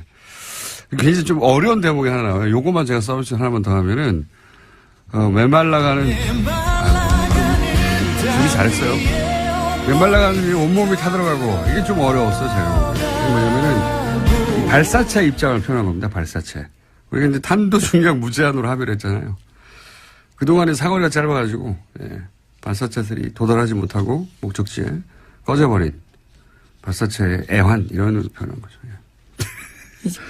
굉장히 좀 어려운 대목이 하나 나와요. 요거만 제가 서비스 하나만 더 하면은, 메말라가는, 준비 잘했어요. 메말라가는 온몸이 타들어가고, 이게 좀 어려웠어요, 제가. 이게 뭐냐면은, 발사체 입장을 표현한 겁니다, 발사체. 우리가 이제 탄도 중량 무제한으로 합의를 했잖아요. 그동안에 사거리가 짧아가지고, 예, 발사체들이 도달하지 못하고, 목적지에 꺼져버린 발사체의 애환, 이런 으로 표현한 거죠. 예.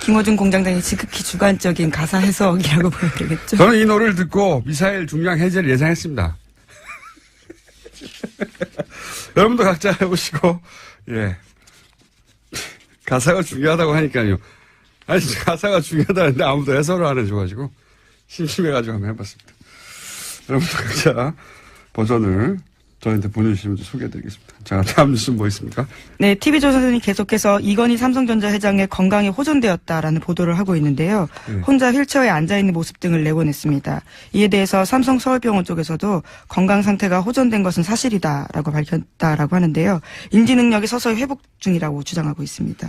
김어준 공장장의 지극히 주관적인 가사 해석이라고 보면 되겠죠. 저는 이 노래를 듣고 미사일 중량 해제를 예상했습니다. 여러분도 각자 해보시고, 예. 가사가 중요하다고 하니까요. 아니, 가사가 중요하다는데 아무도 해설을 안 해줘가지고, 심심해가지고 한번 해봤습니다. 여러분도 각자 버전을 저희한테 보내주시면 소개해드리겠습니다. 자, 다음 뉴스는 뭐 있습니까? 네, TV조선이 계속해서 이건희 삼성전자 회장의 건강이 호전되었다라는 보도를 하고 있는데요. 네. 혼자 휠체어에 앉아있는 모습 등을 내보냈습니다. 이에 대해서 삼성 서울병원 쪽에서도 건강 상태가 호전된 것은 사실이다라고 밝혔다라고 하는데요. 인지 능력이 서서히 회복 중이라고 주장하고 있습니다.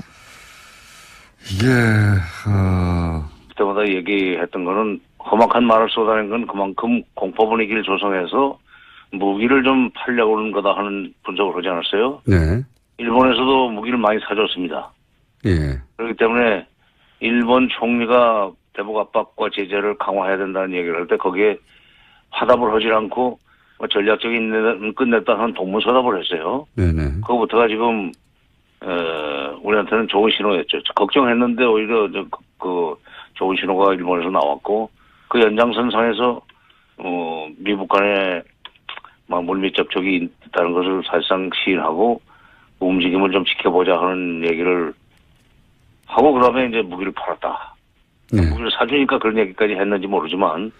이게, 그때마다 얘기했던 거는 험악한 말을 쏟아낸 건 그만큼 공포 분위기를 조성해서 무기를 좀 팔려고 하는 거다 하는 분석을 하지 않았어요? 네. 일본에서도 무기를 많이 사줬습니다. 예. 그렇기 때문에 일본 총리가 대북 압박과 제재를 강화해야 된다는 얘기를 할 때 거기에 화답을 하지 않고 전략적인 끝냈다 하는 동문서답을 했어요. 네네. 그거부터가 지금 우리한테는 좋은 신호였죠. 걱정했는데 오히려 그 좋은 신호가 일본에서 나왔고 그 연장선상에서 미국 간에 막 물밑 접촉이 있다는 것을 사실상 시인하고 움직임을 좀 지켜보자 하는 얘기를 하고 그다음에 이제 무기를 팔았다. 네. 무기를 사주니까 그런 얘기까지 했는지 모르지만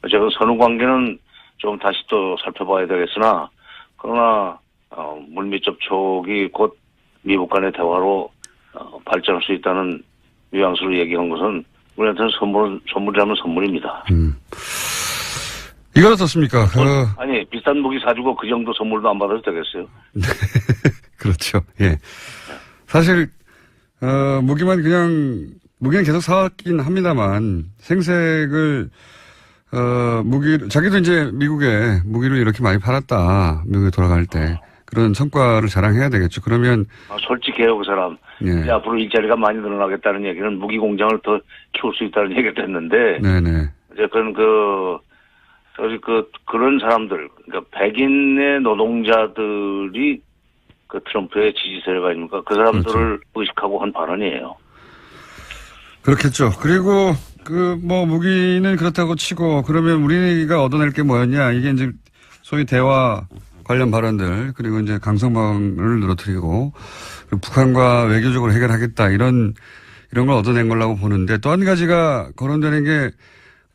어쨌든 선후 관계는 좀 다시 또 살펴봐야 되겠으나 그러나 물밑 접촉이 곧 미국 간의 대화로 발전할 수 있다는 뉘앙스로 얘기한 것은 우리한테는 선물이라면 선물입니다. 이건 어떻습니까? 아니 비싼 무기 사주고 그 정도 선물도 안 받아도 되겠어요? 그렇죠. 예. 사실 무기는 계속 사왔긴 합니다만 생색을 자기도 이제 미국에 무기를 이렇게 많이 팔았다. 미국에 돌아갈 때 그런 성과를 자랑해야 되겠죠. 그러면 솔직해요 그 사람. 예. 이제 앞으로 일자리가 많이 늘어나겠다는 얘기는 무기 공장을 더 키울 수 있다는 얘기가 됐는데. 네네. 어쨌든 그런 사람들, 그러니까 백인의 노동자들이 그 트럼프의 지지 세력 아닙니까? 그 사람들을 그렇죠. 의식하고 한 발언이에요. 그렇겠죠. 그리고 무기는 그렇다고 치고 그러면 우리가 얻어낼 게 뭐였냐? 이게 이제 소위 대화 관련 발언들 그리고 이제 강성방을 늘어뜨리고 북한과 외교적으로 해결하겠다 이런 걸 얻어낸 거라고 보는데 또 한 가지가 거론되는 게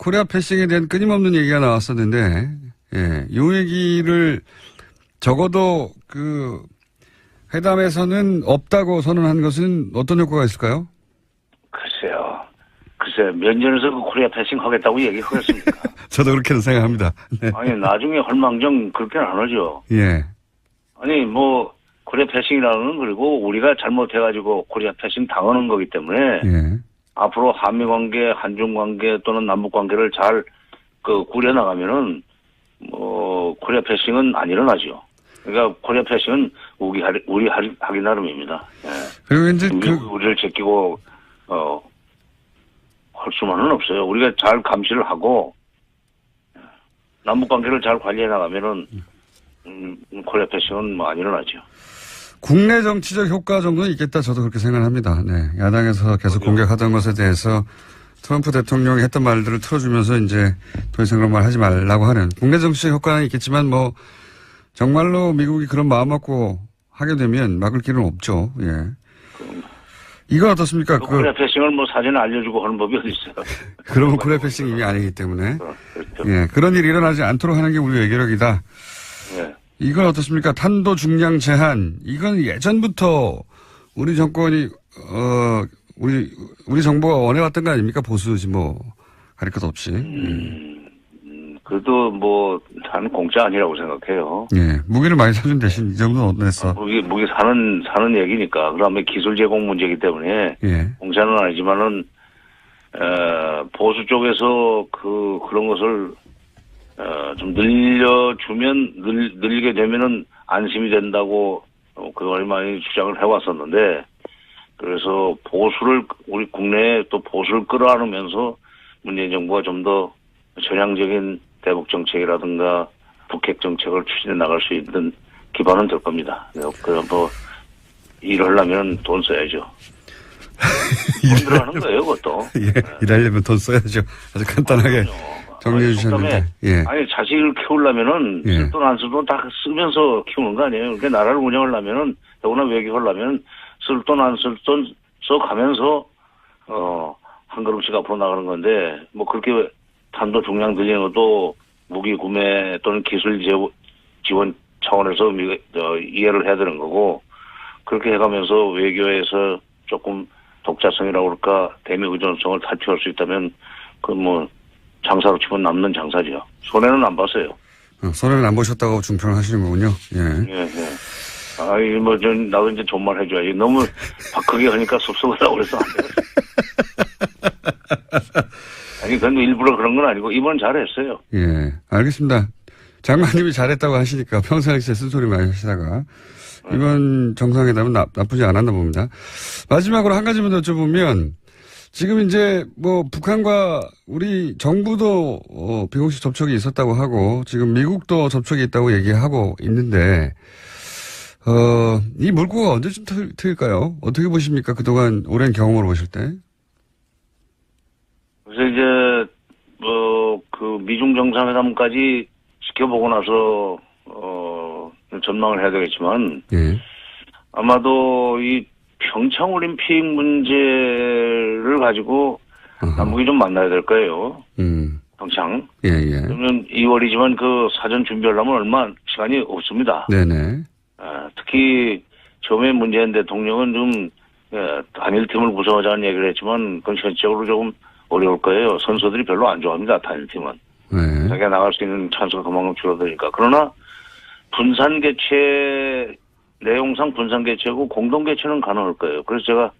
코리아 패싱에 대한 끊임없는 얘기가 나왔었는데, 예, 이 얘기를 적어도 회담에서는 없다고 선언한 것은 어떤 효과가 있을까요? 글쎄, 면전에서 그 코리아 패싱 하겠다고 얘기하겠습니까? 저도 그렇게는 생각합니다. 네. 아니, 나중에 헐망정 그렇게는 안 하죠. 예. 아니, 코리아 패싱이라는 건 그리고 우리가 잘못해가지고 코리아 패싱 당하는 거기 때문에. 예. 앞으로 한미 관계, 한중 관계 또는 남북 관계를 잘 꾸려 나가면은 코리아 패싱은 안 일어나죠. 그러니까 코리아 패싱은 우리 하기 나름입니다. 예. 그리고 이제 우리를 제끼고 할 수만은 없어요. 우리가 잘 감시를 하고 남북 관계를 잘 관리해 나가면은 코리아 패싱은 안 일어나죠. 국내 정치적 효과 정도는 있겠다 저도 그렇게 생각합니다. 네. 야당에서 계속 공격하던 것에 대해서 트럼프 대통령이 했던 말들을 틀어주면서 이제 더 이상 그런 말 하지 말라고 하는 국내 정치적 효과는 있겠지만 정말로 미국이 그런 마음 먹고 하게 되면 막을 길은 없죠. 예. 이건 어떻습니까? 코리아 패싱을 사전에 알려주고 하는 법이 어디 있어요? 그러면 코리아 패싱이 이미 아니기 때문에. 그렇죠. 예. 그런 일이 일어나지 않도록 하는 게 우리 외교력이다. 예. 이건 어떻습니까? 탄도 중량 제한. 이건 예전부터 우리 정권이, 우리 정부가 원해왔던 거 아닙니까? 보수지 가릴 것 없이. 그래도 뭐 나는 공짜 아니라고 생각해요. 예. 무기를 많이 사준 대신 이 정도는 얻어냈어. 무기 사는 얘기니까. 그다음에 기술 제공 문제이기 때문에 예. 공짜는 아니지만은 보수 쪽에서 그런 것을 좀 늘려주면 늘리게 되면은 안심이 된다고 그걸 많이 주장을 해왔었는데, 그래서 우리 국내에 또 보수를 끌어안으면서 문재인 정부가 좀 더 전향적인 대북 정책이라든가 북핵 정책을 추진해 나갈 수 있는 기반은 될 겁니다. 그래서 뭐 일하려면 돈 써야죠. 돈 들어가는 거예요, 그것도. 예. 일하려면 돈 써야죠. 아주 간단하게 정리해 주셨는데. 예. 아니, 자식을 키우려면은 예. 쓸 돈 안 쓸 돈 다 쓰면서 키우는 거 아니에요. 그러니까 나라를 운영하려면은, 더구나 외교하려면 쓸 돈 안 쓸 돈 써가면서 한 걸음씩 앞으로 나가는 건데, 뭐 그렇게 탄도 중량 늘리는 것도 무기 구매 또는 기술 지원 차원에서 이해를 해야 되는 거고, 그렇게 해가면서 외교에서 조금 독자성이라고 그럴까, 대미 의존성을 탈피할 수 있다면, 장사로 치면 남는 장사죠. 손해는 안 봤어요. 손해는 안 보셨다고 중평을 하시는 거군요. 예. 예, 예. 나도 이제 존말 해줘야지. 너무 박하게 하니까 섭섭하다고 그래서 안 돼요. 아니, 근데 일부러 그런 건 아니고, 이번은 잘했어요. 예. 알겠습니다. 장관님이 잘했다고 하시니까 평소에 쓴소리 많이 하시다가 이번 정상회담은 나쁘지 않았나 봅니다. 마지막으로 한 가지만 더 여쭤보면, 지금 이제 북한과 우리 정부도 비공식 접촉이 있었다고 하고 지금 미국도 접촉이 있다고 얘기하고 있는데 이 물꼬가 언제쯤 트일까요? 어떻게 보십니까? 그동안 오랜 경험으로 보실 때. 그래서 이제 그 미중 정상회담까지 지켜보고 나서 전망을 해야 되겠지만 예. 아마도 이 평창 올림픽 문제를 가지고 남북이 좀 만나야 될 거예요. 평창. 예, 예. 그러면 2월이지만 그 사전 준비하려면 얼마 시간이 없습니다. 네네. 특히 처음에 문재인 대통령은 좀 단일팀을 구성하자는 얘기를 했지만 그건 현실적으로 조금 어려울 거예요. 선수들이 별로 안 좋아합니다. 단일팀은. 네. 자기가 나갈 수 있는 찬스가 그만큼 줄어드니까. 그러나 분산 개최 내용상 분산 개최고 공동 개최는 가능할 거예요. 그래서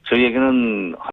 제 얘기는